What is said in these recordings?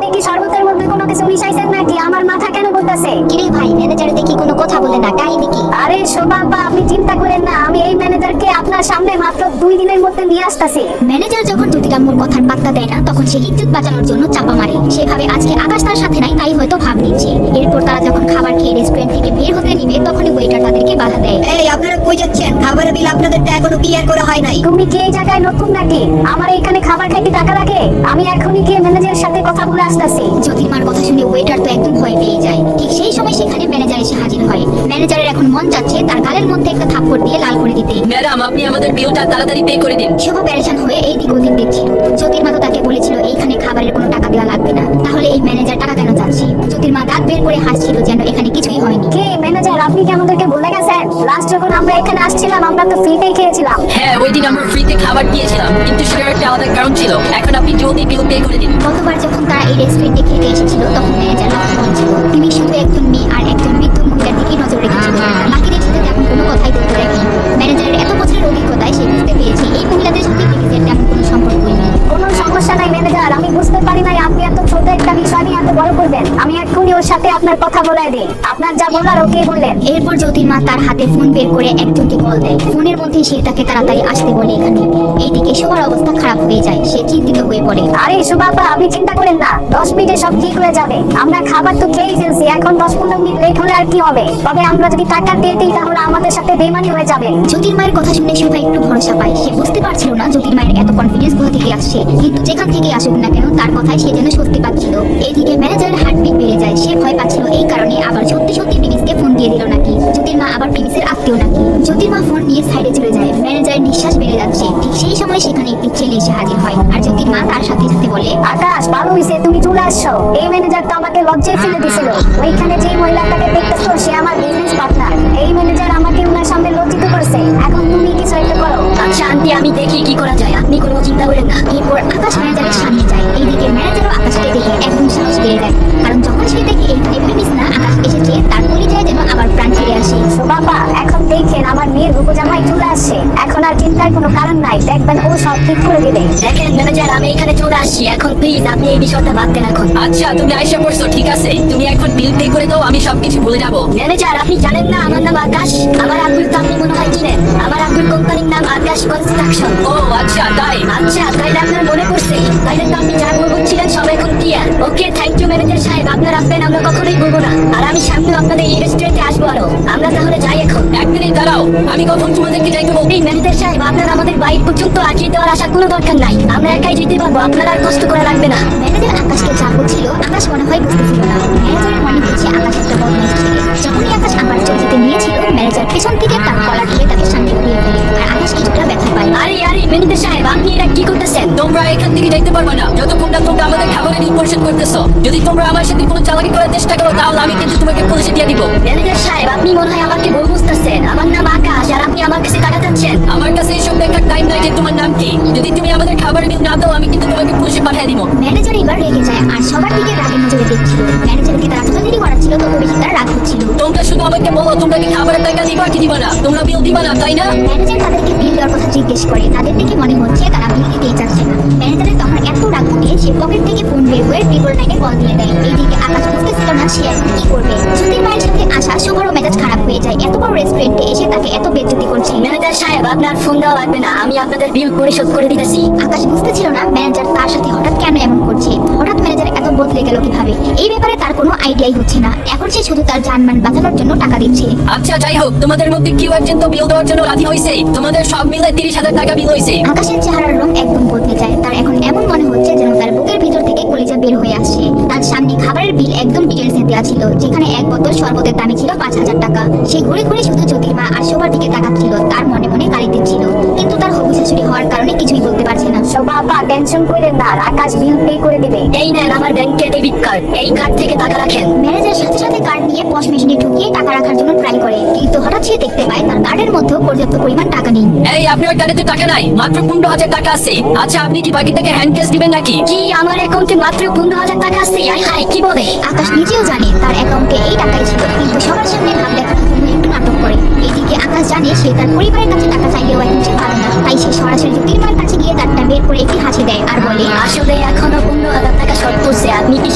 আপনি কি শরবতের মধ্যে কোনো কিছু মিশাইছেন নাকি? আমার মাথা কেন ঘুরতেছে? কিরে ভাই, ম্যানেজার দেখি কোনো কথা বলে না, কাহিনী কি? আরে শোভা আপা, আপনি চিন্তা করেন না, আমি এই ম্যানেজারকে আপনার সামনে মাত্র 2 দিনের মধ্যে নিয়ে আসতেছি। ম্যানেজার যখন জ্যোতিরাম্মুর কথার পাত্তা দেয় না, তখন সে ইজ্জত বাঁচানোর জন্য চাপা মারে। সেভাবে আজকে আকাশ তার সাথে নাই, তাই হয়তো ভাব নিচ্ছে। এরপর তারা যখন খাবার খেয়ে রেস্টুরেন্ট থেকে বের হতে নিবে, তখনই ওয়েটার তাদেরকে বাধা দেয়। এই আপনারা কই যাচ্ছেন? খাবারের বিল আপনাদেরটা এখনো ক্লিয়ার করা হয় নাই। তুমি কি এই জায়গায় নতুন নাকি? আমার এখানে খাবার খাইতে টাকা লাগে? আমি এখনই গিয়ে ম্যানেজারের সাথে কথা বলে আসতেছি। জ্যোতির্মার কথা শুনে ওয়েটার তো একদম ভয় পেয়ে যায়। ঠিক সেই সময় সেখানে ম্যানেজার এসে হাজির হয়। ম্যানেজারের এখন মন চাচ্ছে তার গালের মধ্যে একটা থাপ্পড় দিয়ে লাল করে দিতে। ম্যাডাম, আপনি আমাদের বিলটা তাড়াতাড়ি পে করে দিন। শুভ প্যারেশান হয়ে এই দিক ওদিক দেখছিল। জ্যোতির্মা তো তাকে বলেছিল এইখানে খাবারের কোনো টাকা দেওয়া লাগবে না, তাহলে এই ম্যানেজার টাকা কেন চাচ্ছে? জ্যোতির্মা দাঁত বের করে হাসছিল যেন এখানে কিছুই হয়নি। কে ম্যানেজার, আপনি কি আমাদেরকে ভুলে গেছেন? লাস্ট যখন আমরা এখানে আসছিলাম, আমরা তো ফ্রিতেই খেয়েছিলাম। হ্যাঁ, ওই দিন আমরা ফ্রিতে খাবার দিয়েছিলাম, কিন্তু সেটার একটা আলাদা কারণ ছিল। এখন আপনি জলদি বিল পে করে দিন। গতবার যখন তারা এই রেস্টুরেন্টে খেতে এসেছিল, তখন ম্যানেজার লক্ষ্য করেছিল তিনি শুধু একজন মেয়ে আর একজন বৃদ্ধ মহিলার দিকে নজর রেখেছিল। বাকিদের সাথে তেমন কোনো কথাই বলতে দেখেনি। ম্যানেজারের এত বছরের অভিজ্ঞতায় সে বুঝতে পেরেছে এই মহিলাদের সাথে টিভিজের তেমন কোনো সম্পর্কই নেই। কোনো সমস্যা নাই ম্যানেজার, আমি বুঝতে পারি নাই আপনি এত ছোট একটা বিষয় নিয়ে এত বড় করবেন। আমি এক্ষুনি ওর সাথে আপনার কথা বলাই দিই। আপনার যা বলার ওকে বললেন। এরপর জ্যোতির্মা তার হাতে ফোন বের করে একজনকে কল দেয়। ফোনের মধ্যে সে তাকে তাড়াতাড়ি আসতে বলে এখানে। এইদিকে সবার অবস্থা খারাপ হয়ে যায়, সে চিন্তিত হয়ে পড়ে। আরে শোভা আপা, আপনি চিন্তা করেন না, 10 মিনিটে সব ঠিক হয়ে যাবে। আমরা খাবার তো খেয়েই ফেলছি, এখন 10-15 মিনিট লেট হলে আর কি হবে? তবে আমরা যদি টাকা দিয়ে দিই তাহলে আমাদের সাথে বেইমানি হয়ে যাবে। জ্যোতির্মায়ের কথা শুনে শোভা একটু ভরসা পায়। সে বুঝতে পারছিল না জ্যোতির্মায়ের এত কনফিডেন্স কোথা থেকে আসছে, কিন্তু যেখান থেকে আসুক না কেন তার কথায় সে যেন স্বস্তি পাচ্ছিল। এইদিকে ম্যানেজারের হার্টবিট বেড়ে যায়। সে ভয় পাচ্ছিল এই কারণে আবার সত্যি সত্যি প্রিমিসকে ফোন দিয়ে দিল নাকি, জ্যোতির্মা আবার প্রিমিসের আত্মীয় নাকি। জ্যোতির্মা ফোন নিয়ে সাইডে চলে যায়। ম্যানেজারের নিঃশ্বাস বেড়ে যাচ্ছে। ঠিক সেই সময় সেখানে একটি ছেলে এসে হাজির হয়, আর জ্যোতির্মা তার সাথে সাথে বলে, আকাশ, ভালো হইছে তুমি চলে আসছো। এই ম্যানেজার তো আমাকে লজ্জায় ফেলে দিছিল। ওইখানে যে মহিলাটাকে দেখতেছো সে আমার বিজনেস পার্টনার। এই ম্যানেজার আমাকে ওনার সামনে লজ্জিত করছে। এখন তুমি কিছু একটা করো। আচ্ছা আন্টি, আমি দেখি কি করা যায়, আপনি কোনো চিন্তা করেন না। এরপর আকাশ ম্যানেজারের সামনে যায়। এইদিকে ম্যানেজারও আকাশকে দেখে একদম সাহস পেয়ে যায়, কারণ যখন সে দেখে এইখানে প্রিমিস না আকাশ এসেছে, তার কলিজায় যেন আবার প্রাণ ফিরে আসে। বাবা, এখন দেখেন আমার মেয়ের রূপজামাই চলে আসছে। এখন আর চিন্তার কোনো কারণ নাই, দেখবেন ও সব ঠিক করে দিবে। দেখেন ম্যানেজার, আমি এখানে চলে আসছি। এখন প্লিজ আপনি এই বিষয়টা বাদ দেন এখন। আচ্ছা, তুমি আইসা পড়ছো, ঠিক আছে। তুমি এখন বিল পে করে দাও, আমি সবকিছু ভুলে যাবো। ম্যানেজার, আপনি জানেন না আমার নাম আকাশ? আমার আব্বুর তো আপনি মনে হয় চিনেন। আমার আব্বুর কোম্পানির নাম আকাশ কনস্ট্রাকশন। ও আচ্ছা, তাই? আচ্ছা, তাইলে আপনার মনে পড়ছে? তাইলে তো আপনি যা বলছিলেন সব এখন clear. Okay, thank you manager সাহেব। আপনার আব্বেন আমরা কখনোই বলবো না। আর আমি সামনে আপনাদের এই রেস্টুরেন্টে আসবো আরো। আমরা তাহলে যাই এখন। এক মিনিট দাঁড়াও, আমি কখন তোমাদেরকে যাইতে বলবো? এই ম্যানেজার সাহেব, আপনার আমাদের বাইক পর্যন্ত আটকে দেওয়ার আশা কোনো দরকার নাই। আমরা একাই যেতে পারবো, আপনার আর কষ্ট করা লাগবে না। ম্যানেজার আকাশকে যা বলছিল আকাশ মনে হয় বুঝতেছিল না। ম্যানেজারের মনে হচ্ছে আকাশ একটা বদমাইশ ছেলে। যখনই আকাশ আবার চলতে নিয়েছিল, ম্যানেজার পেছন থেকে তার কলার ধরে তাকে সামনে ঘুরিয়ে ফেলে, আর আকাশ কিছুটা ব্যথা পায়। আরে আরে ম্যানেজার সাহেব, আপনি এটা কি করতেছেন? তোমরা এখান থেকে যাইতে পারবে না যতক্ষণ না তোমরা আমাদের খাবারের বিল পরিশোধ করতেছো। যদি তোমরা আমার সাথে কোনো চালাকি করার চেষ্টা করো, তাহলে আমি কিন্তু তোমাকে পুলিশে দিয়ে দিব। ম্যানেজার সাহেব, আপনি মনে হয় আমাকে ভুল বুঝতেছেন। আমার নাম আকাশ, আর আপনি আমার কাছে টাকা চাচ্ছেন। আমার কাছে এইসব দেখার টাইম নাই যে তোমার নাম কি। যদি তুমি আমাদের খাবারের বিল না দাও, আমি কিন্তু তোমাকে পুলিশে পাঠিয়ে দিব। ম্যানেজার এবার রেগে যায়, আর সবার দিকে রাগের নজরে দেখছিল। ম্যানেজারকে তারা যত দেরি করাচ্ছিল তত বেশি তার রাগ হচ্ছিল। তোমরা শুধু আমাকে বলো, তোমরা কি খাবারের টাকা দিবা কি দিবা না? তোমরা বিল দিবা না, তাই না? ম্যানেজার তাদেরকে বিল দেওয়ার কথা জিজ্ঞেস করে। তাদের দেখে মনে হচ্ছে তারা বিল দিতেই চাচ্ছে না। ম্যানেজারের তখন এত রাগ উঠে সে পকেট থেকে ফোন বের করে 999 কল দিয়ে দেয়। এইদিকে আকাশ বুঝতেছিল না সে এখন কি করবে। জ্যোতির্মায়ের সাথে আসা সবারও মেজাজ খারাপ হয়ে যায়। এত বড় রেস্টুরেন্টে এসে তাকে এত বেজ্জতি করছে। ম্যানেজার সাহেব, আপনার ফোন দেওয়া লাগবে না, আমি আপনাদের বিল পরিশোধ করে দিতেছি। আকাশ বুঝতেছিল না ম্যানেজার তার সাথে হঠাৎ কেন এমন করছে। হঠাৎ ম্যানেজার এত বদলে গেল কিভাবে, এই ব্যাপারে তার কোনো আইডিয়াই হচ্ছে না। এখন সে শুধু তার জানমান বাঁচানোর জন্য টাকা দিচ্ছে। আচ্ছা, যাই হোক, তোমাদের মধ্যে কেউ একজন তো বিল দেওয়ার জন্য রাজি হয়েছে। তোমাদের সব মিলে 30,000 টাকা বিল হয়েছে। আকাশের চেহারার রং একদম বদলে যায়। তার এখন এমন মনে হচ্ছে যেন তার বুকের ভিতর থেকে কলিজা বের হয়ে আসছে। তার সামনে খাবারের বিল একদম ডিটেলসে দেওয়া ছিল, যেখানে এক বোতল শরবতের দামে ছিল 5,000 টাকা। সে ঘুরে ঘুরে শুধু জ্যোতির্মা আর সবার দিকে তাকাচ্ছিল। তার মনে মনে গালি দিচ্ছিল, কিন্তু তার হবু শাশুড়ি হওয়ার কারণে কিছুই বলতে পারছে না। শোভা আপা, টেনশন করেন না, আকাশ বিল পে করে দিবে। এই নেন আমার ব্যাংকের ডেবিট কার্ড, এই কার্ড থেকে টাকা রাখেন। ম্যানেজার সাথে সাথে কার্ড নিয়ে পশ মেশিনে ঢুকিয়ে টাকা রাখার জন্য ট্রাই করে, কিন্তু হঠাৎ সে দেখতে পায় তার কার্ডের মধ্যেও পর্যাপ্ত পরিমাণ টাকা নেই। এই, আপনার কার্ডে তো টাকা নাই, মাত্র 15,000 টাকা আছে। আচ্ছা, আপনি কি বাকি টাকা হ্যান্ড ক্যাশ দিবেন নাকি? কি আমার অ্যাকাউন্টে মাত্র 15,000 টাকা আছে? আয় হায়, কি বলে? আকাশ নিজেও জানে তার অ্যাকাউন্টে এই টাকাই ছিল, কিন্তু সবার সামনে ভাব দেখানোর জন্য একটু নাটক করে। এইদিকে আকাশ জানে সে তার পরিবারের কাছে টাকা চাইলেও এখন সে পারে না, তাই সে সরাসরি জ্যোতির্মার কাছে গিয়ে কার্ডটা বের করে একটি হাসি দেয় আর বলে, আসলে এখনো 15,000 টাকা শর্ট পড়ছে। আপনি আপনি কি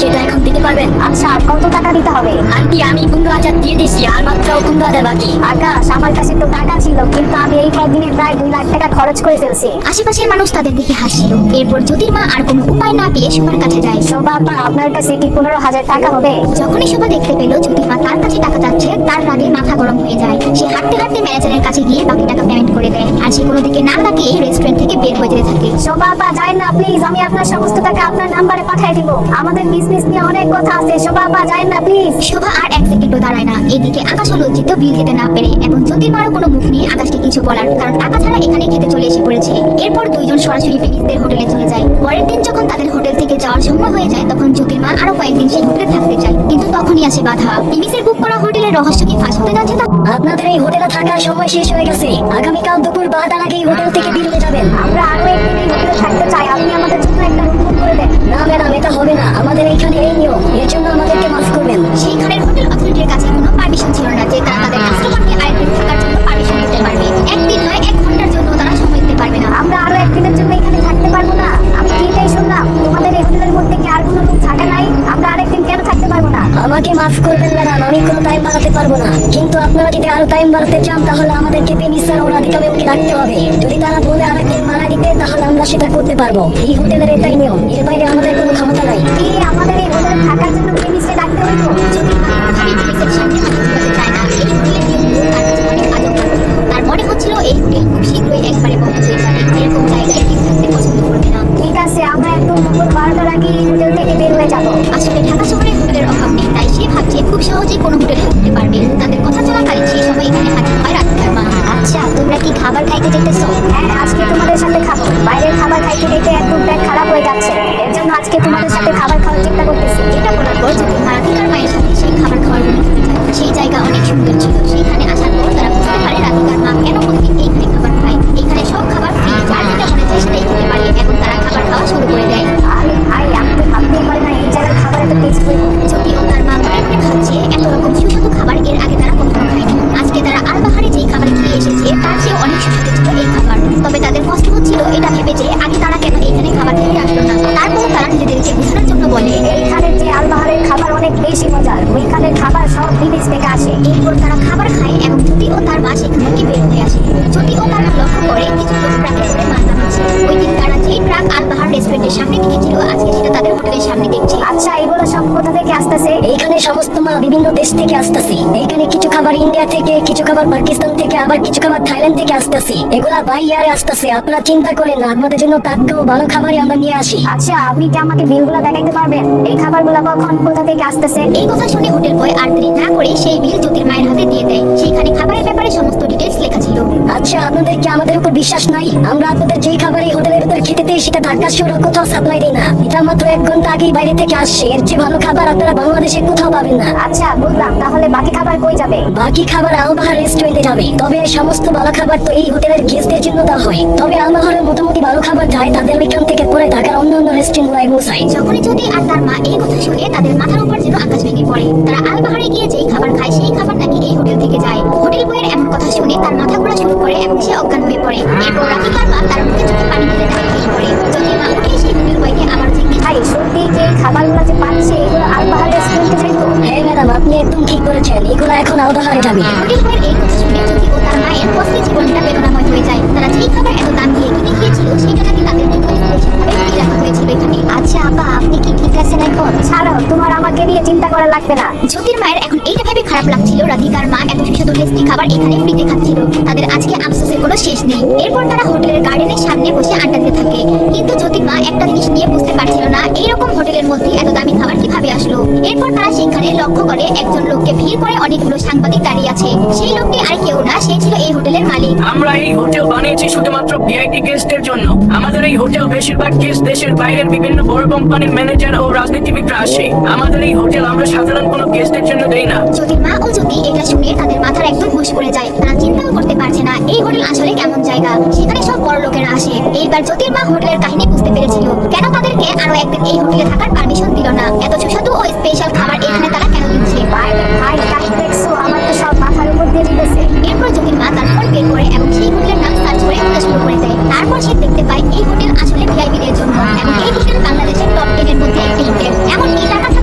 সেটা এখন দিতে পারবেন? আচ্ছা, কত টাকা দিতে হবে? আন্টি আমি 15,000 দিয়ে দিছি, আর মাত্র 15,000 বাকি। আকাশ, আমার কাছে তো টাকা ছিল, কিন্তু আমি এই কদিনে প্রায় 2 লাখ টাকা খরচ করে ফেলছি। আশেপাশের মানুষ তাদের দিকে হাসছিল। এরপর জ্যোতির মা আর কোনো উপায় না পেয়ে শোভার কাছে যায়। শোভা আপা, আপনার কাছে কি 15,000 টাকা হবে? যখনই শোভা দেখতে পেল জ্যোতির মা তার কাছে টাকা চাচ্ছে, তার রাগে মাথা গরম হয়ে যায়। সে হাঁটতে হাঁটতে ম্যানেজারের কাছে গিয়ে বাকি টাকা পেমেন্ট করে দেয়, আর সে কোনো দিকে না তাকিয়ে রেস্টুরেন্ট থেকে বের হয়ে যেতে থাকে। শোভা আপা, যায়েন না প্লিজ, আমি আপনার সমস্ত টাকা আপনার নাম্বারে পাঠিয়ে দিব। আমাদের বিজনেস নিয়ে অনেক কথা আছে। শোভা আপা, যায়েন না প্লিজ। শোভা আর এক সেকেন্ডও দাঁড়ায় না। এদিকে আকাশ লজ্জিত বিল খেতে না পেরে, এবং জ্যোতির মারও কোনো মুখ নেই আকাশকে কিছু বলার, কারণ টাকা ছাড়া এখানে খেতে চলে এসে পড়েছে। এরপর দুইজন সরাসরি প্রেমিকদের হোটেলে চলে যায়। পরের দিন যখন তাদের হোটেল থেকে যাওয়ার সময় হয়ে যায়, তখন জ্যোতির মা আরো কয়েকদিন সেই হোটেলে থাকতে চায়, কিন্তু তখনই আসে বাধা। প্রেমিসের বুক করা হোটেলের রহস্য কি ফাঁস হতে যাচ্ছে তা আপনাদের এই হোটেলে থাকার সময় শেষ হয়ে গেছে। আগামীকাল দুপুর 12টার আগেই হোটেল থেকে বের হয়ে যাবেন। আমরা আরো একদিন এই হোটেলে থাকতে চাই, আপনি আমাদের জন্য একটা রুম বুক করে দেন। না ম্যাডাম, এটা হবে না। আমাদের এইখানে এই নিয়ম, এর জন্য আমাদেরকে মাফ করবেন। সেইখানের হোটেল অথরিটির কাছে কোনো পারমিশন ছিল না যে তারা তাদের কাস্টমারকে আরেকদিন থাকার জন্য পারমিশন দিতে পারবে। একদিন নয়, 1 ঘন্টার জন্য তারা সময় দিতে পারবে না। আমরা আরো একদিনের জন্য এখানে থাকতে পারবো না। আমি ঠিকই শুনলাম, তোমাদের এই হোটেলের মধ্যে কি আর কোনো রুম থাকে নাই? আমরা আরেকদিন কেন থাকতে পারবো না? আমাকে মাফ করবেন ম্যাডাম, আমি কোনো টাইম বাড়াতে পারবো না। কিন্তু আপনারা যদি আরো টাইম বাড়াতে চান, তাহলে আমাদেরকে প্রেমিসার ও রাধিকা ম্যামকে রাখতে হবে। যদি তারা বলে আরেকদিন মারা দিতে, তাহলে আমরা সেটা করতে পারবো। এই হোটেলের এটাই নিয়ম, এর বাইরে আমাদের কোনো ক্ষমতা নাই। কি আমাদের এই হোটেলে থাকার জন্য প্রেমিসকে ডাকতে হইব? জ্যোতির মা কোনোভাবেই প্রেমিসের সামনে হাত তুলতে চায় না। এই হোটেলের নিয়মগুলো তার কাছে অনেক আজব লাগছিল। তার মনে হচ্ছিল এই হোটেল খুব শীঘ্রই একবারে বন্ধ হয়ে যাবে। এরকম জায়গায় ঠিক থাকতে পছন্দ করবে না। ঠিক আছে, আমরা একদম দুপুর 12টার আগে এই হোটেল থেকে বের হয়ে যাবো। আসলে ঢাকা শহরে হোটেলের অভাব নেই, তাই সে ভাবছে খুব সহজেই কোনো হোটেলে উঠতে পারবে। তাদের কথা চলাকালীন সেই সময় এখানে হাজির হয় রাধিকার মা। আচ্ছা, তোমরা কি খাবার খাইতে যেতেছো? হ্যাঁ, আজকে তোমাদের সাথে খাবো। বাইরের খাবার খাইতে খাইতে একদম পেট খারাপ হয়ে যাচ্ছে, এর জন্য আজকে তোমাদের সাথে খাবার খাওয়ার চিন্তা করতেছি। এটা বলার পর জ্যোতির মা রাধিকার মায়ের সাথে সেই খাবার খাওয়ার রুমে চলে যায়। সেই জায়গা অনেক সুন্দর ছিল। সেখানে আসার পর তারা বুঝতে পারে রাধিকার মা কেন প্রতিদিন এইখানে খাবার খায়। এখানে সব খাবার ফ্রি, যার যেটা মনে চায় সেটাই খেতে পারে, এবং তারা খাবার খাওয়া শুরু করে দেয়। আরে ভাই, আমি তো ভাবতেই পারি না এই জায়গার খাবার এত টেস্ট হইব। যদিও তার মা মনে মনে ভাবছে এত রকম সুস্বাদু খাবার এর আগে তারা কখনো খায়নি। আজকে তারা আলবাহারে যেই খাবার খেয়ে এসেছে তার চেয়ে অনেক সুস্বাদু ছিল এই খাবার। তবে তাদের কষ্ট হচ্ছিল এটা ভেবে যে আগে তারা কেন এখানে খাবার খেতে আসলো না। তারপর তারা নিজেদেরকে বোঝানোর জন্য বলে, এইখানের যে আলবাহারের খাবার অনেক বেশি মজার, ওইখানের খাবার সব বিদেশ থেকে আসে। এরপর তারা খাবার খায় এবং জ্যোতি ও তার মা সেখান থেকে বের হয়ে আসে। জ্যোতি ও তার মা লক্ষ্য করে কিছু লোক ট্রাকে করে মাল নামাচ্ছে। ওই দিন তারা যেই ট্রাক আলবাহার রেস্টুরেন্টের সামনে দেখেছিল, আজকে সেটা তাদের হোটেলের সামনে দেখছে। আচ্ছা, এগুলো সব কোথা থেকে আসতেছে? এইখানে সমস্ত মাল বিভিন্ন দেশ থেকে আসতেছে। এইখানে কিছু খাবার ইন্ডিয়া থেকে, কিছু খাবার পাকিস্তান থেকে, আবার কিছু খাবার থাইল্যান্ড থেকে আসতেছে। এগুলা বাই ইয়ারে আসতেছে। আপনারা চিন্তা করেন না, আপনাদের জন্য টাটকা ও ভালো খাবারই আমরা নিয়ে আসি। আচ্ছা, আপনি কি আমাকে বিলগুলো দেখাইতে পারবেন? এই খাবারগুলো কখন কোথা থেকে আসতেছে? এই কথা শুনে হোটেল বয় আর দেরি না করে সেই বিল জ্যোতির মায়ের হাতে দিয়ে দেয়। সেইখানে খাবারের ব্যাপারে সমস্ত ডিটেলস লেখা ছিল। আচ্ছা, আপনাদের কি আমাদের উপর বিশ্বাস নাই? আমরা আপনাদের যেই খাবার এই হোটেলের ভিতর খেতে দেই, সেটা ঢাকা শহরে কোথাও সাপ্লাই দেই না। এটা মাত্র 1 ঘন্টা আগেই বাইরে থেকে আসছে। এর চেয়ে ভালো খাবার আপনারা বাংলাদেশে কোথাও পাবেন না। আচ্ছা, বুঝলাম। তাহলে বাকি খাবার কই যাবে? বাকি খাবার আলবাহার রেস্টুরেন্টে যাবে। তবে এই সমস্ত ভালো খাবার তো এই হোটেলের গেস্টদের জন্য দেওয়া হয়। তবে আলবাহারের মোটামুটি ভালো খাবার যায় তাদের ওইখান থেকে পরে ঢাকার অন্যান্য রেস্টুরেন্টগুলোয় পৌঁছায়। যখনই জ্যোতি আর তার মা এই কথা শুনে তাদের মাথার উপর যেন আকাশ ভেঙে পড়ে। তারা আলবাহারে গিয়ে যেই খাবার খায় সেই খাবার নাকি এই হোটেল থেকে যায়। হোটেল বয়ের এমন কথা শুনে তার মাথা ঘোরা শুরু করে এবং সে অজ্ঞান হয়ে পড়ে। এরপর রাধিকার মা তার মুখে চোখে পানি ঢেলে তাকে ঠিক করে। জ্যোতির মা উঠে সেই হোটেল বয়কে আবার জিজ্ঞেস ভাই, সত্যি যে এই খাবারগুলো যে পাচ্ছে এগুলো আলবাহার রেস্টুরেন্টে যাইতো? হ্যাঁ ম্যাডাম, আপনি একদম ঠিক বলেছেন। এগুলো এখন আলবাহারে যাবে। হোটেল বয়ের এই কথা শুনে জ্যোতি ও তার মায়ের কষ্টে জীবনটা বেদনাময় হয়ে যায়। তারা যেই খাবার এত দাম দিয়ে কিনে খেয়েছিল সেটা নাকি তাদের জন্য স্পেশালভাবে ফ্রি রাখা হয়েছিল এখানে। আচ্ছা আপা, আপনি কি ঠিক আছেন এখন? ছাড়ো, তোমার আমাকে নিয়ে চিন্তা করা লাগবে না। জ্যোতির মায়ের এখন এইটা ভেবে খারাপ লাগছিল রাধিকার মা এত সুস্বাদু টেস্টি খাবার এখানে ফ্রিতে খাচ্ছিল। তাদের আজকে আফসোসের কোনো শেষ নেই। এরপর তারা হোটেলের গার্ডেনের সামনে বসে আড্ডা দিতে থাকে। কিন্তু জ্যোতির মা একটা জিনিস নিয়ে বুঝতে পারছিল না, এইরকম হোটেলের মধ্যে এত দামি খাবার কিভাবে আসলো। এরপর তারা সেখানে লক্ষ্য করে একজন লোককে ভিড় করে অনেকগুলো সাংবাদিক দাঁড়িয়ে আছে। সেই লোকটি আর কেউ না, সে ছিল এই হোটেলের মালিক। আমরা এই হোটেল বানিয়েছি শুধুমাত্র ভিআইপি গেস্টের জন্য। আমাদের এই হোটেল বেশিরভাগ গেস্ট দেশের বাইরের বিভিন্ন বড় কোম্পানির ম্যানেজার ও রাজনীতিবিদরা আসে। আমাদের এই হোটেল আমরা সাধারণ কোনো গেস্টের জন্য দেই না। জ্যোতির মা ও জ্যোতি এটা শুনে তাদের মাথার একদম হুঁশ পড়ে যায়। তারা চিন্তাও করতে পারছে না এই হোটেল আসলে কেমন জায়গা, সেখানে সব বড় লোকেরা আসে। এইবার জ্যোতির মা হোটেলের কাহিনী বুঝতে পেরেছিল, কেন তাদেরকে আরো একদিন এই হোটেলে থাকার পারমিশন দিল না। এত সুস্বাদু ও স্পেশাল খাবার এখানে তারা কেন দিচ্ছে। ভাই ভাই, কাহিনী দেখছো? আমার তো সব মাথার উপর দিয়ে দিতেছে। এরপর জ্যোতির মা তার ফোন বের করে এবং সেই হোটেলের নাম সার্চ করে খোঁজা শুরু করে দেয়। তারপর সে দেখতে পায় এই হোটেল আসলে ভিআইপিদের জন্য, এবং এই হোটেল বাংলাদেশের টপ 10 এর মধ্যে একটি হোটেল। এমনকি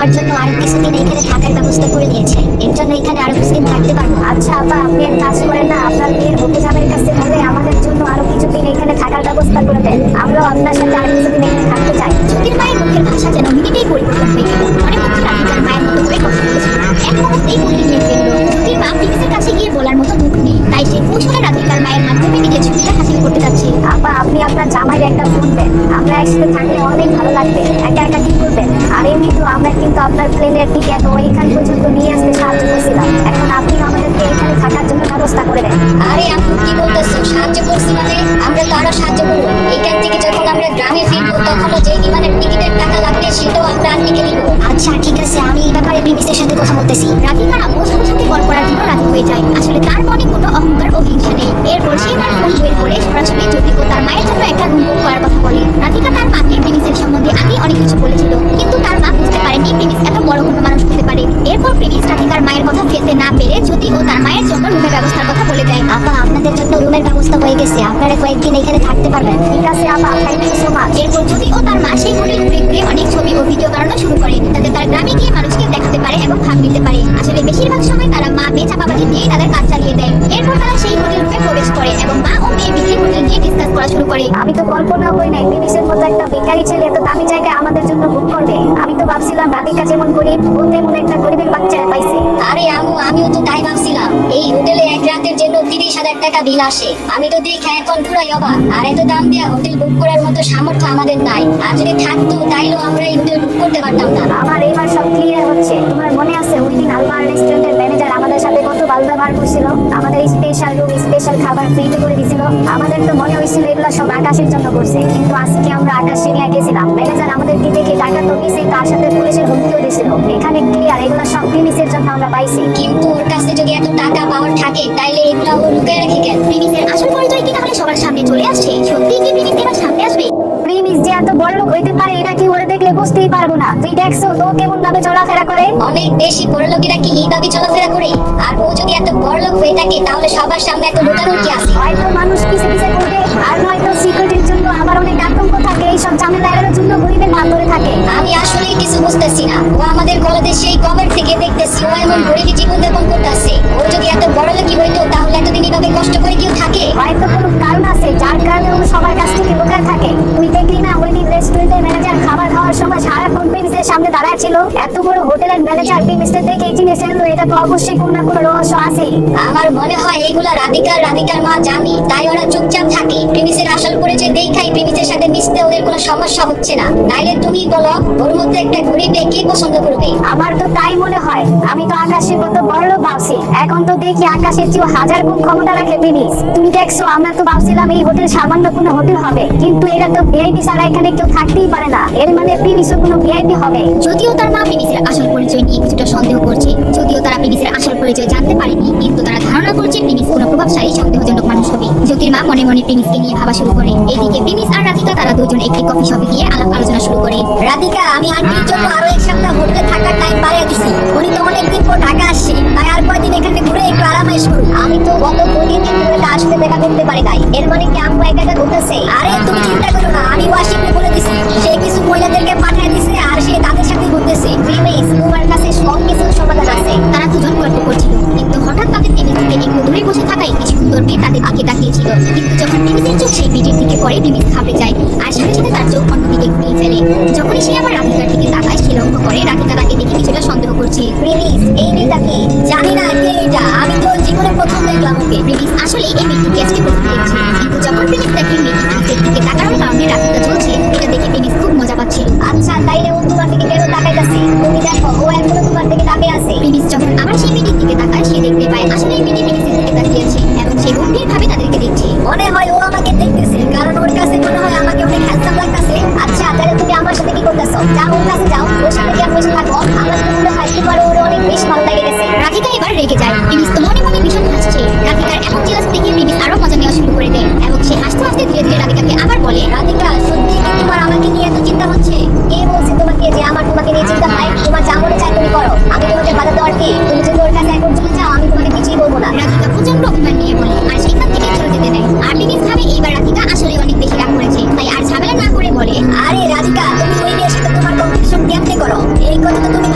আমার জন্য আরো কিছুদিন এখানে থাকার ব্যবস্থা করে দিয়েছে। এর জন্য এখানে আরো কিছুদিন থাকতে পারবো। আচ্ছা আপা, আপনি এক কাজ করেন না, আপনার মেয়ের ভতিজাবের কাছে বলে আমাদের জন্য আরো কিছুদিন এখানে থাকার ব্যবস্থা করে দেন। আমরাও আপনার সাথে আরো কিছুদিন এখানে থাকতে চাই। জ্যোতির মায়ের মুখের ভাষা যেন মিনিটেই পরিবর্তন হয়ে গেল। মনে হচ্ছে রাধিকার মায়ের মতো করে কথা বলেছে। এক মুহূর্তেই মুখে নিয়ে ফেললো। জ্যোতির মা প্রিমিসের কাছে গিয়ে বলার মতো মুখ নেই, তাই সে কৌশলে রাধিকার মায়ের মাধ্যমে নিজের ছবিটা হাসিল করতে চাচ্ছে। আপা, আপনি আপনার জামাইয়ের একটা ফোন দেন, আমরা একসাথে থাকলে অনেক ভালো লাগবে। একা একা কি করবেন? আর এমনি তো আমরা কিন্তু আপনার প্লেনের টিকিট ওইখান পর্যন্ত নিয়ে আসতে সাহায্য করছিলাম। এখন আপনি আমাদেরকে এখানে থাকার জন্য ব্যবস্থা করে দেন। আরে আপু কি বলতেছো? সাহায্য করছি মানে? আমরা তো আরো সাহায্য করবো। এখান থেকে যখন আমরা গ্রামে ফিরবো তখনও যে বিমানের টিকিটের টাকা লাগবে সেটাও আমরা আটকে দিব। আচ্ছা ঠিক আছে, আমি এই ব্যাপারে প্রিমিসের সাথে কথা বলতেছি। রাধিকা ওর সাথে সাথে কল করার জন্য রাজি হয়ে যায়। আসলে তার মনে কোনো অহংকার ও হিংসা নেই। এরপর সে তার ফোন বের করে সরাসরি জ্যোতি ও তার মায়ের জন্য একটা রুম বুক করার কথা বলে। রাধিকা তার মাকে প্রিমিসের সম্বন্ধে আগে অনেক কিছু বলেছিল, কিন্তু তার মা বুঝতে পারেনি প্রিমিস এত বড় কোনো মানুষ হতে পারে। এরপর প্রিমিস রাধিকার মায়ের কথা ফেলতে না পেরে জ্যোতি ও তার মায়ের জন্য রুমের ব্যবস্থার কথা বলে দেয়। আপা আপনাদের জন্য রুমের ব্যবস্থা হয়ে গেছে, আপনারা কয়েকদিন এখানে থাকতে পারবেন। ঠিক আছে আপা, থ্যাংক ইউ সো মাচ। এরপর জ্যোতি ও তার মা সেই হোটেল ঘুরে ঘুরে অনেক ছবি ও ভিডিও বানানো শুরু করে, যাতে তার গ্রামে গিয়ে মানুষকে দেখাতে পারে এবং ভাগ নিতে পারে। আসলে বেশিরভাগ সময় তারা মা মেয়ে চাপাবাজি দিয়ে তাদের কাজ চালিয়ে দেয়। এরপর তারা সেই হোটেল রুমে প্রবেশ করে এবং মা ও মেয়ে মিলে হোটেল নিয়ে ডিসকাস করা শুরু করে। আমি তো কল্পনা করি নাই প্রিমিসের মতো একটা বেকারি ছেলে এত দামি জায়গায় আমাদের জন্য বুক করবে। আমি তো ভাবছিলাম রাধিকা যেমন গরিব, ও তেমন একটা গরিবের বাচ্চারা পাইছে। আরে আম্মু, আমিও তো তাই ভাবছিলাম। এই হোটেলে এক রাতের জন্য 30,000 টাকা বিল আসে। আমি তো দেখে এখন পুরাই অবাক। আর এত দাম দিয়ে হোটেল বুক করার মতো সামর্থ্য আমাদের নাই। আর যদি থাকতো তাইলেও আমরা এই হোটেল বুক করতে পারতাম না। আমার এবার সব ক্লিয়ার হচ্ছে। তোমার মনে আছে ওই দিন আলবার রেস্টুরেন্টের ম্যানেজার আমাদের সাথে কত ভালো ব্যবহার করছিল? আমাদের স্পেশাল রুম, স্পেশাল খাবার ফ্রিতে করে দিছিল। আমাদের তো মনে হয়েছিল এগুলো সব আকাশের জন্য করছে, কিন্তু আজকে আমরা আকাশে নিয়ে গেছিলাম। ম্যানেজার আমাদেরকে দেখে টাকা তো দিছে, তার সাথে পুলিশের হুমকিও দিছিল। এখানে ক্লিয়ার এগুলো সব প্রিমিসের জন্য আমরা পাইছি। কিন্তু ওর কাছে যদি এত টাকা পাওয়ার থাকে তাইলে এগুলো ও লুকিয়ে রাখে কেন? প্রিমিসের আসল পরিচয় কি তাহলে সবার সামনে চলে আসছে? সত্যি কি প্রিমিস এবার সামনে আসবে? প্রিমিস যে এত বড় লোক হইতে পারে এটা কি ওরে দেখলে বুঝতেই পারবো না। তুই দেখছো তো কেমন ভাবে চলাফেরা করে? অনেক বেশি বড় লোকেরা কি এইভাবে চলাফেরা করে? আর ও যদি এত বড় লোক হয়ে থাকে তাহলে সবার সামনে এত লুকানোর কি আছে? হয়তো মানুষ পিছে পিছে করবে, আর নয়তো সিকিউরিটির জন্য আমার অনেক আতঙ্ক থাকে। এইসব ঝামেলা এড়ানোর জন্য গরিবের নাম ধরে থাকে। আমি আসলেই কিছু বুঝতেছি না। ও আমাদের কলেজে সেই কভার থেকে দেখতেছি ও এমন গরিবী জীবন যাপন করতেছে। ও যদি এত বড় লোকই হইতো তাহলে এতদিন এভাবে কষ্ট করে কেউ থাকে? হয়তো কোনো কারণ আছে যার কারণে ও সবার কাছ থেকে লুকায় থাকে। তুই দেখলি না ওই দিন রেস্টুরেন্টের ম্যানেজার খাবার খাওয়ার সময় সারাক্ষণ প্রিমিসের সামনে দাঁড়ায় ছিল? এত বড় হোটেলের ম্যানেজার প্রিমিসের দেখে চিনে ফেললো, এটা তো অবশ্যই কোনো না কোনো রহস্য আছে। আমার মনে হয় এগুলা রাধিকার মা জানি, তাই ওরা চুপচাপ থাকে। প্রেমিসের আসল পরিচয় দেখাই প্রেমিসের সাথে মিশতে ওদের কোনো সমস্যা হচ্ছে না। নাইলে তুমি বলো ওর মধ্যে একটা গরিবকে কে পছন্দ করবে? আমার তো তাই মনে হয়। আমি তো আকাশের কত বড় লোক ভাবছি, এখন তো দেখি আকাশের চেয়ে 1000 গুণ ক্ষমতা রাখে প্রিমিস। তুমি দেখছো, আমরা তো ভাবছিলাম এই হোটেল সামান্য কোনো হোটেল হবে, কিন্তু এটা তো ভিআইপি ছাড়া এখানে কেউ থাকতেই পারে না। এর মানে প্রিমিসও কোনো ভিআইপি হবে। যদিও তার মা প্রিমিসের আসল পরিচয় নিয়ে কিছুটা সন্দেহ করছে, যদিও তারা প্রিমিসের আসল পরিচয় জানতে পারেনি, কিন্তু তারা ধারণা করছে প্রিমিস কোনো প্রভাবশালী সন্দেহজনক মানুষ হবে। জ্যোতির মা মনে মনে প্রিমিসকে নিয়ে ভাবা শুরু করে। এদিকে প্রিমিস আর রাধিকা তারা দুজন একটি কফি শপে গিয়ে আলাপ আলোচনা শুরু করে। রাধিকা, আমি আন্টির জন্য আরো এক সপ্তাহ হোটেলে থাকার টাইম বাড়িয়ে দিছি। উনি তো অনেকদিন পর ঢাকা আসছে, তাই আর কয়দিন এখানে ঘুরে একটু আরামাইশ করুন। আমি তো গত 2 দিন ধরে তার সাথে দেখা করতে পারি নাই। এর মানে কি আম্মু একা একা ঘুরতেছে? আরে তুমি চিন্তা করো না, আমি ওয়াশিংটনে বলে দিছি। সে কিছু মহিলাদেরকে পাঠিয়ে দিছে আর সে তাদের সাথে ঘুরতেছে। প্রিমিস, তোমার কাছে সব কিছুর সমাধান আছে। তারা দুজন গল্প করছিল, কিন্তু হঠাৎ তাদের টেবিল থেকে একটু দূরে বসে থাকা একটি সুন্দর মেয়ে তাদের দিকে তাকিয়েছিল। কিন্তু যখন প্রিমিসের চোখ সেই মেয়েটির দিকে পড়ে, প্রিমিস ঘাবড়ে যায় আর সাথে সাথে তার চোখ অন্যদিকে ঘুরিয়ে ফেলে। যখনই সে আবার রাধিকার দিকে তাকায়, সে লক্ষ্য করে রাধিকা তাকে দেখে কিছুটা সন্দেহ করছে। প্রিমিস, এই মেয়েটা কি? জানি না কে এটা, আমি তো জীবনে প্রথম দেখলাম ওকে। প্রিমিস আসলে এই মেয়েটিকে আজকে প্রথম দেখছে, কিন্তু যখন প্রিমিস দেখে মেয়েটি প্রিমিসের দিকে তাকানোর কারণে রাধিকা চলছে, এটা দেখে প্রিমিস খুব মজা পাচ্ছিল। আচ্ছা, তাইলে ও তোমার দিকে কেন তাকাইতাছে? তুমি দেখো ও এখনো তোমার দিকে তাকিয়ে আছে। প্রিমিস যখন আবার সেই মেয়েটির দিকে তাকায়, সে দেখতে পায় আসলে এই মেয়েটি প্রিমিসের দিকে তাকিয়েছে এবং সে গম্ভীরভাবে তাদেরকে দেখছে। মনে হয় ও আমাকে দেখতেছে, কারণ ওর কাছে মনে হয় আমাকে অনেক হ্যান্ডসাম লাগতেছে। আচ্ছা, তাহলে তুমি আমার সাথে কি করতেছো? যাও ওর কাছে যাও, ওর সাথে গিয়ে বসে থাকো। আমার তো মনে হয় তোমার ওর অনেক বেশি ভালো লেগে গেছে। রাধিকা এবার রেগে যায়। প্রিমিস তো মনে মনে ভীষণ হাসছে। রাধিকার এমন জেলাস দেখে প্রিমিস আরো মজা নেওয়া শুরু করে দেয় এবং সে হাসতে হাসতে ধীরে ধীরে রাধিকাকে আবার বলে, রাধিকা, সত্যি কি তোমার আমাকে নিয়ে এত চিন্তা হচ্ছে? কে বলছে তোমাকে যে আমার তোমাকে নিয়ে চিন্তা হয়? তোমার যা মনে চায় তুমি করো, আমি তোমাকে বাধা দেওয়ার কি? তুমি যদি ওর কাছে এখন চলে যাও আমি তোমাকে কিছুই বলবো না। রাধিকা প্রচন্ড অভিমান নিয়ে বলে আর সেখান থেকে চলে যেতে নেয়। আর প্রিমিস ভাবে এইবার রাধিকা আসলে অনেক বেশি রাগ করেছে, তাই আর ঝামেলা না করে বলে, আরে রাধিকা, তুমি ওই মেয়ের সাথে তোমার কম্পিটিশন কেমনে করো? এই কথা তো তুমি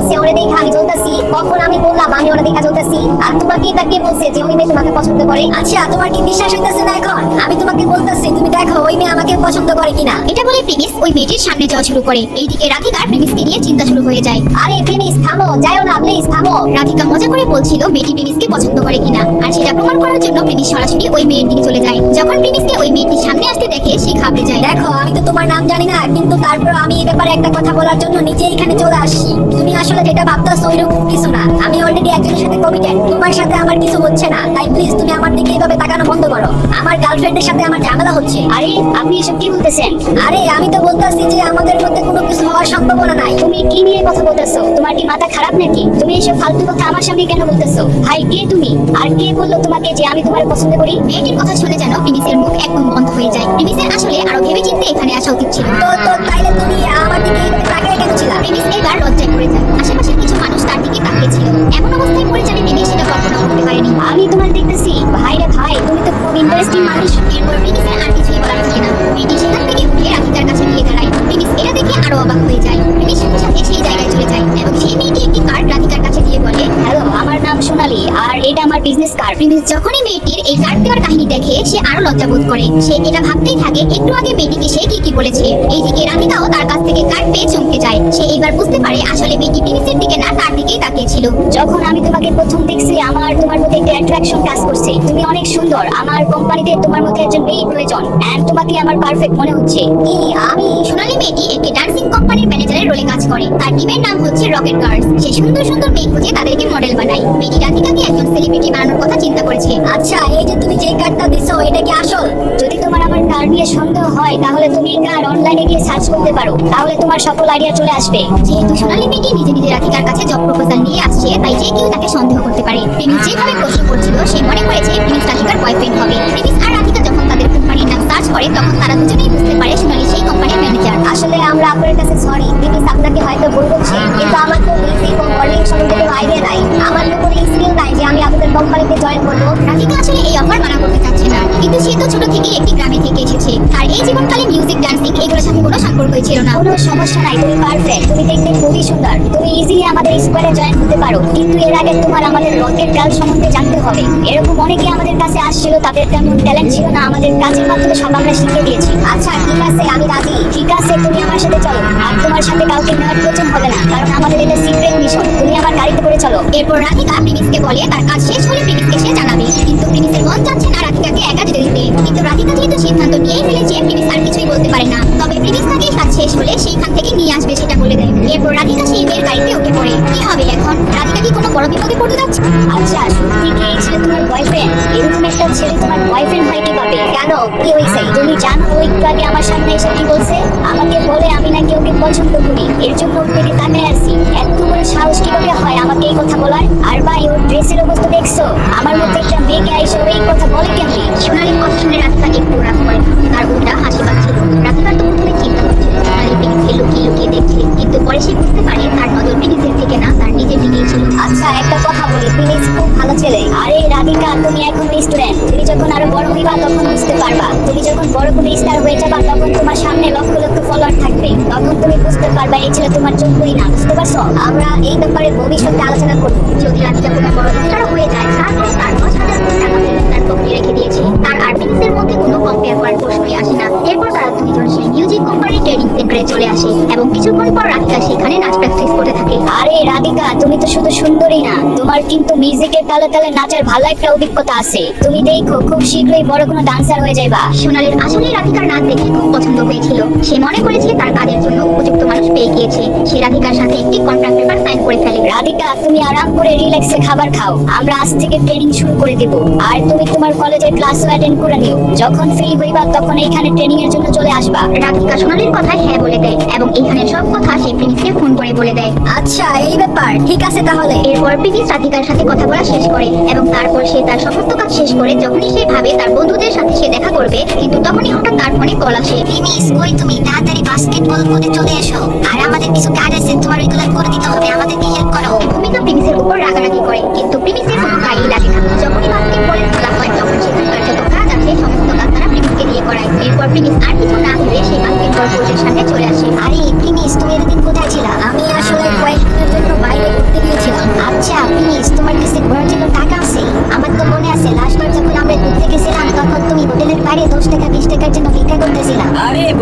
বলছে ওরে দেখে আমি চলতেছি, কখন আমি বললাম আমি ওরে দেখা চলতেছি? আর তোমাকে এটা কে বলছে যে ওই মেয়ে তোমাকে পছন্দ করে? আচ্ছা তোমার কি বিশ্বাস হইতেছে না এখন? আমি তোমাকে বলতেছি তুমি দেখো ওই মেয়ে আমাকে পছন্দ করে কিনা। এটা বলে প্রিমিস ওই মেয়েটির সামনে যাওয়া শুরু করে। এইদিকে রাধিকার প্রিমিসকে নিয়ে চিন্তা শুরু হয়ে যায়। আরে প্রিমিস থামো, যাইও না প্লিজ থামো। রাধিকা মজা করে বলছিল মেয়েটি প্রিমিসকে পছন্দ করে কিনা, আর সেটা প্রমাণ করার জন্য প্রিমিস সরাসরি ওই মেয়ের দিকে চলে যায়। যখন প্রিমিসকে ওই মেয়েটির সামনে আসতে দেখে সে ঘাবড়ে যায়। দেখো আমি তো তোমার নাম জানি না, কিন্তু তারপর আমি এই ব্যাপারে একটা কথা বলার জন্য নিজে এখানে চলে আসছি। তুমি আসলে যেটা ভাবতেছো ওইরকম কিছু না। আমি অলরেডি একজনের সাথে কমিটেড, তোমার সাথে আমার কিছু হচ্ছে না। তাই প্লিজ তুমি আমার দিকে এইভাবে তাকানো বন্ধ করো। আমার গার্লফ্রেন্ডের সাথে আমার ঝামেলা হচ্ছে। আরে আপনি এসব কি বলতেছেন? আরে আমি তো বলতেছি যে আমাদের মধ্যে কোনো কিছু হওয়ার সম্ভাবনা নাই। তুমি কি নিয়ে কথা বলতেছো? তোমার কি মাথা খারাপ নাকি? তুমি এসব ফালতু কথা আমার সামনে কেন বলতেছো? ভাই কে তুমি? আর কে বললো তোমাকে যে আমি তোমার পছন্দ করি? মেয়েটির কথা শুনে যেন প্রিমিসের মুখ একদম বন্ধ হয়ে যায়। প্রিমিসের আসলে আরো ভেবে চিন্তে এখানে আসা উচিত ছিল। তো তাইলে তুমি আমার দিকে এইভাবে তাকিয়ে কেন ছিলা? প্রিমিস এবার লজ্জায় পড়ে যায়। আশেপাশের কিছু মানুষ তার দিকে তাকিয়েছিল। এমন অবস্থায় পড়ে যাবে প্রিমিস সেটা কল্পনাও করতে পারেনি। আমি তোমার দেখতেছি। ভাই রে ভাই, তুমি তো খুব ইন্টারেস্টিং মানুষ। এরপর প্রিমিসের আর কিছুই বলার থাকে না। মেয়েটি সেখান থেকে উঠে রাধিকার কাছে গিয়ে দাঁড়ায়। প্রিমিস এটা দেখে আরো অবাক হয়ে যায়। প্রিমিস সাথে সাথে সেই জায়গায় চলে যায় এবং সেই মেয়েটি একটি কার্ড রাধিকার কাছে দিয়ে বলে, হ্যালো, আমার নাম সোনালী আর এটা আমার বিজনেস কার্ড। প্রিমিস যখনই মেয়েটির এই কার্ড দেওয়ার কাহিনী দেখে সে আরো লজ্জা বোধ করে। সে এটা ভাবতেই থাকে একটু আগে মেয়েটিকে সে কি বলেছে। এইদিকে রাধিকাও তার কাছ থেকে কার্ড পেয়ে চমকে যায়। সে এবার বুঝতে পারে আসলে মেয়েটি প্রিমিসের দিকে না তার দিকেই তাকিয়েছিল। যখন আমি তোমাকে প্রথম দেখছি আমার তোমার মধ্যে একটা অ্যাট্রাকশন কাজ করছে। তুমি অনেক সুন্দর। আমার কোম্পানিতে তোমার মধ্যে একজন মেয়ে প্রয়োজন এন্ড তোমাকে আমার পারফেক্ট মনে হচ্ছে। কি আমি? সোনালী মেয়েটি একটি ডান্সিং কোম্পানির ম্যানেজারের রোলে কাজ করে। তার টিমের নাম হচ্ছে রকেট গার্লস। সে সুন্দর সুন্দর মেয়ে খুঁজে তাদেরকে মডেল বানায়। মেয়েটি রাধিকাকে একজন সেলিব্রিটি বানানোর কথা চিন্তা করেছে। আচ্ছা এই যে তুমি যে কার্ডটা দিছো এটা কি আসল? যদি তোমার আমার কার্ড নিয়ে সন্দেহ হয় তাহলে তুমি এই কার্ড অনলাইনে গিয়ে সার্চ করতে পারো, তাহলে তোমার সকল আইডিয়া চলে আসবে। যেহেতু সোনালী মেয়েটি নিজে নিজে রাধিকার কাছে জব প্রপোজাল নিয়ে আসছে, তাই যে কেউ তাকে সন্দেহ করতে পারে। প্রিমিস যেভাবে প্রশ্ন করছিল সে মনে করেছে প্রিমিস রাধিকার বয়ফ্রেন্ড হবে। প্রিমিস আর রাধিকা যখন তাদের কোম্পানির নাম সার্চ করে তখন তারা দুজনেই বুঝতে পারে সোনালী সেই কোম্পানির ম্যানেজার। আসলে আমরা আপনার কাছে সরি, প্লিজ আপনাকে হয়তো ভুল বলছি, কিন্তু আমার তো মিউজিক ও মডেলিং সম্বন্ধে কোনো আইডিয়া নাই। আমার তো কোনো স্কিল নাই যে আমি আপনাদের কোম্পানিতে জয়েন করবো। রাধিকা আসলে এই অফার মানা করতে চাচ্ছে না, কিন্তু সে তো ছোট থেকেই একটি গ্রামে থেকে এসেছে। আর এই জীবনকালে মিউজিক ডান্সিং এগুলোর সাথে কোনো সম্পর্কই ছিল না। কোনো সমস্যা নাই, তুমি পারফেক্ট, তুমি দেখতে খুবই সুন্দর, তুমি ইজিলি আমাদের স্কোয়াডে জয়েন করতে পারো। কিন্তু এর আগে তোমার আমাদের রকেট গার্ল সম্বন্ধে জানতে হবে। এরকম অনেকে আমাদের কাছে আসছিল, তাদের তেমন ট্যালেন্ট ছিল না, আমাদের কাজের মাধ্যমে সব আমরা শিখে দিয়েছি। আচ্ছা ঠিক আছে, আমি রাজি। ঠিক আছে, তুমি আমার সাথে চলো। আর তোমার সাথে কাউকে নেওয়ার প্রয়োজন হবে না, কারণ আমাদের এটা সিক্রেট মিশন। তুমি আমার গাড়িতে করে চলো। এরপর রাধিকা প্রিমিসকে বলে তার কাজ শেষ হলে প্রিমিসকে সে জানাবে। কিন্তু প্রিমিসের মন চাচ্ছে না রাধিকাকে একা যেতে দিতে। কিন্তু রাধিকা যেহেতু সিদ্ধান্ত নিয়েই ফেলেছে, প্রিমিস আর কিছুই বলতে পারে না। তবে প্রিমিস তাকে কাজ শেষ হলে সেইখান থেকে নিয়ে আসবে সেটা বলে দেয়। এরপর রাধিকা সেই মেয়ের গাড়িতে উঠে পড়ে। কি হবে এখন? রাধিকা কি কোনো বড় বিপদে পড়তে যাচ্ছে? আচ্ছা সত্যি কি এই ছেলে তোমার বয়ফ্রেন্ড? এরকম একটা ছেলে তোমার বয়ফ্রেন্ড হয় কিভাবে? কেন, কি হয়েছে? তুমি জানো ওই একটু আগে আমার সামনে এসে কি বলছে? আমাকে বলে আমি নাকি ওকে পছন্দ করি, এর জন্য ওর থেকে তাকায় আসি। এত বড় সাহস কিভাবে হয় আমাকে এই কথা বলার? আর ভাই ওর ড্রেসের অবস্থা দেখছো? আমার মধ্যে একটা মেয়েকে আইসো এই কথা বলে কেমনি? সোনালীর কথা শুনে রাধিকা একটু রাগ করে, তার উল্টা হাসি পাচ্ছিল। রাধিকার তো প্রথমে চিন্তা হচ্ছিল সোনালী প্রিমিসকে লুকিয়ে লুকিয়ে দেখছে, কিন্তু পরে সে বুঝতে পারে তার নজর প্রিমিসের থেকে না তার নিজের দিকেই ছিল। আচ্ছা একটা কথা বলি, প্লিজ, খুব ভালো ছেলে। আরে রাধিকা, তুমি এখন স্টুডেন্ট, তুমি যখন আরো বড় হইবা তখন বুঝতে পারবা। তুমি যখন বড় কোনো স্টার হয়ে যাবা তখন তোমার সামনে লক্ষ লক্ষ ফলোয়ার থাকবে, তখন তুমি বুঝতে পারবা এই ছেলে তোমার যোগ্যই না। বুঝতে পারছো? আমরা এই ব্যাপারে ভবিষ্যতে আলোচনা করবো। যদি রাধিকা কোনো বড় স্টার হয়ে যায়, তারপর তার 10,000 কোটি টাকা প্রিমিস তার পকেটে রেখে দিয়েছে। তার আর প্রিমিসের মধ্যে কোনো কম্পেয়ার করার প্রশ্নই আসে না। এরপর তারা দুইজন সেই মিউজিক কোম্পানির ট্রেনিং সেন্টারে চলে আসে এবং কিছুক্ষণ পর রাধিকা সেখানে নাচ প্র্যাকটিস করতে থাকে। আরে রাধিকা, তুমি তো শুধু সুন্দরী না, তোমার কিন্তু মিউজিকের তালে তালে নাচের ভালো একটা অভিজ্ঞতা আছে। তুমি দেখো খুব শীঘ্রই বড় কোনো ডান্সার হয়ে যাইবা। সোনালীর আসলে রাধিকার নাচ দেখে খুব পছন্দ হয়েছিল। সে মনে করেছে তার কাজের জন্য উপযুক্ত মানুষ পেয়ে গিয়েছে। সে রাধিকার সাথে একটি কন্ট্রাক্ট পেপার সাইন করে ফেলে। রাধিকা, তুমি আরাম করে রিল্যাক্সে খাবার খাও, আমরা আজ থেকে ট্রেনিং শুরু করে দেব। আর তুমি তোমার কলেজের ক্লাসও অ্যাটেন্ড করে নিও। যখন ফ্রি হইবা তখন এইখানে ট্রেনিং এর জন্য চলে আসবা। রাধিকা সোনালীর কথায় হ্যাঁ বলে দেয় এবং এখানে সব কথা সে প্রিমিসকে ফোন করে বলে দেয়। আচ্ছা এই ব্যাপার, ঠিক আছে তাহলে। এরপর প্রিমিস রাধিকার সাথে কথা বলা শেষ করে এবং তারপর সে তার সমস্ত কাজ শেষ করে যখনই সে ভাবে তার বন্ধুদের সাথে সে দেখা করবে, কিন্তু তখনই হঠাৎ তার ফোনে কল আসে। প্রিমিস, কই তুমি? তাড়াতাড়ি বাস্কেটবল কোর্টে চলে এসো। আর আমাদের কিছু কাজ আছে, তোমার ওইগুলো করে দিতে হবে, আমাদেরকে হেল্প করো। তুমি তো প্রিমিসের উপর রাগারাগি করে, কিন্তু প্রিমিসের কোনো গায়ে লাগে না। যখনই বাস্কেটবলের খেলা হয় তখন সেখানকার যত কাজ আছে সমস্ত কাজ তারা প্রিমিসকে দিয়ে করায়। এরপর প্রিমিস আর কিছু না ভেবে সেই বাস্কেটবল কোর্টের সামনে চলে আসে। আরে প্রিমিস, তুমি এতদিন কোথায় ছিলা? আমি আসলে কয়েকদিনের জন্য বাইরে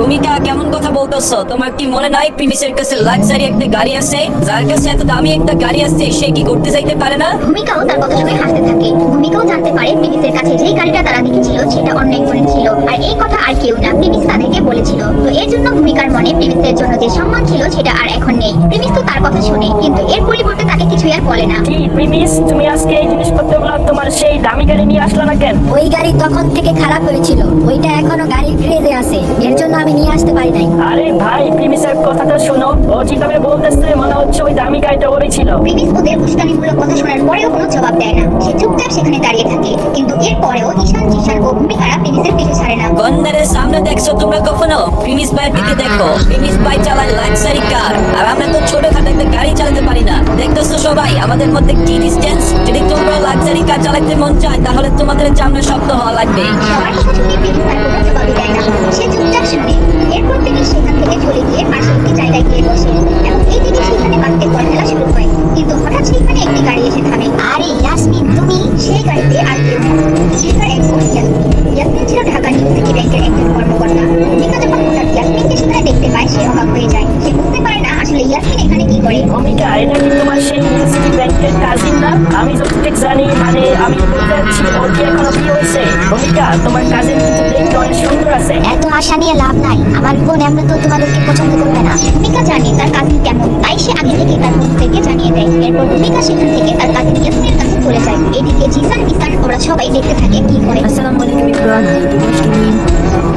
ভূমিকা কেমন কথা বলতেছো? তোমার কি মনে নাই প্রিমিসের কাছে লাক্সারি একটা গাড়ি আছে? যার কাছে এত দামি একটা গাড়ি আছে সে কি করতে চাইতে পারে না? ভূমিকাও তার কথা শুনে হাসতে থাকে। ভূমিকাও জানতে পারে প্রিমিসের কাছে যেই গাড়িটা তারা দেখেছিল সেটা অন্য একজনের ছিল, আর এই কথা আর কেউ না, প্রিমিস তাদেরকে বলেছিল। তো এর জন্য ভূমিকার মনে প্রিমিসের জন্য যে সম্মান ছিল সেটা আর এখন নেই। প্রিমিস তো তার কথা শুনে, কিন্তু এর পরিবর্তে তাকে কিছুই আর বলে না। কি প্রিমিস, তুমি আজকে এই জিনিসপত্রগুলো তোমার সেই দামি গাড়ি নিয়ে আসলো না কেন? ওই গাড়ি তখন থেকে খারাপ হয়েছিল, ওইটা এখনো গাড়ির গ্যারেজে আছে, এর জন্য আমি নিয়ে আসতে পারি নাই। আরে ভাই, প্রিমিসের কথাটা শোনো, ও যেভাবে বলতেছে মনে হচ্ছে ওই দামি গাড়িটা ওরই ছিল। প্রিমিস ওদের উস্কানিমূলক কথা শোনার পরেও কোনো জবাব দেয় না। সে চুপচাপ সেখানে দাঁড়িয়ে থাকে, কিন্তু এর পরেও ঈশান, জিশান ও ভূমিকারা প্রিমিসের পিছু ছাড়ে না। গন্ডারের সামনে দেখছো তোমরা কখনো? প্রিমিস ভাইয়ের দিকে দেখো, প্রিমিস ভাই চালায় লাক্সারি কার, আর আমরা তো ছোটখাটো একটা গাড়ি চালাতে পারি না। দেখতেছো সবাই আমাদের মধ্যে কি ডিস্টেন্স? যদি তোমরা লাক্সারি কার চালাতে মন চায় তাহলে তোমাদের সামনে শব্দ হওয়া লাগবে। সবার কথা শুনে প্রিমিস তার কোনো জবাবই দেয় না। সে চুপচাপ শুনে। এরপর প্রিমিস সেখান থেকে চলে গিয়ে পাশে একটি জায়গায় গিয়ে বসে, এবং এইদিকে সেখানে বাস্কেটবল খেলা শুরু হয়। কিন্তু হঠাৎ সেখানে একটি গাড়ি এসে থামে। আরে ইয়াসমিন, তুমি? সেই গাড়িতে আর কেউ না, সেটা একজন ইয়াসমিন। ইয়াসমিন ছিল ঢাকা নিউ সিটি ব্যাংকের একজন কর্মকর্তা। ভূমিকা যখন হঠাৎ ইয়াসমিনকে সেখানে দেখতে পায় সে অবাক হয়ে যায়। সে বুঝতে পারে না আসলে ইয়াসমিন এখানে কি করে। ভূমিকা, এটা কি তোমার সেই সিটি ব্যাংকের কাজিন না? আমি যতটুকু জানি, মানে আমি বলতে চাচ্ছি ওর কি এখনো বিয়ে হয়েছে? ভূমিকা, তোমার কাজিন কিন্তু দেখতে অনেক সুন্দর আছে। এত আশা নিয়ে লাভ নাই, আমার বোন এমন তো তোমাদেরকে পছন্দ করবে না। ভূমিকা জানে তার কাজিন কেমন, তাই সে আগে থেকে তার বোনদেরকে জানিয়ে দেয়। এরপর ভূমিকা সেখান থেকে তার কাজিন ইয়াসমিনের কাছে চলে যায়। এদিকে জিসান, ঈশান ওরা সবাই দেখতে থাকে কি হয়। আসসালামু আলাইকুম ইব্রাহিম, দিনেশকে নিয়ে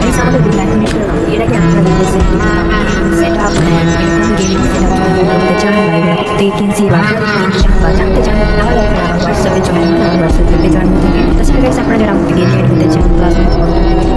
এই আমাদের বিল্লাহ মিশন এটা কি আপনারা দেখতেছেন? সেটআপ এরকম গেমিং সেটআপ করতে চান, ভ্যাকেন্সি বা জানতে চান তাহলে আপনারা হোয়াটসঅ্যাপে জয়েন করুন, হোয়াটসঅ্যাপে জয়েন হতে পারেন। তাছাড়া গাইস আপনারা যারা আমাকে গেম এড হতে চান প্লাস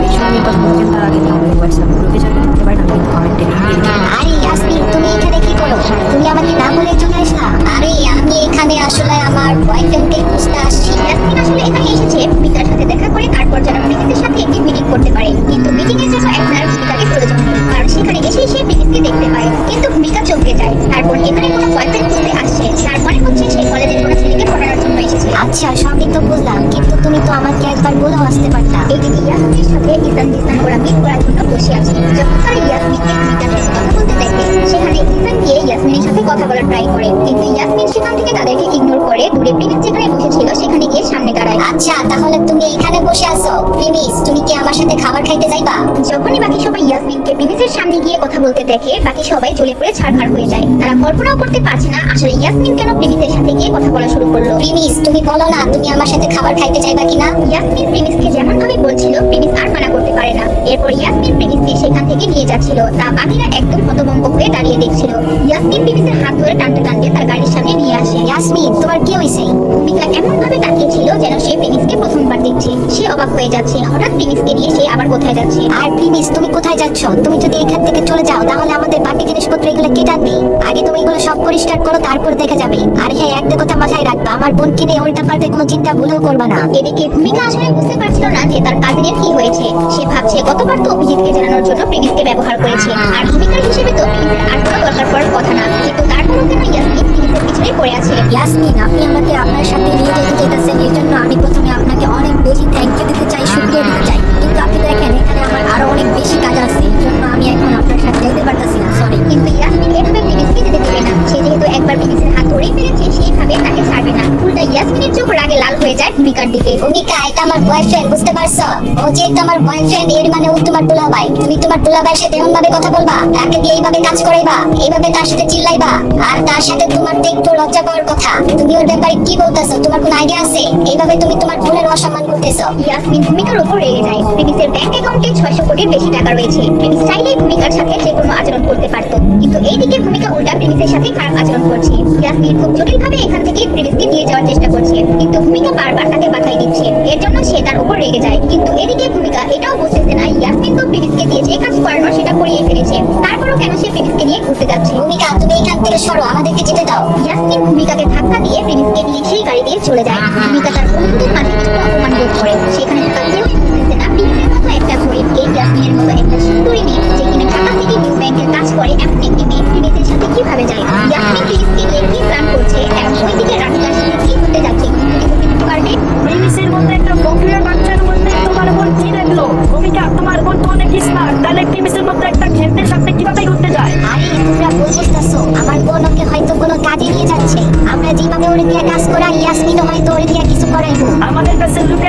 এই সময় কথা বলছেন তার আগে আমাদের হোয়াটসঅ্যাপ গ্রুপে জয়েন করতে পারেন। আমি কিন্তু কমেন্টে লিংক দিয়ে দিচ্ছি। আরে ইয়াসমিন, তুমি এখানে কি করো? তুমি আমাকে না বলে চলে আসলা? আরে আমি এখানে আসলে আমার বয়ফ্রেন্ডকে খুঁজতে আসছি। ইয়াসমিন আসলে এখানে এসেছে ভূমিকার সাথে দেখা করে, তারপর যেন প্রিমিসের সাথে একটি মিটিং করতে পারে। কিন্তু মিটিং এর জন্য এখন আর ভূমিকাকে প্রয়োজন নেই, কারণ সেখানে এসেই সে প্রিমিসকে দেখতে পায়। কিন্তু ভূমিকা চমকে যায়। তারপর এখানে কোনো বয়ফ্রেন্ড খুঁজতে আসছে, তার মনে হচ্ছে সে কলেজের কোনো ছেলেকে পড়ানোর জন্য এসেছে। আচ্ছা, সবই তো বুঝলাম, কিন্তু তুমি তো আমাকে একবার বলেও আসতে পারতা। এদিকে ইয়াসমিনের সাথে ঈশান, জিসান ওরা মিট করার জন্য বসে আছে। যখন তারা ইয়াসমিনকে ভূমিকার সাথে কথা বলতে দেখে, সেখানে ঈশান গিয়ে ইয়াসমিনের সাথে কথা বলার ট্রাই করে, কিন্তু ইয়াসমিন সেখান থেকে তাদেরকে ইগনোর করে দূরে প্রিমিস যেখানে বসেছিল সেখানে গিয়ে সামনে দাঁড়ায়। আচ্ছা, তাহলে তুমি এখানে বসে আছো। প্রিমিস, তুমি কি আমার সাথে খাবার খাইতে যাইবা? যখনই বাকি সবাই ইয়াসমিনকে প্রিমিসের সামনে গিয়ে কথা বলতে দেখে, বাকি সবাই জ্বলে পড়ে ছাড়খাড় হয়ে যায়। তারা কল্পনাও করতে পারছে না আসলে ইয়াসমিন কেন প্রিমিসের সাথে গিয়ে কথা বলা শুরু করলো। প্রিমিস, তুমি বলো না তুমি আমার সাথে খাবার খাইতে যাইবা কিনা? ইয়াসমিন প্রিমিসকে যেমন ভাবে বলছিল প্রিমিস আর মানা করতে পারে না। এরপর ইয়াসমিন প্রিমিসকে সেখান থেকে নিয়ে যাচ্ছিল, তা বাকিরা একদম হতভম্ব হয়ে দাঁড়িয়ে দেখছিল। ইয়াসমিন প্রিমিসের হাত ধরে টানতে টানতে তার গাড়ির সামনে নিয়ে আসে। ইয়াসমিন, তোমার কি হয়েছে? ভূমিকা এমন ভাবে তাকিয়েছিল যেন সে প্রিমিসকে প্রথমবার দেখছে। সে অবাক হয়ে যাচ্ছে, হঠাৎ প্রিমিসকে নিয়ে সে আবার কোথায় যাচ্ছে। আর প্রিমিস, তুমি কোথায় যাচ্ছ? তুমি যদি এখান থেকে চলে যাও তাহলে আমাদের বাকি জিনিসপত্র এগুলো কে টানবে? আগে তুমি এগুলো সব পরিষ্কার করো, তারপর দেখা যাবে। আর হ্যাঁ, একটা কথা মাথায় রাখবা, আমার বোনকে নিয়ে উল্টা পাল্টা কোনো চিন্তা ভুলেও করবা না। এদিকে ভূমিকা আসলে বুঝতে পারছিল না যে তার কাজিনের কি হয়েছে। সে ভাবছে গতবার তো অভিজিৎকে জানানোর জন্য প্রিমিসকে ব্যবহার করেছে, আর ভূমিকার হিসেবে তো প্রিমিসের আর কোনো দরকার পড়ার কথা না। কিন্তু তারপরও কেন ইয়াসমিন প্রিমিসের পিছনে পড়ে আছে? ইয়াসমিন, আপনি আমাকে আপনার সাথে নিয়ে যেতে চাইতেছেন, এর জন্য আমি প্রথমে আপনাকে অনেক বেশি থ্যাংক ইউ দিতে চাই, শুকরিয়া দিতে চাই। কিন্তু আপনি দেখেন এখানে আমার আরো অনেক বেশি কাজ আছে, এর জন্য আমি এখন আপনার সাথে যেতে পারতেছি না, সরি। কিন্তু ইয়াসমিন এভাবে প্রিমিসকে যেতে দেবে না। সে যেহেতু একবার প্রিমিসের হাত ধরেই ফেলেছে, সেইভাবে তাকে ছাড়বে না। উল্টা ইয়াসমিনের চোখ রাগে লাল হয়ে যায় ভূমিকার দিকে। ভূমিকা, এটা আমার বয়ফ্রেন্ড, বুঝতে পারছো? ও যেহেতু আমার বয়ফ্রেন্ড, এর মানে ও তোমার দুলাভাই। তুমি তোমার দুলাভাইয়ের সাথে এমন ভাবে কথা বলবা, তাকে দিয়ে এইভাবে কাজ করাইবা, এইভাবে তার সাথে চিল্লাইবা, আর তার সাথে তোমার তো একটু লজ্জা পাওয়ার কথা। তুমি ওর ব্যাপারে কি বলতেছো? তোমার কোনো আইডিয়া আছে? এইভাবে তুমি তোমার বোনের অসম্মান করতেছো। ইয়াসমিন ভূমিকার উপর রেগে যায়। প্রিমিসের ব্যাংক অ্যাকাউন্টে 600 কোটির বেশি টাকা রয়েছে। প্রিমিস চাইলেই ভূমিকার সাথে যে কোনো আচরণ করতে পারত, কিন্তু এইদিকে ভূমিকা উল্টা প্রিমিসের সাথে খারাপ আচরণ করছে। ইয়াসমিন খুব জটিলভাবে এখান থেকে প্রিমিসকে নিয়ে যাওয়ার চেষ্টা করছে, কিন্তু ভূমিকা বারবার তাকে বাধাই দিচ্ছে। এর জন্য সে তার উপর রেগে যায়। কিন্তু এদিকে ভূমিকা এটাও বুঝতেছে না ইয়াসমিন তো প্রিমিসকে দিয়ে যে কাজ করানোর সেটা করিয়ে ফেলেছে, তারপরও কেন সে প্রিমিসকে নিয়ে ঘুরতে যাচ্ছে। ভূমিকা, তুমি এখান থেকে সরো, আমাদেরকে যেতে দাও। ইয়াসমিন ভূমিকাকে ধাক্কা দিয়ে প্রিমিসকে নিয়ে সেই গাড়ি দিয়ে চলে যায়। ভূমিকা তার বন্ধুদের মাঝে কিছুটা অপমান বোধ করে। সেখানে থাকা কেউই বুঝতেছে না প্রিমিসের মতো একটা গরিব, এই ইয়াসমিনের মতো একটা সুন্দরী মেয়ে যে কিনা ঢাকা থেকে নিউ ব্যাংকের কাজ করে, এমন একটি মেয়ে প্রিমিসের সাথে কিভাবে যায়। ইয়াসমিন প্রিমিসকে নিয়ে কি প্ল্যান করছে এবং ওইদিকে রাধিকার সাথে কি হতে যাচ্ছে তুমি বুঝতে পারবে? প্রিমিসের মধ্যে একটা বকরিয়া বাচ্চার মধ্যে তোমার বোন কি দেখলো? ভূমিকা, তোমার বোন তো অনেক স্মার্ট, তাহলে প্রিমিসের মধ্যে একটা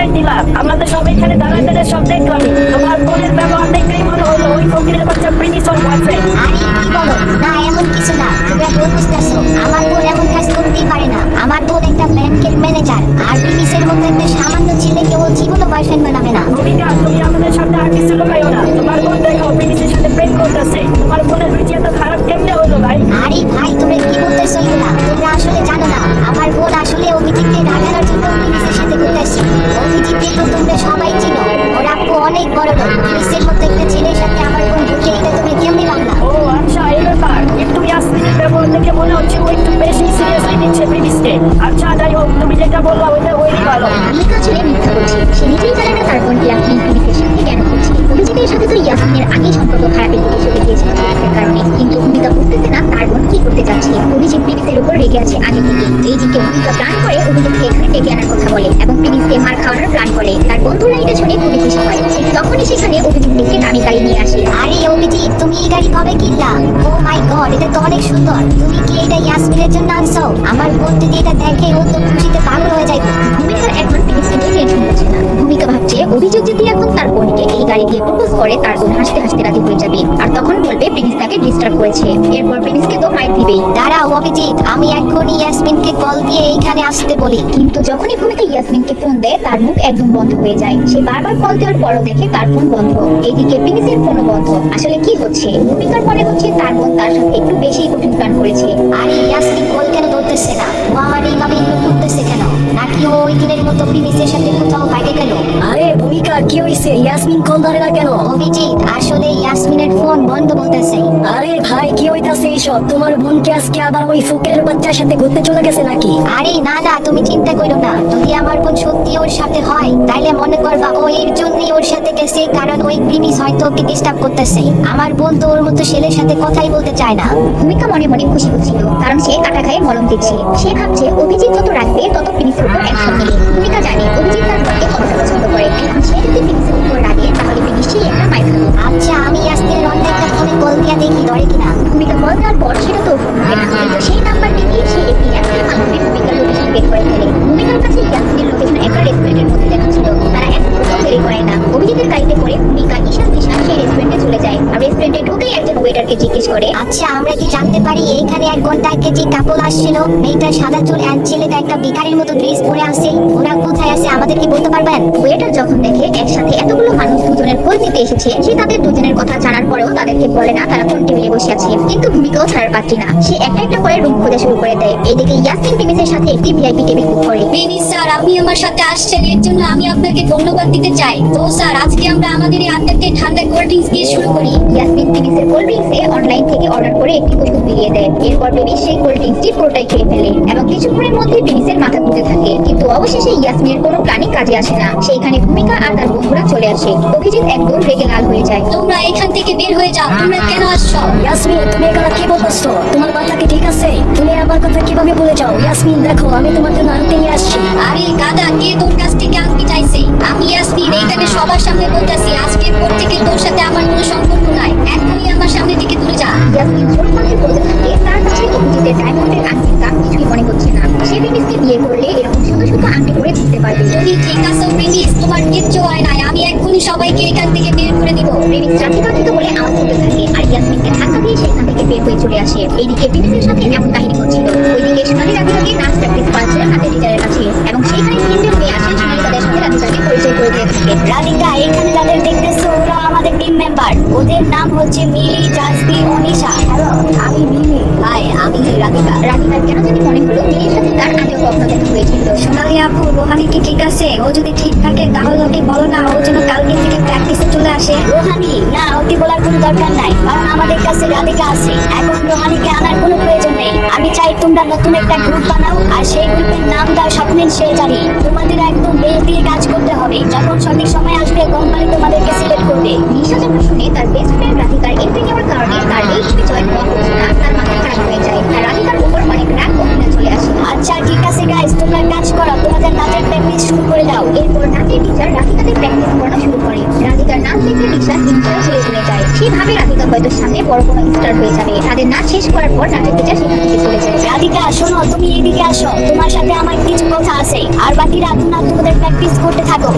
পরিচয় দিলা, আমাদের সব এখানে দাঁড়াতে সব দেখলাম। তোমার বোনের ব্যবহার দেখলেই মনে হলো ওই ফকিরের বাচ্চা প্রিন্স ওর বয়ফ্রেন্ড। আরে কি বলো? না এমন কিছু না, তোমরা ভুল বুঝতেছো। আমার বোন এমন কাজ করতেই পারে না। আমার বোন একটা ব্যাংকের ম্যানেজার, আর প্রিমিসের মতো একটা সামান্য ছেলেকে ও জীবনও বয়ফ্রেন্ড বানাবে না। ভূমিকা, তুমি আমাদের সামনে আর কিছু লুকাইও না। তোমার বোন দেখো প্রিন্সের সাথে প্রেম করতেছে। তোমার বোনের রুচি এত খারাপ কেমনে হলো ভাই? আরে ভাই, তোমরা কি বলতেছো এগুলা? তোমরা আসলে জানো না, আমার বোন আসলে অভিজিৎকে রাগানোর জন্য প্রিমিসের সাথে ঘুরতে আসছে। অভিজিৎকে তো তোমরা সবাই চিনো, ওর আপু অনেক বড় লোক। প্রিমিসের মতো একটা ছেলের সাথে আমার বোন ঘুরতে, এটা তুমি কেমনে ভাবলা? ও আচ্ছা, এই ব্যাপার। কিন্তু ইয়াসমিনের ব্যবহার দেখে মনে হচ্ছে ও একটু বেশি সিরিয়াসলি নিচ্ছে প্রিন্সকে। আচ্ছা যাই হোক, তুমি যেটা বললা ওইটা ওইটাই ভালো। ভূমিকা ছেলে মিথ্যা বলছে। সে নিজেই জানে না তার বোন ইয়াসমিন প্রিমিসের সাথে কেন করছে। অভিজিতের সাথে তো ইয়াসমিনের আগেই সম্পর্ক খারাপের দিকে চলে গিয়েছিল প্রিমিসের কারণে। কিন্তু ভূমিকা বুঝতেছে না তার বোন কি করতে চাচ্ছে। অভিজিৎ প্রিমিসের উপর রেগে আছে আগে থেকে। এইদিকে ভূমিকা প্ল্যান করে অভিজিৎকে এখানে ডেকে আনার কথা বলে এবং প্রিমিসকে মার খাওয়ানোর প্ল্যান করে। তার বন্ধুরা এটা শুনে খুবই খুশি হয়। ঠিক তখনই সেখানে অভিজিৎ একটি দামি গাড়ি নিয়ে আসে। আরে অভিজিৎ, তুমি এই গাড়ি কবে কিনলা? ও মাই গড, এটা তো অনেক সুন্দর। তুমি কি এটা ইয়াসমিনের জন্য আনছো? আমার বোন যদি এটা দেখে ও তো খুশিতে পাগল হয়ে যাবে। ভূমিকার এখন প্রিমিসকে নিয়ে টেনশন হচ্ছে না। ভূমিকা ভাবছে অভিযোগ যদি এখন তার বোনকে এই গাড়ি দিয়ে প্রপোজ করে, তার বোন হাসতে হাসতে রাজি হয়ে যাবে আর তখন বলবে প্রিমিস তাকে ডিস্টার্ব করেছে। এরপর প্রিমিসকে তো মাইর দিবেই। দাঁড়াও অভিজিৎ, আমি এখনই ইয়াসমিনকে কল দিয়ে এইখানে আসতে বলি। কিন্তু যখনই ভূমিকা ইয়াসমিনকে ফোন দেয় তার মুখ একদম বন্ধ হয়ে যায়। সে বারবার কল দেওয়ার পরও দেখে তার ফোন বন্ধ। এইদিকে প্রিমিসের ফোনও বন্ধ। আসলে কি হচ্ছে? ভূমিকার মনে হচ্ছে তার বোন তার সাথে একটু বেশি কঠিন প্ল্যান করেছে। আরে ইয়াসমিন কল কেন ধরতেছে না? ও আমার এইভাবে ইগনোর করতেছে কেন? নাকি ও ওই দিনের মতো প্রিমিসের সাথে কোথাও বাইরে গেল? আরে ভূমিকা, কি হইছে? ইয়াসমিন কল ধরে না কেন? অভিজিৎ, আসলে ইয়াসমিনের ফোন বন্ধ বলতেছে। আরে ভাই, কি হইতাছে এইসব? তোমার বোনকে আজকে আবার ওই ফকিরের বাচ্চার সাথে ঘুরতে চলে গেছে নাকি? আরে না না, তুমি চিন্তা করো না। যদি আমার বোন সত্যি ওর সাথে হয় তাইলে মনে করবা ও এর জন্যই ওর সাথে গেছে, কারণ ওই প্রিমিস হয়তো ওকে ডিস্টার্ব করতেছে। আমার বোন তো ওর মতো ছেলের সাথে কথাই বলতে চায় না। ভূমিকা মনে মনে খুশি হচ্ছিল, কারণ সে কাটা খায়ে মলম দিচ্ছে। সে ভাবছে অভিজিৎ যত রাখবে তত প্রিমিসের উপর অ্যাকশন নেবে। ভূমিকা জানে অভিজিৎ তার বোনকে কতটা পছন্দ করে। এখন সে যদি প্রিমিসের উপর রাগে তাহলে নিশ্চয়ই একটা মাইর খাবে। আচ্ছা, আমি আজকে অনলাইনে ফোনে কল দিয়া দেখি ধরে কিনা। ভূমিকা কল দেওয়ার পর সেটা তো ফোন ধরে না, কিন্তু সেই নাম্বারটি দিয়ে সে একটি অ্যাপের মাধ্যমে ভূমিকার লোকেশন বের করে ফেলে। ভূমিকার কাছে ইয়াসমিনের লোকেশন একটা রেস্টুরেন্টের মধ্যে দেখাচ্ছিল। তারা এক কোথাও দেরি করে না। অভিজিতের গাড়িতে করে ভূমিকা ঈশান সেই রেস্টুরেন্টে চলে যায় আর রেস্টুরেন্টে ঢুকেই একজন ওয়েটারকে জিজ্ঞেস করে, আচ্ছা আমরা কি জানতে পারি এইখানে 1 ঘন্টা আগে যে কাপল আসছিল, মেয়েটা সাদা চুল আর ছেলেটা একটা ভিখারির মতো ড্রেস পরে আছে, ওরা কোথায় আছে আমাদের কি বলতে পারবেন? ওয়েটার যখন দেখে একসাথে এতগুলো মানুষ দুজনের খোঁজ নিতে এসেছে, সে তাদের দুজনের কথা জানার পরেও তাদেরকে বলে না তারা কোন টেবিলে বসে আছে। কিন্তু ভূমিকাও ছাড়ার পাচ্ছি না, সে একটা একটা করে রুম খোঁজা শুরু করে দেয়। এইদিকে ইয়াসমিন প্রিমিসের সাথে একটি ভিআইপি টেবিল বুক করে। প্রিমিস স্যার, আপনি আমার সাথে আসছেন এর জন্য আমি আপনাকে ধন্যবাদ দিতে চাই। তো স্যার, আজকে আমরা আমাদের এই আড্ডাতে ঠান্ডা কোল্ড ড্রিঙ্কস দিয়ে শুরু করি। ইয়াসমিন প্রিমিসের কোল্ড ড্রিঙ্কসে অনলাইন থেকে অর্ডার করে একটি ওষুধ দিয়ে দেয়। এরপর প্রিমিস সেই কোল্ড ড্রিঙ্কসটি পুরোটাই খেয়ে ফেলে এবং কিছুক্ষণের মধ্যে প্রিমিসের মাথা ঘুরতে থাকে। কিন্তু অবশেষে ইয়াসমিনের কোনো প্ল্যানিং কাজে আসে না। সেইখানে ভূমিকা আর তার বন্ধুরা চলে আসে। অভিজিৎ একদম রেগে লাল হয়ে যায়। তোমরা এখান থেকে বের হয়ে যাও। তোমরা কেন আসছো? ইয়াসমিন, তুমি এখানে কি বলতেছো? তোমার মাথা কি ঠিক আছে? তুমি আমার কথা কিভাবে বলে যাও? ইয়াসমিন দেখো, আমি তোমার জন্য আনতে নিয়ে আসছি। আরে গাদা, কে তোর কাছ থেকে আনতে চাইছে? আমি ইয়াসমিন, এইখানে সবার সামনে বলতেছি আজকের পর থেকে তোর সাথে আমার কোনো সম্পর্ক নাই। এখনই আমার সামনে থেকে দূরে যা। ইয়াসমিন জোর কণ্ঠে বলতে থাকে তার কাছে অভিজিতের ডায়মন্ডের আংটির দাম কিছুই মনে হচ্ছে না। সে প্রিমিসকে বিয়ে করলে এরকম শুধু শুধু আংটি পরে ঘুরতে পারবে। তুমি ঠিক আছো প্রিমিস? তোমার কিচ্ছু হয় নাই। আমি এখনই সবাইকে এখান থেকে বের করে দিব। প্রিমিস রাধিকাকে বলে আওয়াজ করতে থাকে আর ইয়াসমিনকে ধাক্কা দিয়ে সেখান থেকে বের হয়ে চলে আসে। এইদিকে প্রিমিসের সাথে এমন কাহিনী হচ্ছিল। ওইদিকে সোনালী রাধিকাকে ডান্স প্র্যাকটিস করাচ্ছিল হাতে টিচারের কাছে এবং সেইখানে 3 জন মেয়ে আসে সোনালী তাদের সাথে রাধিকাকে পরিচয় করে দিয়ে থাকে। রাধিকা, এখানে যাদের দেখতেছো ওরা আমাদের টিম মেম্বার। ওদের নাম হচ্ছে মিলি, জাসবি, অনিশা। হ্যালো, আমি মিলি। হাই, আমি রাধিকা। রাধিকার কেন জানি মনে হলো মিলির সাথে তার আগেও কখনো দেখা হয়েছিল। সোনালী আপু, রোহানি কি ঠিক আছে? ও যদি ঠিক থাকে তাহলে ওকে বলো না ও যেন কালকে থেকে প্র্যাকটিসে চলে আসে। রোহানি? না, ওকে বলার কোনো দরকার নাই, কারণ আমাদের কাছে রাধিকা আছে। এখন রোহানিকে আনার কোনো প্রয়োজন নেই। আমি চাই তোমরা নতুন একটা গ্রুপ বানাও আর সেই গ্রুপের নাম দাও স্বপ্নের শেরজারি। তোমাদের একদম বেশ দিয়ে কাজ করতে হবে। যখন সঠিক সময় আসবে কোম্পানি তোমাদেরকে সিলেক্ট করবে। নিশা যখন শুনে তার বেস্ট ফ্রেন্ড রাধিকার এন্ট্রি নেওয়ার কারণে তার এই গ্রুপে জয়েন হওয়া হচ্ছে না, তার মাথা খারাপ হয়ে যায় আর রাধিকার উপর অনেক রাগ অভিমান চলে আসে। আচ্ছা ঠিক আছে গাইস, তোমরা কাজ করো, তোমাদের নাচের প্র্যাকটিস শুরু করে দাও। এরপর নাচের টিচার রাধিকাকে প্র্যাকটিস করানো শুরু করে। রাধিকার নাচ দেখে নিশা হিংসায় ছেড়ে চলে যায়। সে ভাবে রাধিকা হয়তো সামনে বড় কোনো স্টার হয়ে যাবে। তাদের নাচ শেষ করার পর নাচের টিচার সেখান থেকে চলে যায়। রাধিকা শোনো, তুমি এদিকে আসো, তোমার সাথে আমার কিছু কথা আছে। আর বাকিরা তোমরা তোমাদের প্র্যাকটিস করতে থাকো।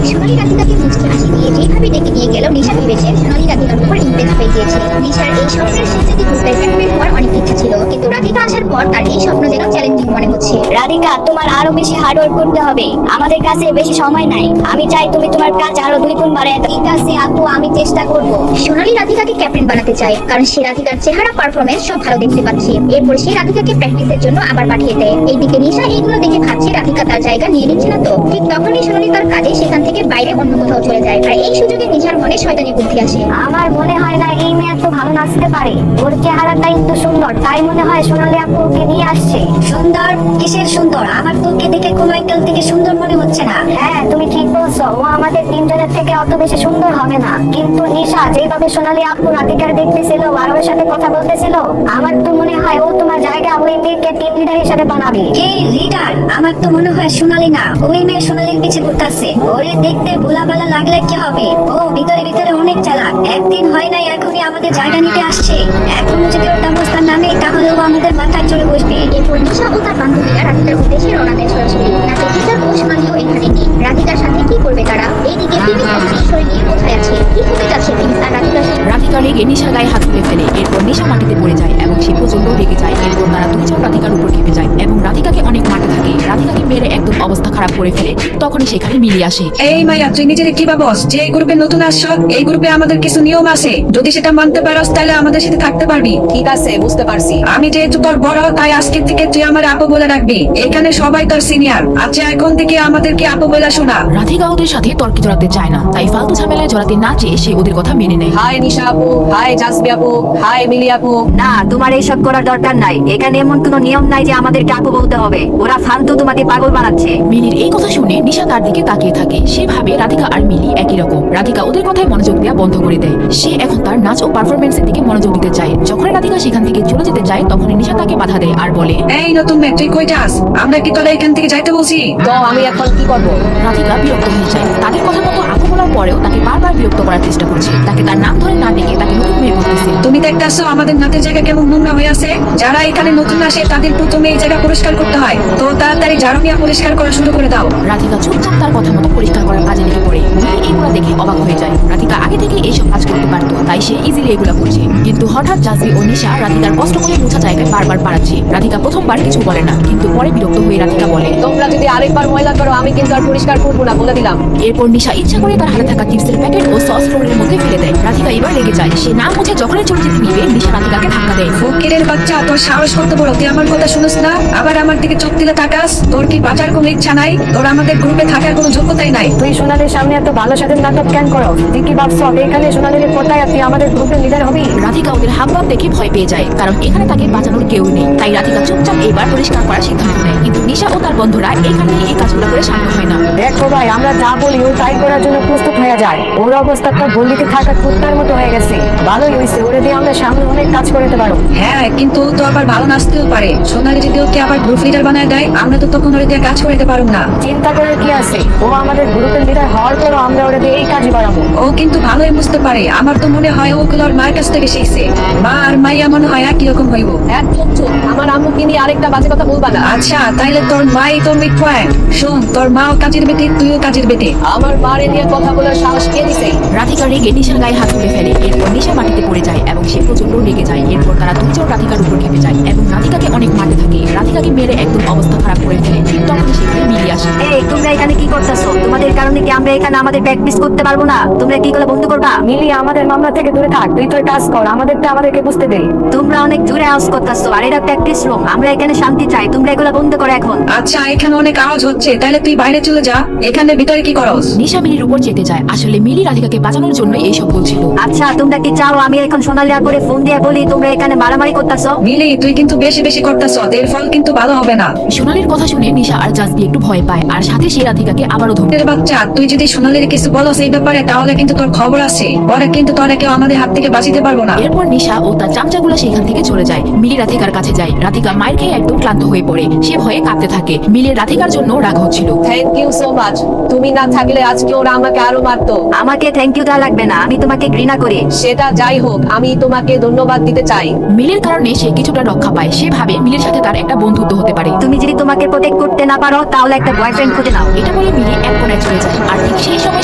সোনালী রাধিকাকে মুচকি হাসি দিয়ে যেভাবে ডেকে নিয়ে গেল, নিশা ভেবেছে সোনালী রাধিকার উপর ইমপ্রেস হয়ে গিয়েছে। নিশার এই স্বপ্নের শেষে গ্রুপের ক্যাপ্টেন হওয়ার অনেক ইচ্ছা ছিল, কিন্তু রাধিকা আসার পর তার এই স্বপ্ন যেন চ্যালেঞ্জিং মনে হচ্ছে। রাধিকা, তোমার আরো বেশি হার্ডওয়ার্ক করতে হবে। আমাদের কাছে বেশি সময় নাই। আমি চাই তুমি তোমার কাজ আরো 2 গুণ বাড়ায় দাও। ঠিক আছে আপু, আমি চেষ্টা করব। সোনালী রাধিকাকে ক্যাপ্টেন বানাতে চায়, কারণ সে রাধিকার চেহারা পারফরমেন্স সব ভালো দেখতে পাচ্ছে। এরপর সে রাধিকাকে প্র্যাকটিসের জন্য আবার পাঠিয়ে দেয়। এইদিকে নিশা এইগুলো দেখে ভাবছে রাধিকা তার জায়গা নিয়ে নিচ্ছে না তো। ঠিক তখনই সোনালী তার কাজে সেখান থেকে বাইরে অন্য কোথাও চলে যায়, আর এই সুযোগে নিশার মনে শয়তানি বুদ্ধি আসে। আমার মনে হয় না এই মেয়ে এত ভালো নাচতে পারে। ওর চেহারাটা একটু সুন্দর, তাই মনে হয় সোনালী আপু ওকে নিয়ে আসছে। সুন্দর? কিসের সুন্দর? আমার তোকে দেখে কোনো অ্যাঙ্গেল থেকে সুন্দর মনে হচ্ছে না। হ্যাঁ তুমি ঠিক বলছো, ও আমাদের 3 জনের থেকে অত বেশি সুন্দর হবে না। কিন্তু নিশা যেভাবে সোনালী আপু রাধিকার দেখতেছিল আর ওর সাথে কথা বলতেছিল, আমার তো মনে হয় ও তোমার জায়গা ওই মেয়েকে টিম লিডার হিসেবে বানাবে। এই লিডার? আমার তো মনে হয় সোনালী না, ওই মেয়ে সোনালীর পিছে ঘুরতেছে। ওরে দেখতে ভোলাবালা লাগলে কি হবে? ও ভিতরে ভিতরে অনেক চালাক। একদিন হয় নাই এখনই আমাদের জায়গা নিতে আসছে। এখনো যদি ওর ব্যবস্থা না নেই তাহলে ও আমাদের মাথায় চড়ে বসবে। এরপর নিশা ও তার বান্ধবীরা রাধিকার উদ্দেশ্যে রওনা দেয় সরাসরি। নাচের টিচার ও সোনালীও এখানে নেই। রাধিকার সাথে কি করবে তারা? এইদিকে প্রিমিস তাকে ঈশ্বরে নিয়ে কোথায় আছে? কি হতে যাচ্ছে প্রিমিস আর রাধিকার সাথে? রাধিকা রেগে নিশার গায়ে হাত তুলে ফেলে। এরপর নিশা মাটিতে পড়ে যায় এবং সে প্রচন্ড রেগে যায়। এরপর তারা দুইজন রাধিকার উপর খেপে যায় এবং রাধিকাকে অনেক মারতে থাকে। রাধিকাকে মেরে একদম অবস্থা খারাপ করে ফেলে। তখনই সেখানে মিলি আসে। এই মাইয়া, তুই নিজের কি ভাবস যে এই গ্রুপে নতুন আসছ? এই গ্রুপে আমাদের কিছু নিয়ম আছে, যদি সেটা মানতে পারস তাহলে আমাদের সাথে থাকতে পারবি। ঠিক আছে, বুঝতে পারছি। আমি যেহেতু তোর বড়, তাই আজকের থেকে তুই আমার আপু বলে রাখবি। এখানে সবাই তোর সিনিয়র। আচ্ছা, এখন থেকে আমাদেরকে আপু বলে শোনা। রাধিকা ওদের সাথে তর্কে জড়াতে চায় না, তাই ফালতু ঝামেলায় জড়াতে না চেয়ে সে ওদের কথা মেনে নেয়। হাই নিশা আপু, হাই জাসবি আপু, হাই মিলি আপু। না, তোমার এইসব করার দরকার নাই। এখানে এমন কোনো নিয়ম নাই যে আমাদেরকে আপু বলতে হবে। ওরা ফালতু তোমাকে পাগল বানাচ্ছে। মিলির এই কথা শুনে নিশা তার দিকে তাকিয়ে থাকে। সে ভাবে রাধিকা আর মিলি একই রকম। রাধিকা ওদের কথায় মনোযোগ দেওয়া বন্ধ করে দেয়। সে এখন তার নাচ ও পারফরমেন্সের দিকে মনোযোগ দিতে চায়। যখন রাধিকা সেখান থেকে চলে যেতে চায়, তখন নিশা তাকে বাধা দেয় আর বলে, এই নতুন মেয়ে, তুই কই যাস? আমরা কি তোরা এখান থেকে যাইতে বলছি? তো আমি এখন কি করব? রাধিকা বিরক্ত হয়ে যায়। তাদের কথা মতো আপু বলার পরেও তাকে বারবার বিরক্ত করার চেষ্টা করছে। তাকে তার নাম ধরে না ডেকে তাকে নতুন মেয়ে বলতেছে। তুমি দেখতেছো আমাদের নাচের জায়গা কেমন নোংরা হয়ে আছে? যারা এখানে নতুন আসে তাদের প্রথমে এই জায়গা পরিষ্কার করতে হয়। তো তাড়াতাড়ি ঝাড়ু নিয়ে পরিষ্কার করা শুরু করে দাও। রাধিকা চুপচাপ তার কথা মতো পরিষ্কার করার কাজে লেগে পড়ে। মিলি এগুলো দেখে অবাক হয়ে যায়। রাধিকা আগে থেকে এইসব কাজ করতে পারতো, তাই সে ইজিলি এগুলো করছে। কিন্তু হঠাৎ জাসবি ও নিশা রাধিকার কষ্ট করে মোছা জায়গায় বারবার পাড়াচ্ছে। রাধিকা প্রথমবার কিছু বলে না, কিন্তু পরে বিরক্ত হয়ে রাধিকা বলে, তোমরা যদি আরেকবার ময়লা করো আমি কিন্তু আর পরিষ্কার করবো না, বলে দিলাম। এরপর নিশা ইচ্ছা করে তার হাতে থাকা চিপসের প্যাকেট ও সস ফ্লোরের মধ্যে ফেলে দেয়। রাধিকা এবার রেগে যায়। সে না মুছে যখনই চলে যেতে নিবে, নিশা রাধিকাকে ধাক্কা দেয়। ফকিরের বাচ্চা, তোর সাহস কত বড়? তুই আমার কথা শুনিস না, আবার আমার দিকে চোখ দিলে তাকাস। তোর কি বাঁচার কোনো ইচ্ছা নাই? তোর আমাদের গ্রুপে থাকার কোনো যোগ্যতাই নাই। তুই সোনালীর সামনে এত ভালো সাথে নাটক কেন করো? তুই কি ভাবছো এখানে সোনালীর কোথায় তুই আমাদের গ্রুপের লিডার হবি? রাধিকা ওদের হাবভাব দেখে ভয় পেয়ে যায়, কারণ এখানে তাকে বাঁচানোর কেউ নেই। তাই রাধিকা চুপচাপ এবার পরিষ্কার করার সিদ্ধান্ত নেয়। কিন্তু নিশা ও তার বন্ধুরা এখানে এই কাজগুলো করে শান্ত হয় না। দেখো ভাই, আমরা যা বলি ও তাই করার জন্য প্রস্তুত হয়ে যায়। ওর অবস্থা তো বন্দিতে থাকা কুত্তার মতো হয়ে গেছে। ভালোই হয়েছে, ওরে দিয়ে আমরা সামনে অনেক কাজ করতে পারো। হ্যাঁ, কিন্তু ও তো আবার ভালো নাচতেও পারে। সোনালি যদি ওকে আবার গ্রুপ লিডার বানায় দেয়, আমরা তো তখন ওরে দিয়ে কাজ করতে পারব না। চিন্তা করার কি আছে? ও আমাদের গ্রুপের লিডার হওয়ার পরও আমরা ওরে দিয়ে এই কাজই বাড়াবো। ও কিন্তু ভালোই বুঝতে পারে। আমার তো মনে হয় ওগুলো ওর মায়ের কাছ থেকে শিখছে। মা আর মাইয়া মনে হয় একই রকম হইব। একদম চুপ, আমার আম্মুকে নিয়ে আরেকটা বাজে কথা বলবা না। আচ্ছা, তাইলে তোর মাই তোর উইক পয়েন্ট। শোন, তোর মাও কাজের বেটে, তুইও কাজের বেটে। আমার মারে নিয়ে কথা বলার সাহস কে দিছে? রাধিকা রেগে নিশার গায়ে হাত তুলে ফেলে। এরপর নিশা মাটিতে পড়ে যায় এবং সে প্রচন্ড রেগে যায়। এরপর তারা দুজন রাধিকার উপর খেপে যায় এবং রাধিকাকে অনেক মারতে থাকে। রাধিকাকে মেরে একদম অবস্থা খারাপ করে ফেলে। ঠিক তখনই সেখানে মিলি আসে। এই তোমরা এখানে কি করতেছো? তোমাদের কারণে কি আমরা এখানে আমাদের প্র্যাকটিস করতে পারবো না? তোমরা কি করে বন্ধ করবা? মিলি, আমাদের মামলা থেকে দূরে থাক। তুই তোর কাজ কর, আমাদেরকে বুঝতে দে। তোমরা অনেক জোরে আওয়াজ করতেছো, আর এটা প্র্যাকটিস রুম। আমরা এখানে শান্তি চাই। তোমরা এগুলো বন্ধ করো এখন। আচ্ছা, এখানে অনেক আওয়াজ হচ্ছে, তাইলে তুই বাইরে চলে যা। এখানে ভিতরে কি করস? নিশা মিলির উপর চেতে যায়। আসলে মিলি রাধিকাকে বাঁচানোর জন্য এইসব বলছিল। আচ্ছা, তোমরা কি চাও আমি এখন সোনালী করে ফোন দিয়ে বলি তোমরা এখানে মারামারি করতেছো? মিলি, তুই কিন্তু বেশি বেশি করতেছ। এর ফল কিন্তু ভালো হবে না। সোনালির কথা শুনে নিশা আর জাসবি একটু ভয় পায়, আর সাথে সে রাধিকাকে আবারও ধমক ফকিরের বাচ্চা, তুই যদি সোনালির কিছু বলো সেই ব্যাপারে, তাহলে কিন্তু তোর খবর আছে। পরে কিন্তু তোরা কেউ আমাদের হাত থেকে বাঁচিতে পারবো না। এরপর নিশা ও তার চামচাগুলো সেখান থেকে চলে যায়। মিলি রাধিকার কাছে যায়। রাধিকা মায়ের খেয়ে একদম ক্লান্ত হয়ে পড়ে। সে ভয়ে কাঁপতে থাকে। মিলির রাধিকার জন্য রাগ হচ্ছিল। Thank you so much. তুমি না থাকলে আজকে ওরা আমাকে আরো মারতো। আমাকে থ্যাংক ইউ দেওয়া লাগবে না, আমি তোমাকে ঘৃণা করি। সেটা যাই হোক, আমি তোমাকে ধন্যবাদ দিতে চাই। মিলির কারণে সে কিছুটা রক্ষা পায়। সে ভাবে মিলির সাথে তার একটা বন্ধুত্ব হতে পারে। তুমি যদি তোমাকে প্রোটেক্ট করতে না পারো তাহলে একটা বয়ফ্রেন্ড খুঁজে নাও। এটা বলে মিলি এক কোণায় চলে যায়। আর ঠিক সেই সময়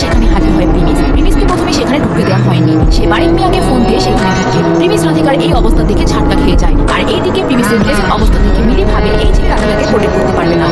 সেখানে হাজির হয় প্রিমিস। প্রিমিসকে প্রথমে সেখানে ঢুকতে দেওয়া হয়নি। সে বাড়ির মিয়াকে ফোন দিয়ে সেখানে ঢুকে। প্রিমিস রাধিকার এই অবস্থা দেখে ঝাটকা খেয়ে যায়। আর এইদিকে প্রিমিসের ড্রেসের অবস্থা দেখে মিলি ভাবে এই ছেলে রাধিকাকে প্রোটেক্ট করতে পারবে না।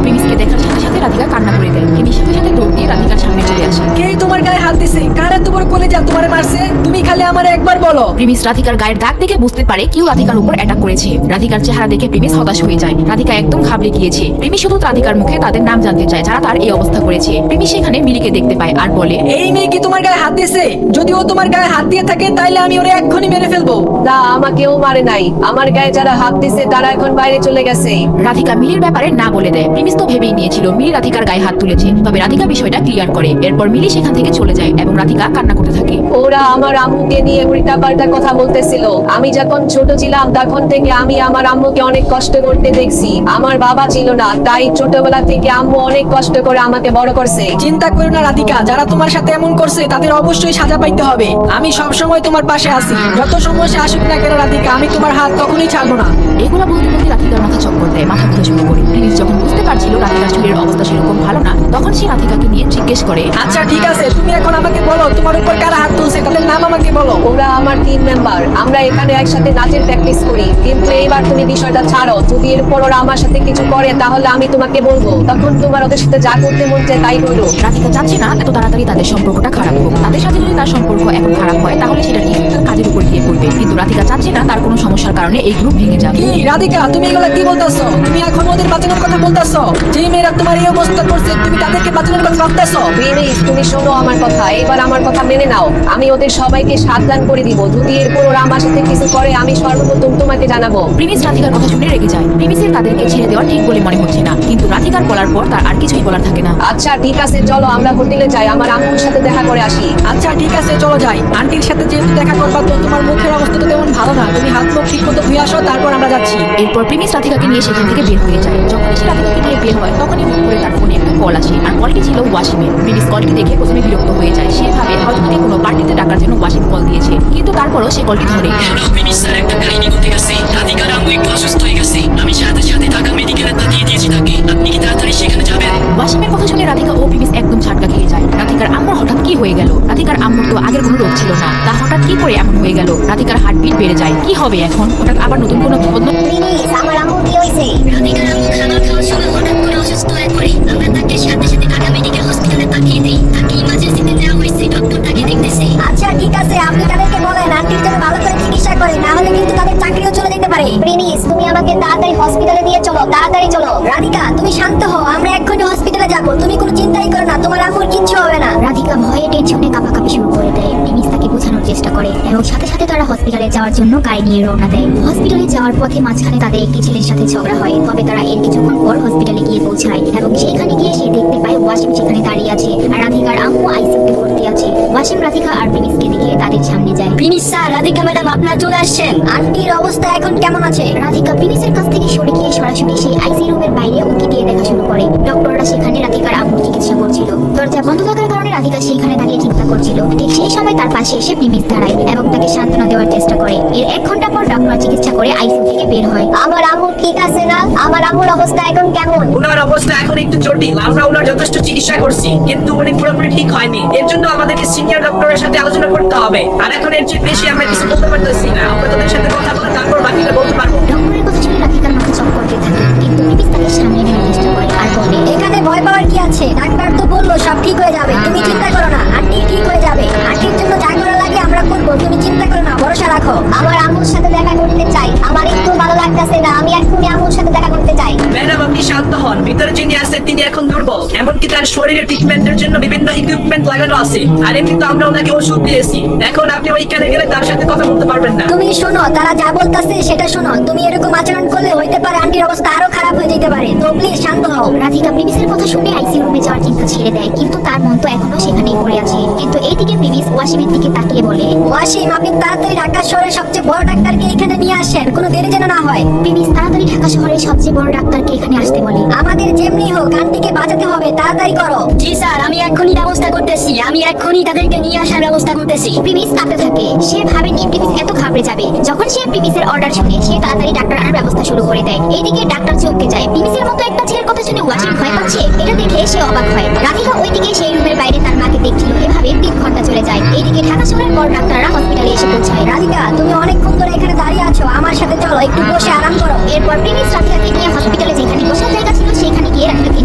প্রিমিসকে দেখার সাথে সাথে রাধিকা কান্না করে দেয়। প্রিমিস সাথে সাথে দৌড় দিয়ে রাধিকার সামনে চলে আসে। কে তোমার গায়ে হাত দিছে? কার এত বড় কলেজা তোমারে মারছে? তুমি খালি আমারে একবার বলো। প্রিমিস রাধিকার গায়ের দাগ দেখে বুঝতে পারে কেউ রাধিকার উপর অ্যাটাক করেছে। রাধিকার চেহারা দেখে প্রিমিস হতাশ হয়ে যায়। রাধিকা একদম ঘাবড়ে গিয়েছে। প্রিমিস শুধু রাধিকার মুখে তাদের নাম জানতে চায় যারা তার এই অবস্থা করেছে। প্রিমিস সেখানে মিলিকে দেখতে পায় আর বলে, এই মেয়ে কি তোমার গায়ে হাত দিছে? যদি ও তোমার গায়ে হাত দিয়ে থাকে তাহলে আমি ওরে এক্ষুনি মেরে ফেলবো। না, আমাকেও মারে নাই। আমার গায়ে যারা হাত দিছে তারা এখন বাইরে চলে গেছে। রাধিকা মিলির ব্যাপারে না বলে দেয়। প্রিমিস তো ভেবেই নিয়েছিল মিলি রাধিকার গায়ে হাত তুলেছে। তবে রাধিকা বিষয়টা ক্লিয়ার করে। এরপর মিলি সেখান থেকে চলে যায় এবং রাধিকা কান্না করতে থাকে। ওরা আমার আম্মুকে নিয়ে উল্টাপাল্টা কথা বলতেছিল। আমি যখন ছোট ছিলাম তখন থেকে আমি আমার আম্মুকে অনেক কষ্ট করতে দেখছি। আমার বাবা ছিল না, তাই ছোটবেলা থেকে আম্মু অনেক কষ্ট করে আমাকে বড় করছে। চিন্তা করো না রাধিকা, যারা তোমার সাথে এমন করছে তাদের অবশ্যই সাজা পাইতে হবে। আমি সব সময় তোমার পাশে আছি। যত সমস্যা আসুক না কেন রাধিকা, আমি তোমার হাত কখনোই ছাড়বো না। এগুলো বলতে বলতে রাধিকার মাথা চক্কর দেয়, মাথা ঘুরে শুরু করে। প্রিমিস যখন বুঝতে পারছিল রাধিকার শরীরের অবস্থা সেরকম ভালো না, তখন সে রাধিকাকে নিয়ে জিজ্ঞেস করে, আচ্ছা ঠিক আছে, তুমি এখন আমাকে বলো তোমার উপর কারা হাত তুলছে, তাদের নাম আমাকে বলো। ওরা আমার টিম মেম্বার। আমরা এখানে একসাথে নাচের প্র্যাকটিস করি। কিন্তু এইবার তুমি বিষয়টা ছাড়ো। যদি এরপর ওরা আমার সাথে কিছু করে তাহলে আমি তোমাকে বলবো। তখন তোমার ওদের সাথে যা করতে মন চায় তাই করো। রাধিকা চাচ্ছে না এত তাড়াতাড়ি তাদের সম্পর্কটা খারাপ হোক। তাদের সাথে যদি তার সম্পর্ক এখন খারাপ হয় তাহলে সেটা নিয়ে তার কাজের উপর গিয়ে পড়বে। কিন্তু রাধিকা চাচ্ছে না তার কোনো সমস্যার কারণে এই গ্রুপ ভেঙে যাবে। কি রাধিকা, তুমি এগুলা কি বলতেছো? তুমি এখন ওদের বাঁচানোর কথা বলতেছো? যে মেয়েরা তোমার এই অবস্থা করছে তুমি তাদেরকে বাঁচানোর কথা ভাবতেছো? প্লিজ তুমি শোনো আমার কথা, এবার আমার কথা মেনে নাও। আমি ওদের সবাইকে সাবধান করে দিব। যদি এরপর ওরা আমার সাথে কিছু করে আমি সর্বপ্রথম তোমাকে জানাবো। প্রিমিস রাধিকার কথা শুনে রেগে যায়। প্রিমিসের তাদেরকে ছেড়ে দেওয়া ঠিক বলে মনে হচ্ছে না, কিন্তু রাধিকার বলার পর তার আর কিছুই বলার থাকে না। আচ্ছা ঠিক আছে, চলো আমরা হোটেলে যাই, আমার আম্মুর সাথে দেখা করে আসি। আচ্ছা ঠিক আছে, চলো যাই। আন্টির সাথে যেহেতু দেখা করবা, তো তোমার মুখের অবস্থা তো তেমন ভালো না। তুমি হাত মুখ ঠিক মতো ধুয়ে আসো, তারপর আমরা যাচ্ছি। এরপর প্রিমিস রাধিকাকে নিয়ে সেখান থেকে বের হয়ে যায়। যখন সে রাধিকাকে নিয়ে বের হয় তখনই হুট করে তার ফোনে একটা কল আসে। আর কলটি ছিল ওয়াসিমের। প্রিমিস কলটি দেখে প্রথমে বিরক্ত হয়ে যায়। সে ভাবে হয়তো তাকে কোনো পার্টিতে ডাকার জন্য ওয়াসিম কল দিয়েছে, কিন্তু তারপরও সে কলটি ধরে। প্রিমিস স্যার, একটা কাহিনী ঘটে গেছে। রাধিকার আম্মু একটু অসুস্থ হয়ে গেছে। আমি সাথে সাথে ঢাকা মেডিকেলে দিয়ে দিয়েছি তাকে। আপনি কি তাড়াতাড়ি সেখানে যাবেন? ওয়াসিমের কথা শুনে রাধিকা ও প্রিমিস একদম ঝাটকা খেয়ে যায়। রাধিকার আম্মুর হঠাৎ কি হয়ে গেল? রাধিকার আম্মুর তো আগের কোনো রোগ ছিল না, তা হঠাৎ কি করে এমন হয়ে গেল? রাধিকার হার্টবিট বেড়ে যায়। কি হবে এখন? হঠাৎ আবার নতুন কোনো বিপদ? প্লিজ, আমার আম্মু কি হইছে? রাধিকার আম্মু খাবার খাওয়ার সময় হঠাৎ করে অসুস্থ হয়ে পড়ে। আমরা তাকে সাথে সাথে ঢাকা মেডিকেল হসপিটালে পাঠিয়ে দিই। তাকে ইমার্জেন্সিতে নেওয়া হয়েছে, ডক্টর তাকে দেখতেছে। আচ্ছা ঠিক আছে, আপনি তাদেরকে বলেন আন্টির জন্য ভালো করে চিকিৎসা করে, না হলে কিন্তু তাদের চাকরিও চলে যেতে পারে। প্লিজ, তুমি আমাকে তাড়াতাড়ি হসপিটালে নিয়ে চলো, তাড়াতাড়ি চলো। রাধিকা, তুমি শান্ত হও, আমরা এক্ষুনি হসপিটালে যাবো। তুমি কোনো চিন্তাই করো না, তোমার আম্মুর কিচ্ছু হবে না। রাধিকা ভয়ে টেনশনে কাঁপাকাঁপি শুরু করে দেয়। প্রিমিস তাকে বোঝানোর চেষ্টা করে এবং সাথে সাথে তারা হসপিটালে যাওয়ার জন্য গাড়ি নিয়ে রওনা দেয়। হসপিটালে যাওয়ার পথে মাঝখানে তাদের একটি ছেলের সাথে ঝগড়া হয়। তবে তারা এর কিছুক্ষণ পর হসপিটালে গিয়ে পৌঁছায় এবং সেখানে গিয়ে সে দেখতে পায় ওয়াসিম সেখানে দাঁড়িয়ে আছে আর রাধিকার আম্মু আইসিইউতে ভর্তি আছে। ওয়াসিম রাধিকা আর প্রিমিসকে দেখে তাদের সামনে যায়। প্রিমিস স্যার, রাধিকা ম্যাডাম আপনারা চলে আসছেন। আন্টির অবস্থা এখন কেমন আছে? রাধিকা প্রিমিসের কাছ থেকে সরে গিয়ে সরাসরি সেই আইসিইউ রুমের বাইরে উঁকি দিয়ে দেখা শুরু করে। ডক্টররা সেখানে রাধিকার আম্মুর চিকিৎসা করছিল। দরজা বন্ধ থাকার কারণে রাধিকা সেখানে দাঁড়িয়ে চিন্তা করছিল। ঠিক সেই সময় তার পাশে এসে প্রিমিস দাঁড়ায় এবং তাকে সান্ত্বনা দেওয়ার চেষ্টা করে। এর 1 ঘন্টা পর ডক্টর চিকিৎসা করে আইসিইউ থেকে বের হয়। আমার আম্মু ঠিক আছে না? আমার আম্মুর অবস্থা এখন কেমন? ওনার অবস্থা এখন একটু জটিল। আমরা ওনার যথেষ্ট চিকিৎসা করছি, কিন্তু উনি পুরোপুরি ঠিক হয়নি। এর জন্য আমাদেরকে সিনিয়র ডক্টরের সাথে আলোচনা করতে হবে। আর এখন এর চেয়ে বেশি আমরা কিছু বলতে পারতেছি না। আমরা তাদের সাথে কথা বলে তারপর বাকিটা বলতে পারবো। ডক্টরের কথা শুনে রাধিকার মাথা চক্কর দিয়ে থাকে, কিন্তু প্রিমিস তাকে সামনে নেওয়ার চেষ্টা করে আর বলে, এখানে ভয় পাওয়ার কি আছে? ডাক্তার তো বললো সব ঠিক হয়ে যাবে। তুমি চিন্তা করো না, আন্টি ঠিক হয়ে যাবে। আন্টির জন্য যা করা লাগে আমরা করবো, তুমি চিন্তা করো না, ভরসা রাখো। আমার আম্মুর সাথে দেখা করতে চাই, আমার একটু ভালো লাগতেছে না। আমি এখনই আম্মুর সাথে দেখা করতে চাই। ম্যাডাম আপনি শান্ত হন। ভিতরে যিনি আছেন তিনি এখন দুর্বল, এমনকি তার শরীরে ট্রিটমেন্টের জন্য বিভিন্ন ইকুইপমেন্ট লাগানো আছে। আর এমনি তো আমরা ওনাকে ওষুধ দিয়েছি। এখন আপনি ওইখানে গেলে তার সাথে কথা বলতে পারবেন না। তুমি শোনো, তারা যা বলতাছে সেটা শোনো। তুমি এরকম আচরণ করলে হইতে পারে আন্টির অবস্থা আরো খারাপ হয়ে যেতে পারে। তো প্লিজ শান্ত হও। রাধিকা প্রিমিসের কথা শুনে আইসিইউ রুমে যাওয়ার চিন্তা ছেড়ে দেয়, কিন্তু তার তার মন তো এখনো সেখানেই পড়ে আছে। কিন্তু এইদিকে প্রিমিস ওয়াসিমের দিকে তাকিয়ে বলে, ওয়াসিম, আপনি তাড়াতাড়ি ঢাকা শহরের সবচেয়ে বড় ডাক্তারকে এখানে নিয়ে আসেন, কোনো দেরি যেন না হয়। প্রিমিস তাড়াতাড়ি ঢাকা শহরের সবচেয়ে বড় ডাক্তারকে এখানে আসতে বলে। আমাদের যেমনি হোক আন্টিকে বাঁচাতে হবে, তাড়াতাড়ি করো। জি স্যার, আমি এক্ষুনি ব্যবস্থা করতেছি, আমি এক্ষুনি তাদেরকে নিয়ে আসার ব্যবস্থা করতেছি। প্রিমিস কাঁপতে থাকে। সে ভাবেনি প্রিমিস এত ঘাবড়ে যাবে। যখন সে প্রিমিসের অর্ডার শুনে সে তাড়াতাড়ি ডাক্তার আনার ব্যবস্থা শুরু করে দেয়। এইদিকে ডাক্তার চমকে যায়। প্রিমিসের মতো একটা ছেলের কথা শুনে ওয়াসিম ভয় পাচ্ছে। এটা দেখে সে অবাক হয়। রাধিকা ওইদিকে সেই রুমের বাইরে তার মাকে দেখছিল। এভাবে 3 ঘন্টা চলে যায়। এইদিকে ঢাকা শহরের বড় ডাক্তাররা হসপিটালে এসে পৌঁছায়। রাধিকা, তুমি অনেকক্ষণ ধরে এখানে দাঁড়িয়ে আছো, আমার সাথে চলো, একটু বসে আরাম করো। এরপর প্রিমিস রাধিকাকে নিয়ে হসপিটালে যেখানে বসার জায়গা ছিল সেখানে গিয়ে রাধিকাকে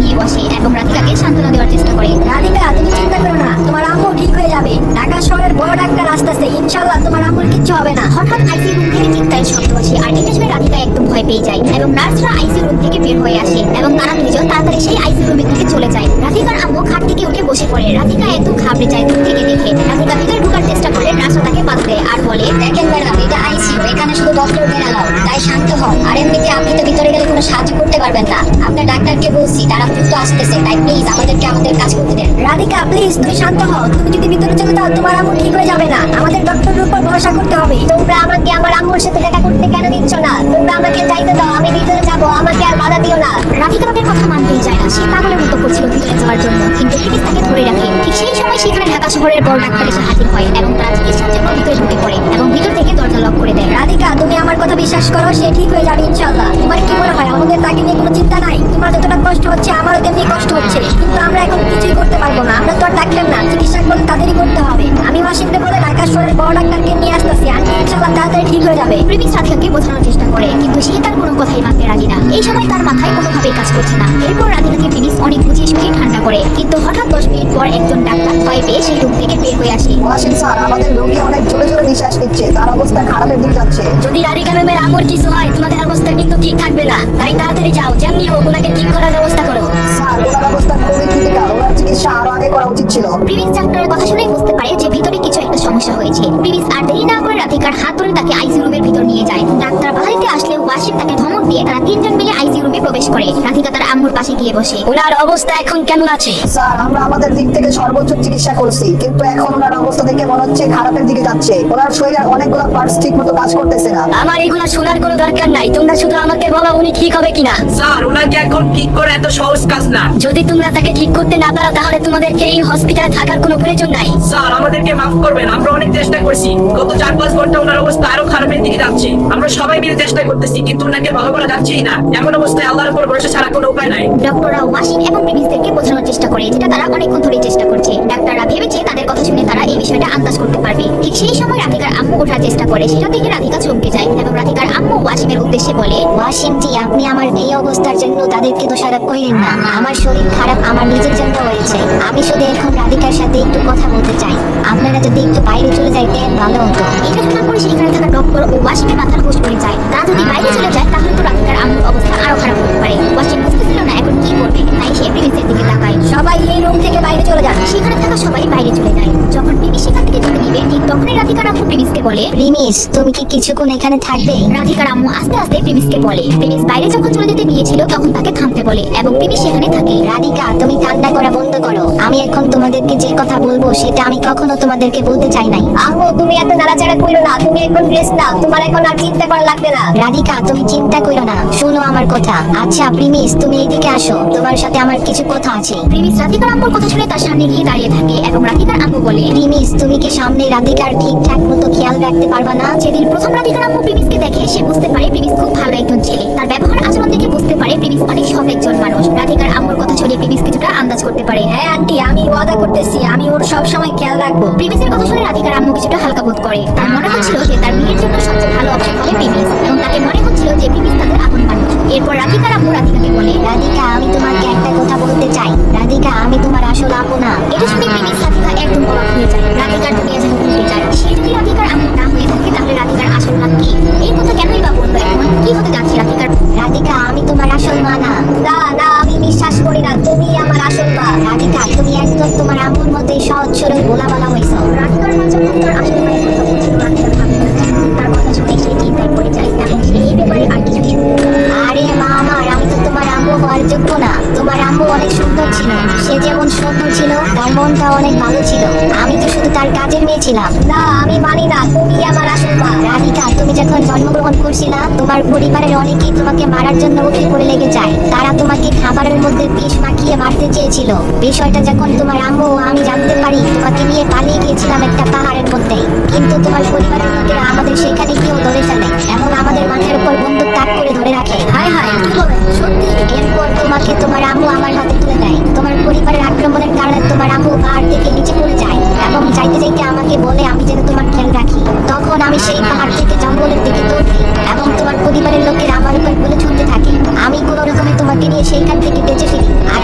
নিয়ে বসে এবং রাধিকাকে সান্ত্বনা দেওয়ার চেষ্টা করে। রাধিকা, তুমি চিন্তা করো না, তোমার আম্মু ঠিক হয়ে যাবে। ঢাকা শহরের বড় ডাক্তার আসতেছে, ইনশাআল্লাহ তোমার আম্মুর কিচ্ছু হবে না। হঠাৎ আইসিইউ রুম থেকে চিৎকারের শব্দ আসে আর এটা শুনে রাধিকা একদম ভয় পেয়ে যায় এবং নার্সরা আইসিইউ রুম থেকে বের হয়ে আসে এবং তারা দুইজন তাড়াতাড়ি সেই আইসিইউ রুমের দিকে চলে যায়। রাধিকার আম্মু খাট থেকে উঠে বসে পড়ে। রাধিকা একদম ঘাবড়ে যায় দূর থেকে দেখে। রাধিকা ভিতরে ঢোকার চেষ্টা করলে নার্সরা তাকে বাধা দেয় আর বলে, দেখেন ম্যাডাম, এটা আইসিইউ, এখানে শুধু ডক্টর বের অ্যালাউ, তাই শান্ত হন। আর এমনিতে আপনি তো ভিতরে গেলে কোনো সাহায্য করতে পারবেন না। আপনার ডাক্তারকে বলছি তারা দ্রুত আসতেছে, তাই প্লিজ আমাদেরকে আমাদের কাজ করতে দেন। রাধিকা প্লিজ, তুমি শান্ত হও। তুমি যদি ভিতরে চলে যাও তোমার আম্মু ঠিক হয়ে যাবে না। আমাদের ডক্টরের উপর ভরসা করতে হবে। তোমরা আমাকে আমার আম্মুর সাথে দেখা করতে কেন দিচ্ছ না? তোমরা আমাকে যাইতে দাও, আমি ভিতরে যাবো, আমাকে আর বাধা দিও না। রাধিকা তাদের কথা মানতেই চায় না। সে পাগলের মতো করছিল ভিতরে যাওয়ার জন্য, কিন্তু প্রিমিস তাকে ধরে রাখে। ঠিক সেই সময় সেখানে ঢাকা শহরের বড় ডাক্তার এসে হাজির হয় এবং তারা চিকিৎসার জন্য ভিতরে ঢুকে পড়ে এবং ভিতর থেকে দরজা লক করে দেয়। রাধিকা, তুমি আমার কথা বিশ্বাস করো, সে ঠিক হয়ে যাবে ইনশাআল্লাহ। তোমার কি মনে হয় আমাদের তাকে নিয়ে কোনো চিন্তা নাই? তোমার যতটা কষ্ট হচ্ছে আমারও তেমনি কষ্ট হচ্ছে, কিন্তু আমরা এখন কিছুই করতে পারবো না। আমরা তো আর ডাক্তার না, চিকিৎসা করলে তাদেরই করতে হবে। আমি ওয়াশিংটনে বলে ঢাকা শহরের বড় ডাক্তারকে নিয়ে আসতেছি, আর ইনশাআল্লাহ তাড়াতাড়ি ঠিক হয়ে যাবে। প্রিমিস রাধিকাকে বোঝানোর চেষ্টা করে কিন্তু সে তার কোনো কথাই মানতে রাজি না। এই সময় তার মাথায় কোনোভাবেই কাজ করছে না। এরপর রাধিকাকে প্রিমিস অনেক বুঝিয়ে শুনিয়ে ঠান্ডা করে, কিন্তু হঠাৎ 10 মিনিট পর একজন ডাক্তার ভয় পেয়ে সেই রুম থেকে বের হয়ে আসে। ওয়াসিম স্যার, আমাদের রোগী অনেক জোরে জোরে নিঃশ্বাস নিচ্ছে, তার অবস্থা খারাপের দিকে যাচ্ছে। যদি রাধিকা ম্যামের আম্মুর কিছু হয় তোমাদের অবস্থা কিন্তু ঠিক থাকবে না, তাই তাড়াতাড়ি যাও, যেমনি হোক ওনাকে ঠিক করার ব্যবস্থা করো। স্যার, ওনার অবস্থা খুবই ক্রিটিক্যাল, ওনার চিকিৎসা আরো আগে করা উচিত ছিল। প্রিমিস ডাক্তারের কথা শুনে বুঝতে পারে যে ভিতরে কিছু একটা সমস্যা হয়েছে। প্রিমিস আর দেরি না করে রাধিকার হাত ধরে তাকে আইসিইউ রুমের ভিতর নিয়ে যায়। ডাক্তার বাধা দিতে আসলে ওয়াসিম তাকে ধমক দিয়ে তারা 3 জন মিলে আইসিইউ রুমে প্রবেশ করে। রাধিকা তার আম্মুর পাশে গিয়ে বসে। ওনার অবস্থা এখন কেমন আছে? স্যার, আমরা আমাদের দিক থেকে সর্বোচ্চ চিকিৎসা করছি, কিন্তু এখন ওনার অবস্থা দেখে মনে হচ্ছে খারাপের দিকে যাচ্ছে। ওনার শরীরের অনেকগুলো পার্টস ঠিক মতো কাজ করতেছে না। আমার এগুলো শোনার কোনো দরকার নাই, তোমরা শুধু আমাকে বলো উনি ঠিক হবে কিনা। স্যার, ওনাকে এখন ঠিক করে এত সহজ কাজ না। যদি তোমরা তাকে ঠিক করতে না পারো তাহলে তোমাদেরকে এই হসপিটালে থাকার কোনো প্রয়োজন নাই। স্যার, আমাদেরকে মাফ করবেন, আমরা অনেক চেষ্টা করছি। গত 4-5 ঘন্টা ওনার অবস্থা আরো খারাপের দিকে যাচ্ছে। আমরা সবাই মিলে চেষ্টা করতেছি, কিন্তু ওনাকে ভালো করা যাচ্ছেই না। এমন অবস্থায় আল্লাহর উপর ভরসা ছাড়া কোনো উপায় নাই। ডক্টররা ওয়াসিম এবং প্রিমিসদেরকে বোঝানোর চেষ্টা করে, যেটা তারা অনেকক্ষণ ধরে চেষ্টা করছে। ডাক্তাররা ভেবেছে তাদের কথা শুনে তারা এই বিষয়টা আন্দাজ করতে পারবে। ঠিক সেই সময় রাধিকার আম্মু ওঠার চেষ্টা করে। সেটা দেখে রাধিকা চমকে যায় এবং রাধিকার আম্মু ওয়াসিমের উদ্দেশ্যে বলে, ওয়াসিম জি, আপনি আমার এই অবস্থার জন্য তাদেরকে দোষারোপ করেন না। আমার শরীর খারাপ আমার নিজের জন্য হয়েছে। আমি শুধু এখন রাধিকার সাথে একটু কথা বলতে চাই। আপনারা যদি একটু বাইরে চলে যাইতেন ভালো হতো। এটা শোনার পরে সেখানে থাকা ডক্টর ও ওয়াসিমের মাথার হুঁশ উড়ে যায়। তারা যদি বাইরে চলে যায় তাহলে তো রাধিকার আম্মুর অবস্থা আরো খারাপ হতে পারে। ওয়াসিম বুঝতেছিল না এখন কি করবে, তাই সে প্রিমিসের দিকে তাকায়। সবাই এই রুম থেকে বাইরে চলে যান। সেখানে থাকা সবাই বাইরে চলে যায়। যখন প্রিমিস সেখান থেকে যেতে নিবে ঠিক তখনই রাধিকার আম্মু প্রিমিসকে বলে, প্রিমিস, তুমি কি কিছুক্ষণ এখানে থাকবে? রাধিকার আম্মু আস্তে আস্তে প্রিমিসকে বলে। প্রিমিস বাইরে যখন চলে যেতে গিয়েছিল তখন তাকে থামতে বলে এবং প্রিমিস সেখানে থাকে। রাধিকা, তুমি কান্না করা বন্ধ করো। আমি এখন তোমাদেরকে যে কথা বলবো সেটা আমি কখনো তোমাদেরকে বলতে চাই নাই। আম্মু, তুমি এত নাড়াচাড়া করো না, তুমি এখন রেস্ট নাও, তোমার এখন আর চিন্তা করা লাগবে না। রাধিকা, তুমি চিন্তা করো না, শোনো আমার কথা। আচ্ছা প্রিমিস, তুমি এইদিকে আসো, তোমার সাথে আমার কিছু কথা আছে। প্রিমিস রাধিকার আম্মুর কথা শুনে তার সামনে গিয়ে দাঁড়িয়ে থাকে এবং রাধিকার আম্মু বলে, প্রিমিস, তুমি কি সামনে রাধিকার ঠিকঠাক মতো খেয়াল রাখতে পারবা না? যেদিন প্রথম রাধিকার আম্মু প্রিমিসকে দেখে সে বুঝতে পারে প্রিমিস খুব ভালো একজন ছেলে। তার ব্যবহার আচরণ দেখে বুঝতে পারে প্রিমিস অনেক সৎ একজন মানুষ। রাধিকার আম্মুর কথা শুনে প্রিমিস কিছুটা আন্দাজ করতে পারে। হ্যাঁ আন্টি, আমি ওয়াদা করতেছি আমি ওর সব সময় খেয়াল রাখবো। প্রিমিসের কথা শুনে রাধিকার আম্মু কিছুটা হালকা বোধ করে। তার মনে হচ্ছিল যে তার মেয়ের জন্য সবচেয়ে ভালো অপশন হবে প্রিমিস এবং তাকে মনে হচ্ছিল যে প্রিমিস তাদের আপন মানুষ। এরপর রাধিকার আম্মু রাধিকাকে বলে, রাধিকা, আমি তোমাকে একটা কথা বলতে চাই। রাধিকা, আমি তোমার আসল আম্মু না। এটা শুনে প্রিমিস রাধিকা একদম অবাক হয়ে যায়। রাধিকার দুনিয়া যেন উল্টে যায়। সে যদি রাধিকার আম্মু না হয়ে থাকে তাহলে রাধিকার আসল নাম কি? এই কথা কেনই বা বললো এখন? কি হতে যাচ্ছে রাধিকার? রাধিকা, আমি তোমার আসল মা না। না না, আমি বিশ্বাস করি না তুমি আমার আসল মা। রাধিকা, তুমি একদম তোমার আম্মুর মধ্যে সহজ সরল বলা হয়েছ। রাধিকার মা যখন তার আসল মায়ের কথা বলছিল রাধিকার ভাবতে লাগছে। তার কথা শুনে সে চিন্তায় পড়ে যায় এবং সে এই ব্যাপারে আর কিছু শুনতে পারে না। আরে মা আমার, আমি তো তোমার আম্মু হওয়ার যোগ্য না। তোমার আম্মু অনেক সুন্দর ছিল। ছিল। সে যেমন সুন্দর ছিল তার মনটা অনেক ভালো ছিল। আমি তো শুধু তার কাজের মেয়ে ছিলাম। না আমি মানি না, তুমি আমার আসল মা। রাধিকা, তুমি যখন জন্মগ্রহণ করছিলা তোমার পরিবারের অনেকেই তোমাকে মারার জন্য উঠে পড়ে লেগে যায়। তারা তোমাকে খাবারের মধ্যে বিষ মাখিয়ে মারতে চেয়েছিল। বিষয়টা যখন তোমার আম্মু ও আমি জানতে পারি, তোমাকে নিয়ে পালিয়ে গিয়েছিলাম একটা পাহাড়ের মধ্যে। কিন্তু তোমার পরিবারের লোকেরা আমাদের সেখানে গিয়েও ধরে ফেলে এবং আমাদের মাথার উপর বন্দুক তাক করে ধরে রাখে। হায় হায়, কি বলে? সত্যি? এরপর তোমাকে তোমার আম্মু আমার হাতে তুলে দেয়। তোমার পরিবারের আক্রমণের কারণে তোমার আম্মু পাহাড় থেকে নিচে পড়ে যায় এবং যাইতে যাইতে আমাকে বলে আমি যেন তোমার খেয়াল রাখি। তখন আমি সেই পাহাড় থেকে জঙ্গলের দিকে দৌড়ি এবং তোমার পরিবারের লোকেরা আমার উপর গুলি ছুটতে থাকে। আমি কোনো রকমে তোমাকে নিয়ে সেইখান থেকে বেঁচে ফিরি। আর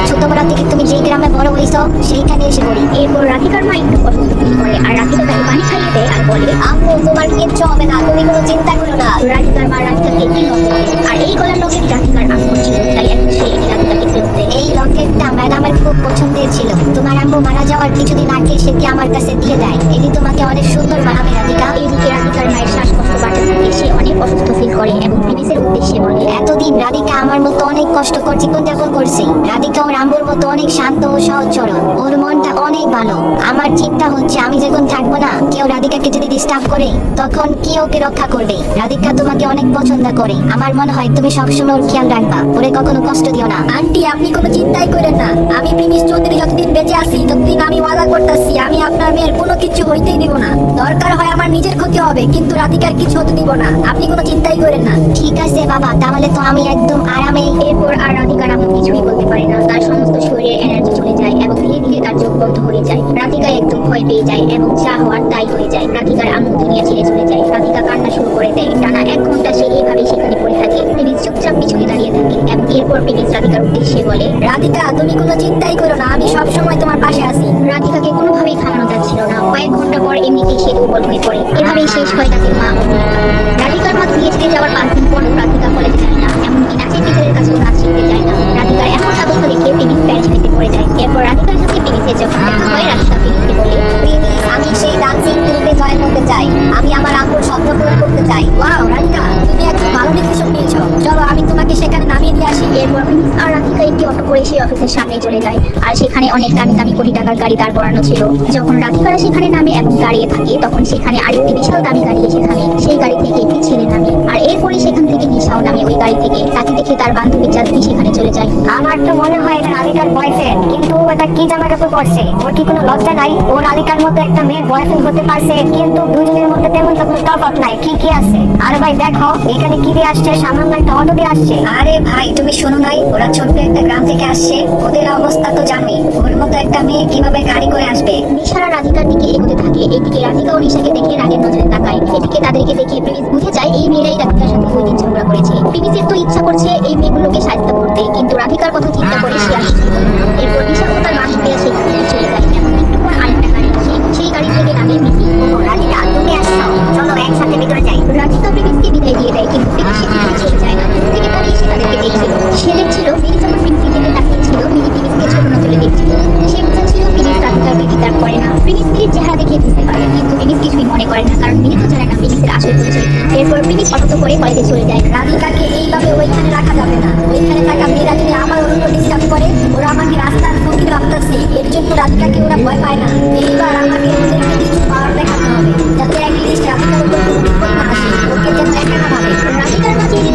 ছোটবেলা থেকে তুমি যেই গ্রামে বড় হয়েছো সেইখানে এসে পড়ি। এরপর রাধিকার মা একটু কষ্ট ফিল করে আর রাধিকা তাকে পানি খাইয়ে দেয় আর বলে, আম্মু তোমার কিচ্ছু হবে না, তুমি কোনো চিন্তা করো না। রাধিকার মা রাধিকাকে একটি লকেট দেয়। আর এই গলার লকেট রাধিকার আম্মু ছিল, তাই এখন সে রাধিকাকে ফেরত দেয়। এই লকেটটা ম্যাডামের খুব পছন্দের ছিল। তোমার আম্মু মারা যাওয়ার কিছুদিন আগে সেটি আমার কাছে দিয়ে দেয়। এটি তোমাকে অনেক সুন্দর বানাবে রাধিকা। এদিকে রাধিকার মায়ের শ্বাসকষ্ট বাড়তে থাকে। সে অনেক অসুস্থ ফিল করে এবং প্রিমিসের উদ্দেশ্যে বলে, এতদিন রাধিকা আমার মতো অনেক কষ্টকর জীবনযাপন করছে। রাধিকা ওর আম্মুর মতো অনেক শান্ত ও সহজ সরল। ওর মনটা অনেক ভালো। আমার চিন্তা হচ্ছে আমি যখন থাকবো না, কেউ রাধিকাকে যদি ডিস্টার্ব করে তখন কি ওকে রক্ষা করবে? রাধিকা তোমাকে অনেক পছন্দ করে। আমার মনে হয় তুমি সবসময় ওর খেয়াল রাখবা, ওরে কখনো কষ্ট দিও না। আন্টি আপনি কোনো চিন্তাই করেন না। আমি প্রিমিস চৌধুরী যতদিন বেঁচে আছি ততদিন আমি ওয়াদা করতেছি আমি আপনার মেয়ের কোনো কিছু হইতেই দিব না। দরকার হয় আমার নিজের ক্ষতি হবে কিন্তু রাধিকার কিছু হতে দিব না। আপনি কোনো চিন্তাই করেন না। ঠিক আছে বাবা, তাহলে তো আমি একদম আরামে। এরপর আর রাধিকার আম্মু কিছুই বলতে পারে না। তার সমস্ত শরীরে এনার্জি চলে যায় এবং ধীরে ধীরে তার চোখ বন্ধ হয়ে যায়। রাধিকা একদম ভয় পেয়ে যায় এবং যা হওয়ার তাই হয়ে যায়। রাধিকার আম্মু দুনিয়া ছেড়ে চলে যায়। রাধিকা কান্না শুরু করে দেয়। টানা 1 ঘন্টা সে এইভাবে সেখানে পড়ে থাকে। প্রিমিস চুপচাপ পিছনে দাঁড়িয়ে থাকে এবং এরপর প্রিমিস রাধিকার উদ্দেশ্যে বলে, রাধিকা তুমি কোনো চিন্তাই করো না, আমি সব সময় তোমার পাশে আছি। রাধিকাকে কোনোভাবেই থামানো যাচ্ছিল না। কয়েক ঘন্টা পর এমনিতেই সে দুর্বল হয়ে পড়ে। এভাবেই শেষ হয় তাদের মা ও মেয়ে। রাধিকার মা দুনিয়া ছেড়ে যাওয়ার 5 দিন পরও রাধিকা কলেজে যায় না, এমনকি নাচের টিচারের কাছেও নাচ শিখতে যায় না। রাধিকার এমন অবস্থা দেখে প্রিমিস প্যারিসে পড়ে যায়। এরপর রাধিকার সাথে প্রিমিসের যখন দেখা হয়, রাধিকা প্রিমিসকে বলে, প্রিমিস আমি সেই ডান্সিং গ্রুপে জয়েন করতে চাই। আমি আমার আম্মুর স্বপ্ন পূরণ করতে চাই। ওয়াও রাধিকা, তুমি একদম ভালো ডিসিশন নিয়েছো। চলো আমি তোমাকে সেখানে নামিয়ে দিয়ে আসি। এরপর প্রিমিস আর রাধিকা একটি অটো করে সেই অফিসের সামনে চলে যায়। আর সেখানে অনেক দামি দামি কোটি টাকার গাড়ি দাঁড় করানো ছিল। যখন রাধিকারা সেখানে নামে এবং দাঁড়িয়ে থাকে তখন সেখানে আরেকটি বিশাল দামি গাড়ি এসে থামে। সেই গাড়ি থেকে একটি ছেলে নামে আর এরপরে সেখান থেকে নিশাও নামে ওই গাড়ি থেকে। তাকে দেখে তার বান্ধবী চাঁদনি সেখানে চলে যায়। আমার তো মনে হয় এটা রাধিকার বয়ফ্রেন্ড, কিন্তু ও এটা কি জামা কাপড় পরছে? ওর কি কোনো লজ্জা নাই? ও রাধিকার মতো একটা মেয়ের বয়ফ্রেন্ড হতে পারছে, কিন্তু দুজনের মধ্যে তেমন তো কোনো তফাৎ নাই। কি কি আছে? আরে ভাই দেখো, এখানে কি দিয়ে আসছে? সামান্য একটা অটো দিয়ে আসছে। আরে ভাই তুমি শোনো নাই, ওরা ছোট্ট একটা গ্রাম থেকে আসছে। ওদের অবস্থা তো জানোই। ওর মতো একটা মেয়ে কিভাবে গাড়ি করে আসবে? নিশারা রাধিকার দিকে এগোতে থাকে। এদিকে রাধিকা ও নিশাকে দেখে রাগের নজরে তাকায়। এদিকে তাদেরকে দেখে প্রিমিস বুঝে যায় এই মেয়েরাই রাধিকার সাথে ওই দিন ঝগড়া করেছে। প্রিমিসের তো ইচ্ছা করছে এই মেয়েগুলোকে সাহায্য করতে, কিন্তু রাধিকার কথা চিন্তা করে সে আর কিছু বলে না। এরপর নিশা ও তার বান্ধবীরা সেখান থেকে চলে যায় এবং একটু পর আরেকটা গাড়ি আসে। সেই গাড়ি থেকে নামে মিমি। ও রাধিকা তুমি আসছো, চলো একসাথে ভিতরে যাই। রাধিকা প্রিমিসকে বিদায় দিয়ে দেয়, কিন্তু প্রিমিস সেখানে ছেড়ে যায় না। দূর থেকে দাঁড়িয়ে সে তাদেরকে দেখছিল। সে দেখছিল মিমি যখন প্রিমিসের দিকে তাকিয়েছিল, মিমি প্রিমিসকে ছোট নজরে দেখছিল। সে বুঝেছিল প্রিমিস রাধিকার ব্যতিক্রম করে না। প্রিমিস মিমির চেহারা দেখে বুঝতে পারে, কিন্তু প্রিমিস কিছুই মনে করে না, কারণ মিমি তো জানে না প্রিমিসের আসল পরিচয়। এরপর প্রিমিস অটো করে কলেজে চলে যায়। রাধিকাকে এইভাবে ওইখানে রাখা যাবে না। ওইখানে থাকা মেয়েরা যদি আমার অনুরোধ ডিস্টার্ব করে, ওরা আমাকে রাস্তার ঝুঁকি ভাবতেছে। এর জন্য রাধিকাকে ওরা ভয় পায় না। এইবার আমাকে ওদেরকে কিছু পাওয়ার দেখাতে হবে, যাতে অ্যাটলিস্ট রাধিকার উপর কোনো বিপদ না আসে। ওকে যেন একা না ভাবে। রাধিকার মাঝে এদিন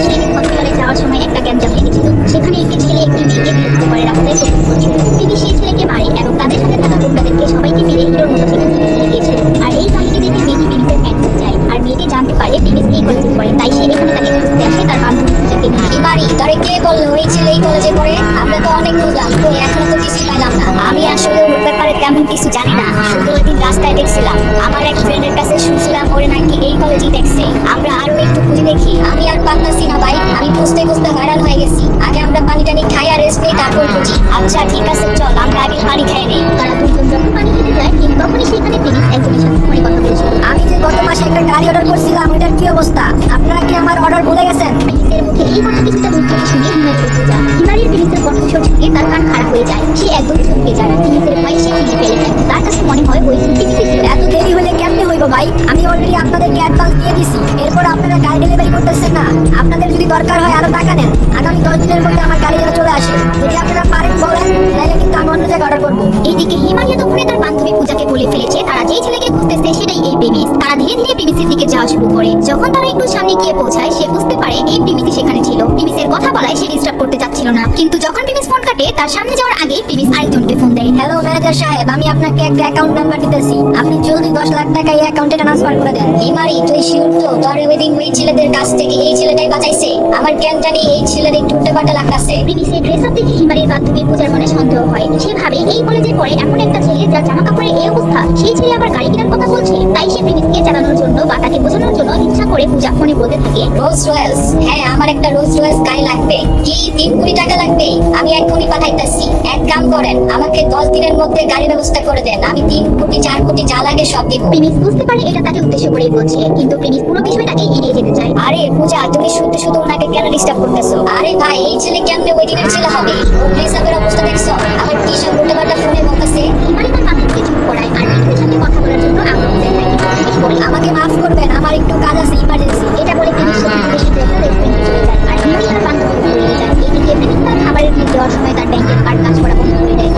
সেদিন হসপিটালে যাওয়ার সময় একটা গ্যাঞ্জাম লেগেছিল। সেখানে একটি ছেলে একটি মেয়েকে বিরক্ত করে রাস্তায় প্রপোজ করছিল। তিনি সেই ছেলেকে মারে এবং তাদের সাথে থাকা গুন্ডাদেরকে সবাইকে মেরে হিরোর মতো সেখান থেকে চলে গিয়েছিল। আর এই কাহিনী দেখে মেয়েটি প্রিমিসের ফ্যান যায়। আর মেয়েটি জানতে পারে প্রিমিস এই কলেজে পড়ে, তাই সে এখানে তাকে খুঁজতে আসে তার বান্ধবী পূজাকে নিয়ে। এবারই তারে কে বললো ওই ছেলে এই কলেজে পড়ে? আমরা তো অনেক বুঝলাম, তো এখনো তো কিছু পাইলাম না। আমি আসলে ওর ব্যাপারে তেমন কিছু জানি না, শুধু ওই দিন রাস্তায় দেখছিলাম। আমার এক ফ্রেন্ডের কাছে শুনছিলাম ওরে নাকি এই কলেজেই দেখছে। আমরা আরো একটু খুঁজে দেখি। আমি আর পারতাছি না ভাই, আমি খুঁজতে খুঁজতে হয়রান হয়ে গেছি। আগে আমরা পানি টানি খাই আর রেস্ট নেই, তারপর খুঁজি। আচ্ছা ঠিক আছে, চল আমরা আগে পানি খাই নেই। তারা দুজন যখন পানি খেতে যায় ঠিক তখনই সেখানে প্রিমিস একজনের সাথে ফোনে কথা বলছিল। আমি যে গত মাসে একটা গাড়ি অর্ডার করছিলাম, ওটার কি অবস্থা? আপনারা কি আমার অর্ডার ভুলে গেছেন? প্রিমিসের মুখে এই কথা কিছুটা বুঝতে শুনে হিমারি উঠে যায়। হিমারির প্রিমিসের কণ্ঠস্বর শুনে তার কান খারাপ হয়ে যায়। সে একদম চমকে যায়। প্রিমিসের ভয়ে সে ফেলে যায়। তার কাছে মনে হয় ওই প্রিমিসের এত দেরি হলে কেমনে হইব? দিব ভাই? আমি অলরেডি আপনাদেরকে অ্যাডভান্স দিয়ে দিছি, এরপর আপনারা গাড়ি ডেলিভারি করতেছেন না। আপনাদের যদি দরকার হয় আরো টাকা নেন, আগামী 10 দিনের মধ্যে আমার গাড়ি যেন চলে আসে। যদি আপনারা পারেন বলেন, তাহলে কিন্তু আমি অন্য জায়গায় অর্ডার করবো। এইদিকে হিমালয় তখনই তার বান্ধবী পূজাকে বলে ফেলেছে তারা যেই ছেলেকে খুঁজতেছে সেটাই এই প্রেমিস। তারা ধীরে ধীরে প্রেমিসের দিকে যাওয়া শুরু করে। যখন তারা একটু সামনে গিয়ে পৌঁছায় সে বুঝতে পারে এই প্রেমিসই সেখানে ছিল। প্রেমিসের কথা বলায় সে ডিস্টার্ব করতে চাচ্ছিল না, কিন্তু যখন প্রেমিস ফোন কাটে তার সামনে যাওয়ার আগে প্রেমিস আরেকজনকে ফোন দেয়। হ্যালো ম্যানেজার সাহেব, আমি আপনাকে একটা অ্যাকাউন্ট নাম্বার দিতেছি, আপনি জলদি 10 লাখ টাকা এই অ্যাকাউন্টে ট্রান্সফার করে দেন। হিমারি, তুই শিওর তো তোর ওয়েডিং ওই ছেলেদের কাছ থেকে এই ছেলেটাই বাঁচাইছে? আমার কেন জানি এই ছেলের একটু উল্টাপাল্টা লাগতাছে। প্রেমিসের ড্রেস আপ দেখে হিমালয়ের বান্ধবী পূজার মনে সন্দেহ হয়। সে ভাবে এই কলেজে পড়ে এমন একটা ছেলে যার জামা কাপড়ের এই অবস্থা, সেই ছেলে আবার গাড়ি কেনার কথা বলছে। তাই সে প্রেমিসকে জানানোর জন্য বা তাকে বোঝানোর জন্য ইচ্ছা করে পূজা ফোনে বলতে থাকে, রোলস রয়েলস, হ্যাঁ আমার একটা রোলস রয়েলস গাড়ি লাগবে। কি 3 কোটি টাকা লাগবে? আমি এখনই পাঠাইতেছি। এক কাম করেন, আমাকে 10 দিনের মধ্যে গাড়ি ব্যবস্থা করে দেন, আমি 3 কোটি 4 কোটি যা লাগে সব দিব। প্রেমিস বুঝতে পারে এটা তাকে উদ্দেশ্য করেই বলছে, কিন্তু প্রেমিস পুরো বিষয়টাকে এড়িয়ে যেতে চায়। আরে পূজা, তুমি শুধু শুধু ওনাকে কেন ডিস্টার্ব করতেছো? আরে ভাই, এই ছেলে কেমনে ওয়েডিং এর ছেলে হবে? ওর হিসাবের অবস্থা দেখছো? আমার কি সব উল্টাপাল্টা ফোনে বলতেছে। হিমালয় তার বান্ধবীকে চুপ করায় আর প্রেমিসের সাথে কথা বলার জন্য আগ্রহ দেখায়। কিন্তু প্রেমিস বলে, আমাকে মাফ করবেন, আমার একটু কাজ আছে, ইমার্জেন্সি। এটা বলে প্রেমিস সত্যি বেশি একটা রেস্টুরেন্টে চলে যায় আর হিমালয় তার বান্ধবীকে বেরিয়ে যায়। এদিকে প্রেমিস তার খাবারের বিল দেওয়ার সময় তার ব্যাংকের কার্ড কাজ করা বন্ধ করে দেয়।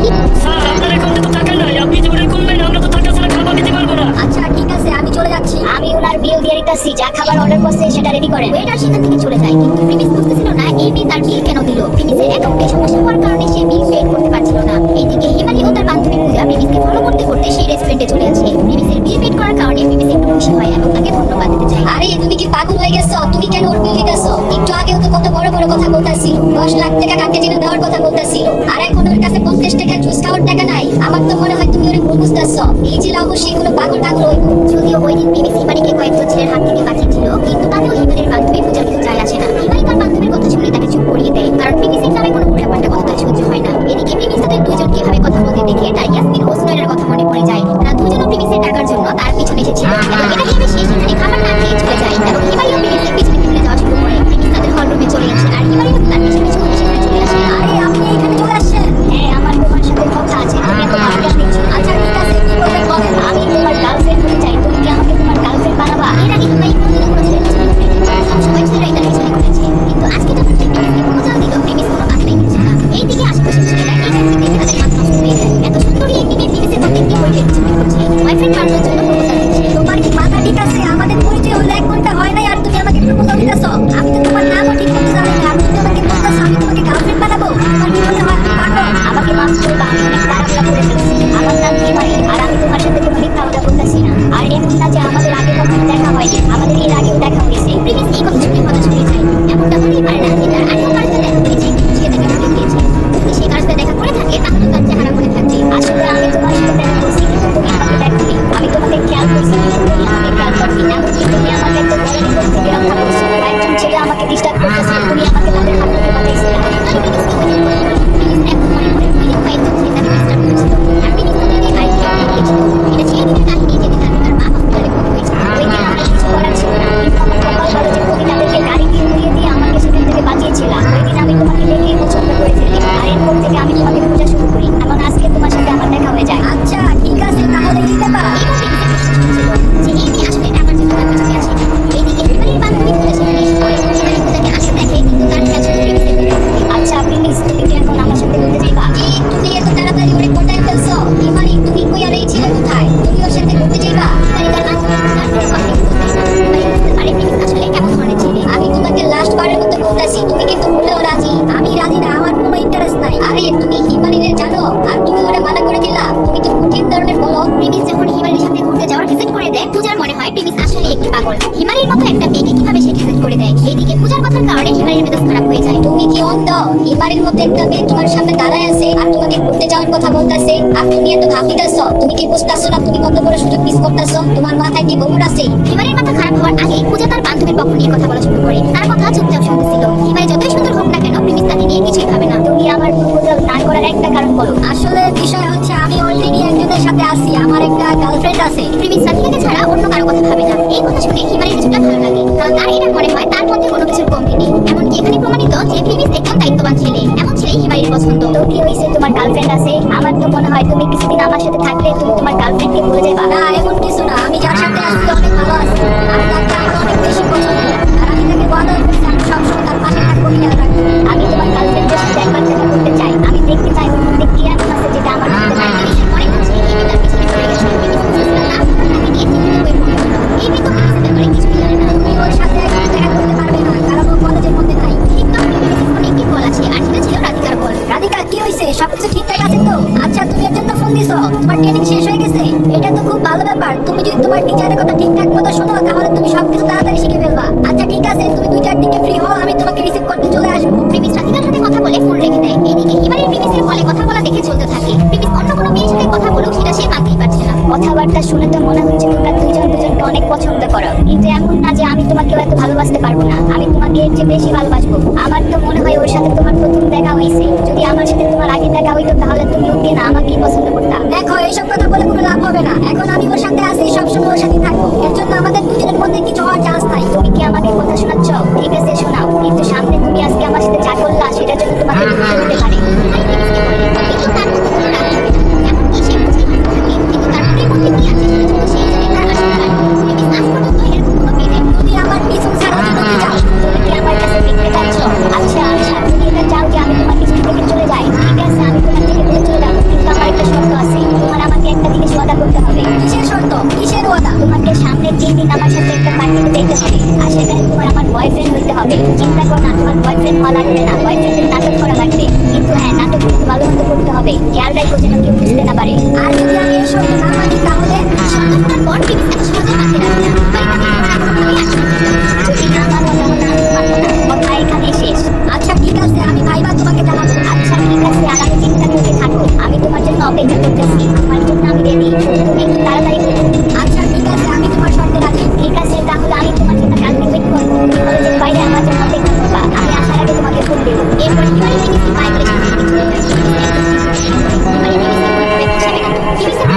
আচ্ছা ঠিক আছে, আমি চলে যাচ্ছি। আমি ওনার বিল দিয়ে দিতেছি, যা খাবার অর্ডার করছে সেটা রেডি করেন। ওয়েটার সেখান থেকে চলে যায়, কিন্তু প্রেমিস বুঝতেছিল না এই মেয়ে তার বিল কেন দিল। প্রেমিসের অ্যাকাউন্টে সমস্যা হওয়ার কারণে সে বিল পে করতে পারছিল না। এইদিকে হিমালয় ও তার বান্ধবী পূজা প্রেমিসকে ফলো করতে করতে সেই রেস্টুরেন্টে চলে আসে। প্রেমিসের বিল পে করার কারণে প্রেমিস একটু খুশি হয় এবং তাকে ধন্যবাদ দিতে চায়। আরে তুমি কি পাগল হয়ে গেছো? তুমি কেন ওর বিল দিতেছো? একটু আগেও তো কত বড় বড় কথা বলতাছিল, 10 লাখ টাকা কাকে যেন দেওয়ার কথা বলতাছিল, আর এখন ওর কাছে 50 টাকা জুস খাওয়ার টাকা নাই। আমার তো মনে হয় তুমি ওরে ভুল বুঝতেছো। এই ছেলে অবশ্যই কোনো পাগল টাগল হইব। যদিও ওই দিন প্রেমিস হিমালয়কে কয়েকজন ছেলের হাত থেকে বাঁচিয়েছিল, কিন্তু তাতেও হিমালয়ের বান্ধবী পূজার কিছু যায় আসে না। হিমালয় তার বান্ধবীর কথা শুনে তাকে চুপ করিয়ে দেয়, কারণ প্রেমিসের নামে কোনো উল্টাপাল্টা কথা তার সহ্য হয় না। এদিকে প্রেমিস তাদের দুজনকে এভাবে কথা বলতে দেখে তার ইয়াসমিন ও সুনাইরের কথা মনে পড়ে যায়। তারা দুজনও প্রেমিসের টাকার জন্য তার পিছনে এসেছিল এবং এটা ভেবে সে সেখানে খাবার না খেয়ে চলে যায় এবং হিমালয় প্রেমিসের পিছনে পিছনে যাওয়া শুরু করে। প্রেমিস তাদের হল রুমে চলে আসে আর হিমালয় তার পিছনে পিছনে সেখানে চলে আসে। আরে আপনি এখানে চলে আসছেন? হ্যাঁ, আমার তোমার সাথে কথা আছে। তুমি এত ভাবনা দিচ্ছ। আচ্ছা ঠিক আছে, কি বলবেন বলেন। আমি তোমার গার্লফ্রেন্ড হতে চাই, তুমি কি আমাকে তোমার গার্লফ্রেন্ড বানাবা? এর আগে হিমালয় কোনোদিনও কোনো ছেলের পিছনে ঘুরেনি। সবসময় ছেলেরাই তার পিছনে ঘুরেছে, কিন্তু আজকে যখন সে প্রেমিসকে প্রপোজাল দিল প্রেমিস কোনো পাত্তাই দিচ্ছে না। এইদিকে আশেপাশের ছেলেরা এই দেখে তাদের মাথা নষ্ট হয়ে যায়। এত সুন্দরী একটি মেয়ে প্রেমিসের মধ্যে কি পরিচয় পিছনে ঘুরছে, বয়ফ্রেন্ড বানানোর জন্য প্রপোজাল দিচ্ছে। তোমার কি মাথা ঠিক আছে? আমাদের পরিচয় হলো 1 ঘন্টা হয় নাই আর তুমি আমাকে প্রপোজাল দিতেছো? আমি তো তোমার নামও ঠিক করতে জানি না, তুমি আমাকে বলতেছো আমি তোমাকে গার্লফ্রেন্ড বানাবো? তোমার কি মনে হয় আমি পাগল? আমাকে মাফ করবা, আমি অনেক তাড়াহুড়া করে ফেলছি। আমার নাম হিমারি আর আমি তোমার সাথে কোনো মিথ্যা কথা বলতেছি না। আর এমন না যে আমাদের আগে কখনো দেখা হয়নি, আমাদের এর আগেও দেখা হয়েছে। প্রেমিস এই কথা শুনে হতাশ হয়ে যায়। এমনটা হতেই পারে না যে তার আগেও কার সাথে দেখা হয়েছে কিন্তু সে তাকে ভুলে গিয়েছে। যদি সে কার সাথে দেখা করে থাকে তাহলে তার চেহারা মনে থাকবে। আসলে আমি তোমার সাথে দেখা করছি কিন্তু তুমি আমাকে দেখোনি। আমি তোমাকে খেয়াল করছি কিন্তু তুমি আমাকে খেয়াল করনি। এমনকি তুমি আমাকে একটা বড় বিপদ থেকে রক্ষা করছো। একজন ছেলে আমাকে ডিস্টার্ব করতেছে, তুমি আমাকে তাদের হাত থেকে বাঁচাইছিলে। প্রেমিস এখন মনে করে ওই দিন কয়েকজন ছেলে তাকে ডিস্টার্ব করেছিল আর প্রেমিস তাদের এই বাড়ি থেকে বেরিয়ে গিয়েছিল। এটা সেই দিনের কাহিনী যেদিন তাকে তার মা হসপিটালে ভর্তি হয়েছিল। ওই দিন আমার কিছু করার ছিল না, কিন্তু আমার কপাল ভালো যে তুমি তাদেরকে গাড়ি দিয়ে উড়িয়ে দিয়ে আমাকে সেখান থেকে বাঁচিয়েছিলাম। ওই দিন আমি তোমাকে দেখেই পছন্দ করে ফেলি আর এরপর থেকে আমি তোমাকে খোঁজা শুরু করি এবং আজকে তোমার সাথে আমার দেখা হয়ে যায়। আচ্ছা ঠিক আছে, তাহলে এই ব্যাপার। এবার প্রেমিসের বিশ্বাস হচ্ছিল যে এই মেয়ে আসলে টাকার জন্য তার পিছনে আসে। এইদিকে হিমালয়ের বান্ধবী পূজা সেখানে এসে পড়ে। হিমালয় পূজাকে আসতে দেখে কিন্তু তার খেয়াল ছিল প্রেমিসের দিকে। আচ্ছা প্লিজ, তুমি কি এখন আমার সাথে ঘুরতে যাইবা? কি তুমি এত তাড়াতাড়ি ওরে পটায় ফেলছো? হিমারি, তুমি কই আর এই ছেলে কোথায়? তুমি ওর সাথে ঘুরতে যাইবা? হিমালয় তার বান্ধবী পূজার কোনো কথাই বলতে না। হিমালয় বুঝতে পারে প্রেমিস আসলে কেমন ধরনের ছেলে। আমি তোমাকে লাস্ট বারের মতো বলতেছি, তুমি কিন্তু ভুলেও রাজি? আমি রাজি না, আমার কোনো ইন্টারেস্ট নাই। আরে তুমি হিমারিরে জানো আর তুমি ওরে মানা করে দিলা? তুমি তো কঠিন ধরনের বলো। প্রেমিস যখন হিমালয়ের সাথে ঘুরতে যাওয়ার ডিসাইড করে দেয় পূজার মনে হয় প্রেমিস আসলে একটি পাগল। হিমালয়ের মতো একটা মেয়েকে কিভাবে সে ডিসাইড করে দেয়। এইদিকে পূজার কথার কারণে হিমালয়ের মেজাজ খারাপ হয়ে যায়। তুমি কি অন্ধ? হিমারির মতো একটা মেয়ে তোমার সামনে দাঁড়ায় আছে আর তোমাকে ঘুরতে যাওয়ার কথা বলতেছে আর তুমি এত ভাব দিতেছো? তুমি কি বুঝতেছো না তুমি কত বড় সুযোগ মিস করতেছো? তোমার মাথায় কি গোবর আছে? হিমালয়ের মাথা খারাপ হওয়ার আগেই পূজা তার বান্ধবীর পক্ষ নিয়ে কথা বলা শুরু করে। তার কথা চুপচাপ শুনতেছিল। হিমালয় যতই সুন্দর হোক না কেন প্রেমিস তাকে নিয়ে কিছুই ভাবে না। তুমি আমার প্রপোজাল না করার একটা কারণ বলো। আসলে বিষয় হচ্ছে আমি অলরেডি একজনের সাথে আছি, আমার একটা গার্লফ্রেন্ড আছে। প্রেমিস রাধিকাকে ছাড়া অন্য কারো কথা ভাবে না। এই কথা শুনে হিমালয়ের কিছুটা ভালো লাগে, কারণ তার এটা মনে হয় তার মধ্যে কোনো কিছুর কমতি নেই। এমনকি এখানে প্রমাণিত যে প্রেমিস একজন দায়িত্ববান ছেলে। এমন ছেলেই হিমালয়ের পছন্দ। তো কি হয়েছে, তোমার গার্লফ্রেন্ড আছে? আমার তো মনে হয় হয় তুমি কিছুদিন আমার সাথে থাকলে তুমি তোমার গার্লফ্রেন্ডকে ভুলে যাবা? না, এমন কিছু না। আমি যার সাথে আছি অনেক ভালো আছি। আমি তাকে আমার অনেক বেশি পছন্দ। আর আমি তাকে ওয়াদা করেছি আমি সবসময় তার পাশে থাকবো, খেয়াল রাখবো। আমি তোমার গার্লফ্রেন্ডের সাথে একবার দেখা করতে চাই। আমি দেখতে চাই ওর মধ্যে কি এমন আছে যেটা আমার মধ্যে নাই। পরে হচ্ছে এই মেয়ে তার পিছনে পড়ে গেছে। প্রিমিস বুঝতেছিল না তাকে নিয়ে চিন্তিত হয়ে পড়েছিল। এই মেয়ে তো প্রিমিসের ব্যাপারে কিছুই জানে না। তুমি ওর সাথে এখন দেখা করতে পারবে না, কারণ ও কলেজের মধ্যে নাই। ঠিক তখনই প্রিমিসের ফোনে একটি কল আসে আর সেটা ছিল রাধিকার কল। রাধিকা, কি হয়েছে? সবকিছু ঠিকঠাক আছে তো? আচ্ছা, তুমি এর জন্য ফোন দিছো? তোমার ট্রেনিং শেষ হয়ে গেছে? এটা তো খুব ভালো ব্যাপার। তুমি যদি তোমার টিচারের কথা ঠিকঠাক মতো শোনো, তাহলে তুমি সবকিছু তাড়াতাড়ি শিখে ফেলবা। আচ্ছা ঠিক আছে, তুমি 2টার দিকে ফ্রি হও, আমি তোমাকে রিসিভ করতে চলে আসবো। প্রিমিস রাধিকার সাথে কথা বলে ফোন রেখে দেয়। এদিকে হিমালয়ের প্রিমিসের কলে কথা বলা দেখে চলতে থাকে। প্রিমিস অন্য কোনো মেয়ের সাথে কথা বলুক সেটা সে মানতেই পারছে না। কথাবার্তা শুনে তো মনে হচ্ছে তোমরা দুইজন দুজনকে অনেক পছন্দ করো, কিন্তু এমন না যে আমি তোমাকে এত ভালোবাসতে পারবো না। আমি তোমাকে এর চেয়ে বেশি ভালোবাসবো। আমার তো মনে হয় ওর সাথে তোমার প্রথম দেখা হয়েছে। যদি আমার সাথে তোমার আগে দেখা হইতো তাহলে তুমি ওকে না আমাকেই পছন্দ করতা। দেখো, এইসব কথা বলে কোনো লাভ হবে না। এখন আমি ওর সাথে আছি, সবসময় ওর সাথে থাকবো। এর জন্য আমাদের দুজনের মধ্যে কিছু হওয়ার চান্স নাই। তুমি কি আমাকে কথা শোনাচ্ছ? ঠিক আছে শোনাও, কিন্তু সামনে তুমি আজকে আমার সাথে যা করলা সেটার জন্য তোমাকে বিরক্ত হতে পারে। তাই প্রিমিসকে বলে, কিন্তু তার মধ্যে কোনো রাগ থাকে না। এমনকি সে বুঝেই হাসতে থাকে, কিন্তু তার মনের মধ্যে কি আছে সেটা শুধু সেই জানে, তার আশঙ্কা। প্রিমিস আজ পর্যন্ত এরকম কোনো মেয়ে দেখেনি। তুমি আমার পিছন ছাড়ার জন্য কি চাও? তুমি কি আমার কাছে দেখতে চাচ্ছ? আচ্ছা আচ্ছা, তুমি এটা চাও যে আমি তোমার পিছন থেকে চলে যাই? ঠিক আছে, আমি তোমার থেকে দূরে চলে যাবো, কিন্তু আমার একটা শর্ত আছে। তোমার আমাকে একটা জিনিস ওয়াদা করতে হবে। কিসের শর্ত? কিসের ওয়াদা? তোমাকে সামনের 3 দিন আমার সাথে একটা পার্টিতে যেতে হবে, আর সেখানে তোমার আমার বয়ফ্রেন্ড হইতে হবে। চিন্তা করো না, তোমার বয়ফ্রেন্ড হওয়া লাগবে না, বয়ফ্রেন্ডের নাটক করা লাগবে। কিন্তু হ্যাঁ, নাটক কিন্তু ভালো মতো করতে হবে, খেয়াল রাখো যেন কেউ বুঝতে না পারে। আর যদি আমি এই শর্ত না মানি তাহলে? শর্ত শোনার পর প্রিমিস এত সহজে মানতে রাজি না। হিমালয় তাকে কোনো না কোনোভাবেই আটকানোর চেষ্টা করছে। যদি না মানো তাহলে আমি মানবো না, কথা এখানেই শেষ। আচ্ছা ঠিক আছে, আমি ভাইবা তোমাকে জানাবো। আচ্ছা ঠিক আছে, আর আমি চিন্তা করতে থাকো। আমি তোমার জন্য অপেক্ষা করতেছি, তোমার জন্য আমি রেডি। তুমি একটু তাড়াতাড়ি করো। আচ্ছা ঠিক আছে, আমি তোমার শর্তে রাজি। ঠিক আছে, তাহলে আমি তোমার জন্য কালকে ওয়েট করবো। কলেজের বাইরে আমার জন্য অপেক্ষা করবা, আমি আসার আগে তোমাকে ফোন দেবো। এরপর হিমালয় প্রিমিসকে বাইক করে সেখান থেকে চলে যায়। হিমালয় প্রিমিসকে কোনো ব্রেক বসাবে না তো। প্রিমিসের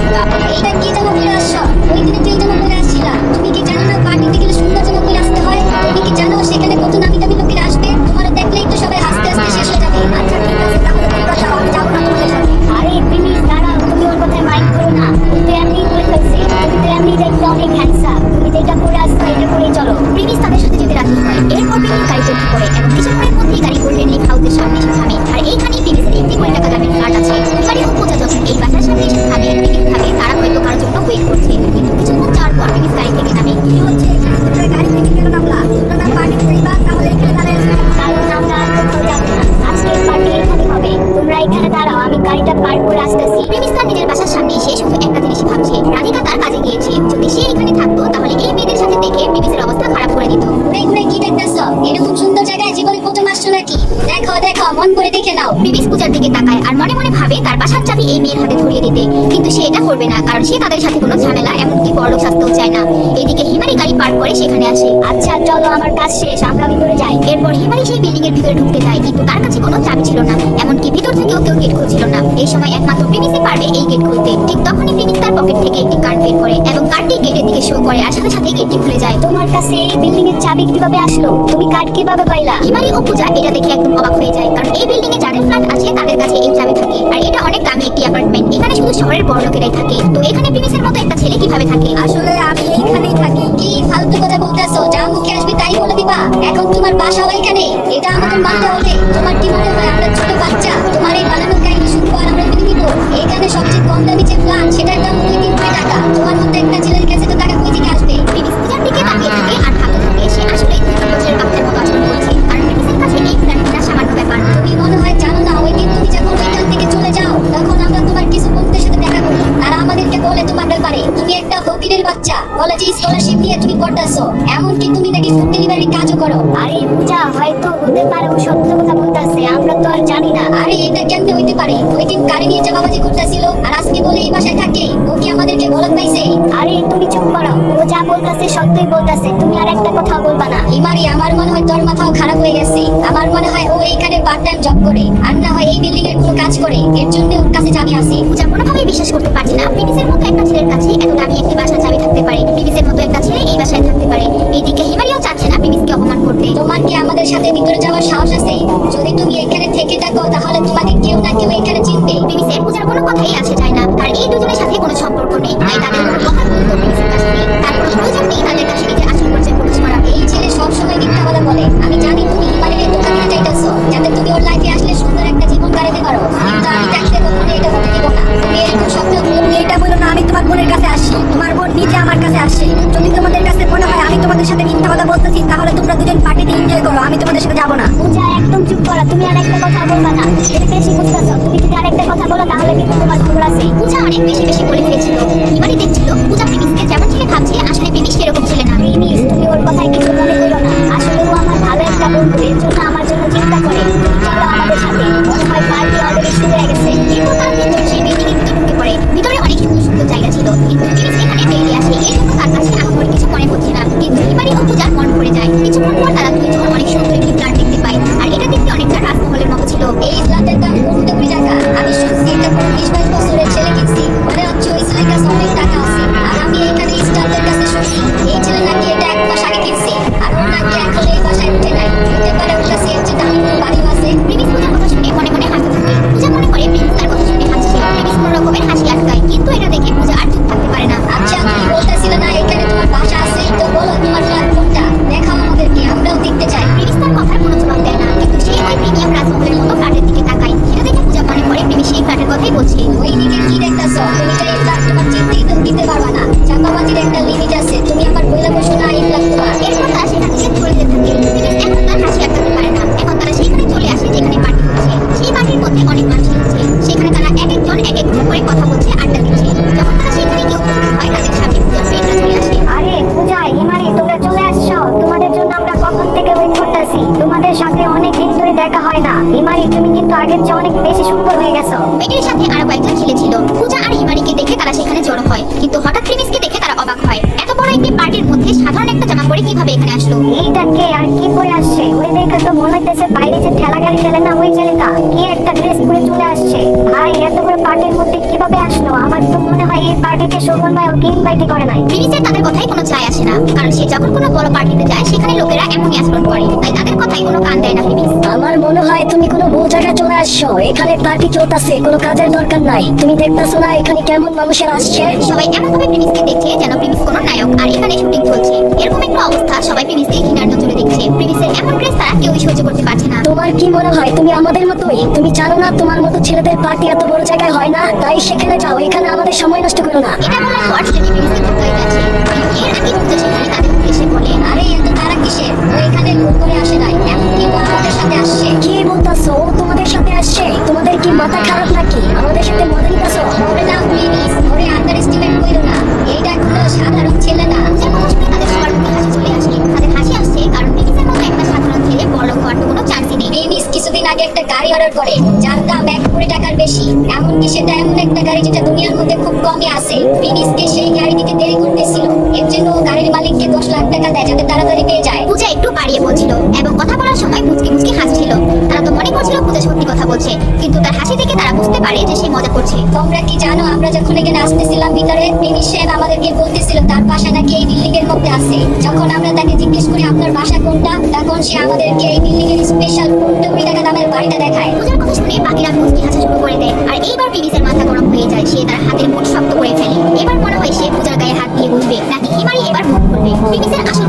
ভিতর এইটা কি যেন বলে আসছো? ওই দিনে তুই যেন বলে আসছিলা, তুমি কি জানো না পার্টিতে গেলে সুন্দর যেন করে আসতে হয়? তুমি কি জানো সেখানে কত নামি দামি লোকেরা আসবে? তোমার দেখলেই তো সবাই হাসতে হাসতে শেষ হয়ে যাবে। আচ্ছা ঠিক আছে, তাহলে তোমরা যাও, আমি যাবো না তোমাদের সাথে। আরে প্রিমিস দাঁড়াও, তুমি ওর কথায় মাইন্ড করো না। ও তো এমনিই করে ফেলছে। তুমি তো এমনি দেখতে অনেক হ্যান্ডসাম। তুমি যেটা করে আসছো এটা করেই চলো। প্রিমিস তাদের সাথে যেতে রাজি হয়। এরপর প্রিমিস গাড়িতে উঠে পড়ে এবং কিছুক্ষণের মধ্যেই গাড়ি গোল্ডেন লিফ হাউসের সামনে এসে থামে। আর এইখানেই প্রিমিসের 1 কোটি টাকা দামের ফ্ল্যাট আছে। হিমালয় ও পূজা যখন এই বাসার সামনে এসে থামে, প্রিমিস ভাবে তারা হয়তো কারোর জন্য ওয়েট করছে। কিন্তু কিছুক্ষণ যাওয়ার পর প্রিমিস গাড়ি থেকে নামে। কি হচ্ছে এখানে? তোমরা গাড়ি থেকে কেন নামলা? তোমরা না পার্টিতে যাইবা, তাহলে এখানে দাঁড়ায় আছো কেন? কারণ আমরা আর কোথাও যাবো না, আজকের পার্টি এখানে হবে। তোমরা এখানে দাঁড়াও, আমি গাড়িটা পার্ক করে আসতেছি। প্রিমিস তার নিজের বাসার সামনে এসে শুধু একটা জিনিসই ভাবছে, রাধিকা তার কাজে গিয়েছে। যদি সে এখানে থাকতো তাহলে এই মেয়েদের সাথে দেখে প্রিমিসের অবস্থা খারাপ করে দিত। ঘুরে ঘুরে কি দেখতেছো? এরকম সুন্দর জায়গায় জীবনে প্রথম আসছো নাকি? দেখো দেখো, মন করে দেখে নাও। প্রিমিস পূজার দিকে তাকায় আর মনে মনে ভাবে তার বাসার চাবি এই মেয়ের হাতে ধরিয়ে দিতে, কিন্তু সে এটা করবে না, কারণ সে তাদের সাথে কোনো ঝামেলা এমনকি বড়লোক সাজতেও চায় না। এদিকে হিমালি গাড়ি পার্ক করে সেখানে আসে। আচ্ছা চলো, আমার কাজ শেষ, আমরা ভিতরে যাই। এরপর হিমালি সেই বিল্ডিং এর ভিতরে ঢুকতে যায়, কিন্তু তার কাছে কোনো চাবি ছিল না, এমনকি ভিতর থেকেও কেউ গেট খুলছিল না। এই সময় একমাত্র প্রিমিসই পারবে এই গেট খুলতে। ঠিক তখনই প্রিমিস তার পকেট থেকে একটি কার্ড বের করে এবং কার্ডটি গেটের দিকে শো করে আর সাথে সাথে গেটটি খুলে যায়। তোমার কাছে এই বিল্ডিং এর চাবি কিভাবে আসলো? তুমি কার্ড কিভাবে পাইলা? হিমালি ও পূজা এটা দেখে একদম অবাক হয়ে যায়, কারণ এই বিল্ডিং এ যাদের ফ্ল্যাট আছে তাদের কাছে এই চাবি থাকে, আর এটা অনেক দামি একটি অ্যাপার্টমেন্ট। এখানে শুধু শহরের বড় লোকেরাই থাকে। তো এখানে প্রিমিসের মতো একটা ছেলে কিভাবে থাকে? আসলে আমি এইখানেই থাকি। কি ফালতু কথা বলতেছো? যা মুখে আসবে তাই বলে দিবা? এখন তোমার বাসাও এখানে, এটা আমাদের মানতে হবে। তোমার কি মনে হয় আমরা ছোট বাচ্চা? তোমার এই বানানো কাহিনী শুনবো আর আমরা মেনে নিবো? এখানে সবচেয়ে কম দামি যে ফ্ল্যাট সেটার দাম 2-3 কোটি টাকা। তোমার মতো একটা ছেলের কাছে তো টাকা কই থেকে আসবে? প্রিমিস পূজার দিকে তাকিয়ে থাকে আর ভাবতে থাকে সে আসলে 2 বছরের বাচ্চার মতো আচরণ করছে, কারণ প্রিমিসের কাছে এই ফ্ল্যাট কিনা সামান্য ব্যাপার। তুমি মনে হয় জানো না, ওই দিন তুমি যখন ওইখান থেকে চলে যাও তখন আমরা তোমার কিছু বন্ধুদের সাথে দেখা করি, তারা আমাদেরকে বলে তোমার ব্যাপারে তুমি একটা ফকিরের বাচ্চা, কলেজে স্কলারশিপ নিয়ে তুমি পড়তেছো, এমনকি তুমি নাকি ফুড ডেলিভারি কাজও করো। আরে পূজা, হয়তো হতে পারে ও সত্য কথা বলতেছে, আমরা তো আর জানি না। আরে এটা কেমনে হইতে পারে? ওই দিন গাড়ি নিয়ে চাপাবাজি করতেছিল আর আজকে বলে এই বাসায় থাকে। ও কি আমাদেরকে বলদ পাইছে? আরে তুমি চুপ করো, ও যা বলতেছে সত্যই বলতেছে, তুমি আর একটা কথা বলবা না। ইমারি, আমার মনে হয় তোর মাথাও খারাপ হয়ে গেছে। আমার মনে হয় ও এইখানে পার্ট টাইম জব করে, আর না হয় এই বিল্ডিং এর কোনো কাজ করে, এর জন্য ওর কাছে চাবি আছে। পূজা কোনোভাবেই বিশ্বাস করতে পারছে না প্রিমিসের মতো একটা ছেলের কাছে এত দামি একটি বাসার চাবি থাকতে পারে। প্রিমিসের মতো একটা ছেলে এই বাসায় থাকতে পারে। এইদিকে হিমালিও চাচ্ছে না প্রিমিসকে অপমান করতে, থাকতে। তোমার কি আমাদের সাথে ভিতরে যাওয়ার সাহস আছে? যদি তুমি এখানে থেকে থাকো তাহলে তোমাকে কেউ না কেউ এখানে চিনবে। প্রিমিসের পূজার কোনো কথাই আসে যায় না, আর এই দুজনের সাথে কোনো সম্পর্ক নেই, তাই তাদের কোনো কথা বলতো প্রিমিসের কাছে নেই। তার কোনো প্রয়োজন নেই তাদের কাছে নিজের আসল পরিচয় প্রকাশ করা। এই ছেলে সবসময় মিথ্যা কথা বলে। আমি জানি তুমি ইমানের ধোকা দিতে চাইতেছো যাতে তুমি ওর লাইফে আসলে সুন্দর একটা জীবন কাটাতে পারো, কিন্তু আমি থাকতে কখনো এটা হতে দিব না। তুমি এরকম স্বপ্ন তুমি এটা বলো না আমি তোমার বোনের কাছে আসি, তোমার বোন নিজে আমার কাছে আসে। যদি তোমাদের কাছে মনে হয় আমি তোমাদের সাথে মিথ্যা কথা বলতেছি তাহলে তোমরা দুজন পার্টিতে এনজয় করো, আমি তোমাদের সাথে যাবো না। পূজা একদম চুপ করো, তুমি আর একটা কথা বলবা না, তুমি বেশি বুঝতেছো। তুমি যদি আর একটা কথা বলো তাহলে কিন্তু তোমার খবর আছে। পূজা অনেক বেশি বেশি বলে ফেলছিল। হিমারি দেখছিল পূজা প্রিমিসকে যেমন ছেলে ভাবছে, আসলে প্রিমিস সেরকম ছেলে না। প্রিমিস, তুমি ওর কথায় কিছু মনে করো না, আসলে ও আমার ভালো একটা বন্ধু, এর জন্য আমার জন্য চিন্তা করে। তুমি চলো আমাদের সাথে, মনে হয় পার্টি অলরেডি শুরু হয়ে গেছে। এরপর তারা তিনজন সেই বিল্ডিং এর ভিতর ঢুকে পড়ে। ভিতরে অনেক সুন্দর সুন্দর জায়গা ছিল, কিন্তু প্রিমিস এখানে ডেইলি আসে, এর জন্য তার কাছে আহামরি কিছু মনে হচ্ছে না। কিন্তু হিমারি ও পূজার মন পড়ে যায়। কিছুক্ষণ পর তারা দুইজন অনেক সুন্দর একটি ফ্ল্যাট দেখতে পায়, আর এটা দেখতে অনেকটা রাজমহলের মতো ছিল। এই ফ্ল্যাটের দাম 1 কোটি টাকা। আমি শুনছি এটা কোনো 20-22 বছরের ছেলে কিনছি। মনে হচ্ছে ওই ছেলের কাছে অনেক টাকা আছে। আর আমি এখানে স্টাফদের কাছে শুনছি এই ছেলে নাকি এটা 1 মাস আগে কিনছে, আর ওর নাকি এখন এই বাসায় উঠে নাই। হতে পারে ওর কাছে এর চেয়ে দামি কোনো বাড়িও আছে। প্রিমিস পূজার কথা শুনে মনে মনে হাসতে থাকে। পূজা মনে করে প্রিমিস তার কথা শুনে হাসছে। প্রিমিস কোনো রকমের হাসি আটকায়, কিন্তু এটা দেখে পূজা আর চুপ থাকতে পারে না। আচ্ছা, তুমি বলতেছিলে না এখানে তোমার বাসা আছে? তো বলো তোমার ফ্ল্যাট কোনটা, দেখাও আমাদেরকে, আমরাও দেখতে চাই। প্রিমিস তার কথার কোনো জবাব দেয় না, কিন্তু সে ওই প্রিমিয়াম রাজমহলের মতো ফ্ল্যাটের দিকে তাকায়। সেটা দেখে পূজা মনে করে প্রিমিস সেই ফ্ল্যাটের কথাই বলছে। ওইদিকে কি দেখতেছো? তুমি তো এই ফ্ল্যাট তোমার চিনতেই তো দিতে পারবা না। চাপাবাজির একটা লিমিট আছে, তুমি আবার বইলা বসো না এই ফ্ল্যাট তোমার। এরপর তারা সেখান থেকে চলে যেতে থাকে। প্রিমিস এখন তার হাসি আটকাতে পারে না। এখন তারা সেইখানে চলে আসে যেখানে পার্টি হচ্ছে। সেই পার্টির মধ্যে অনেক মানুষ এসেছে। সেখানে তারা এক একজন এক এক গ্রুপ করে কথা বলছে, আড্ডা দিচ্ছে। যখন তারা সেখানে গিয়ে উপস্থিত হয়, তাদের সামনে পূজার ফ্রেন্ডরা চলে আসে। আরে পূজা, হিমারি, তোমরা চলে আসছো। তোমাদের জন্য আমরা কখন থেকে ওয়েট করতেছি। তোমাদের সাথে অনেক দিন ধরে দেখা হয় না। হিমারি, তুমি কিন্তু আগের চেয়ে অনেক বেশি সুন্দর হয়ে গেছো। মেয়েটির সাথে আরো কয়েকজন ছেলে ছিল। পূজা আর হিমারিকে দেখে তারা সেখানে জড়ো হয়, কিন্তু হঠাৎ প্রিমিসকে দেখে তারা অবাক হয়। এত বড় একটি পার্টির মধ্যে সাধারণ একটা জামা পরে কিভাবে এখানে আসলো? এইটা কে আর কি পরে আসছে? ওই দেখে তো মনে হইতেছে বাইরে যে ঠেলা গাড়ি ফেলে না ওই ছেলেটা, কি একটা ড্রেস পরে চলে আসছে। ভাই, এত বড় পার্টির মধ্যে কিভাবে আসলো? আমার তো মনে হয় এই পার্টিতে শোভন ভাই ওকে ইনভাইট করে নাই। প্রিমিসের তাদের কথাই কোনো যায় আসে না, কারণ সে যখন কোনো বড় পার্টিতে যায় সেখানে লোকেরা এমনই আচরণ করে, তাই তাদের কথাই কোনো কান দেয় না প্রিমিস। আমার মনে হয় তুমি কোনো ভুল জায়গায় চলে আসছো। এখানে পার্টি চলতেছে, কোনো কাজের দরকার নাই। তুমি দেখতেছো না এখানে কেমন মানুষের আসছে? সবাই এমনভাবে প্রিমিসকে দেখছে যেন প্রিমিস কোনো নায়ক, আর এখানে শুটিং চলছে। এরকম একটা অবস্থা, সবাই প্রিমিসকে ঘৃণার নজরে দেখছে। প্রিমিসের এমন ড্রেস তারা কেউই সহ্য করতে পারছে না। তোমার কি মনে হয় তুমি আমাদের মতোই? তুমি জানো না তোমার মতো ছেলেদের পার্টি এত বড় জায়গায় হয় না? তাই সেখানে যাও, এখানে আমাদের সময় নষ্ট করো না। এটা বলার পর ছেলেটি প্রিমিসকে ধরতে যাচ্ছে, কিন্তু এর আগে পূজা সেখানে তাদের উদ্দেশ্যে বলে, আরে এত তারা কিসের? ও এখানে ভুল করে আসে নাই, এমনকি ও আমাদের সাথে আসছে। কি বলতাছো? ও তোমাদের সাথে আসছে? তোমাদের কি মাথা খারাপ নাকি? আমাদের সাথে মজা নিতেছো? ওরে না প্লিজ, ওরে আন্ডার এস্টিমেট করো না। এইটা কোনো সাধারণ ছেলে না। পূজার কথা শুনে তাদের সবার মুখে হাসি চলে আসে। তাদের হাসি আসছে কারণ প্রিমিসের মতো একটা সাধারণ ছেলে বড়লোক হওয়ার তো কোনো চান্সই নেই। প্রিমিস কিছুদিন আগে একটা গাড়ি অর্ডার করে, যার দাম 1 কোটি টাকার বেশি। এমনকি সেটা এমন একটা গাড়ি যেটা দুনিয়ার মধ্যে খুব কমই আছে। প্রিমিসকে সেই গাড়ি দিতে দেরি করতেছিল, এর জন্য ও গাড়ির মালিককে 10 লাখ টাকা দেয় যাতে তাড়াতাড়ি পেয়ে যায়। পূজা একটু বাড়িয়ে বলছিল এবং কথা বলার সময় মুচকি মুচকি হাসছিল। তারা তো মনে করছিল পূজা সত্যি কথা বলছে, কিন্তু তার হাসি দেখে তারা বুঝতে পারে যে সে মজা করছে। তোমরা কি জানো আমরা যখন এখানে আসতেছিলাম ভিতরে, প্রিমিস সাহেব আমাদেরকে বলতেছিল তার বাসা নাকি এই বিল্ডিং এর মধ্যে আছে। যখন আমরা তাকে জিজ্ঞেস করি আপনার বাসা কোনটা, তখন সে আমাদেরকে এই বিল্ডিং এর স্পেশাল 1 কোটি টাকা দামের বাড়িটা দেখায়। পূজার কথা শুনে বাকিরা মুচকি হাসা শুরু করে দেয়, আর এইবার প্রিমিসের মাথা গরম হয়ে যায়। সে তার হাতের মুঠ শক্ত করে ফেলে। এবার মনে হয় সে পূজার গায়ে হাত দিয়ে বলবে, নাকি হিমারি এবার মুখ খুলবে। প্রিমিসের আসল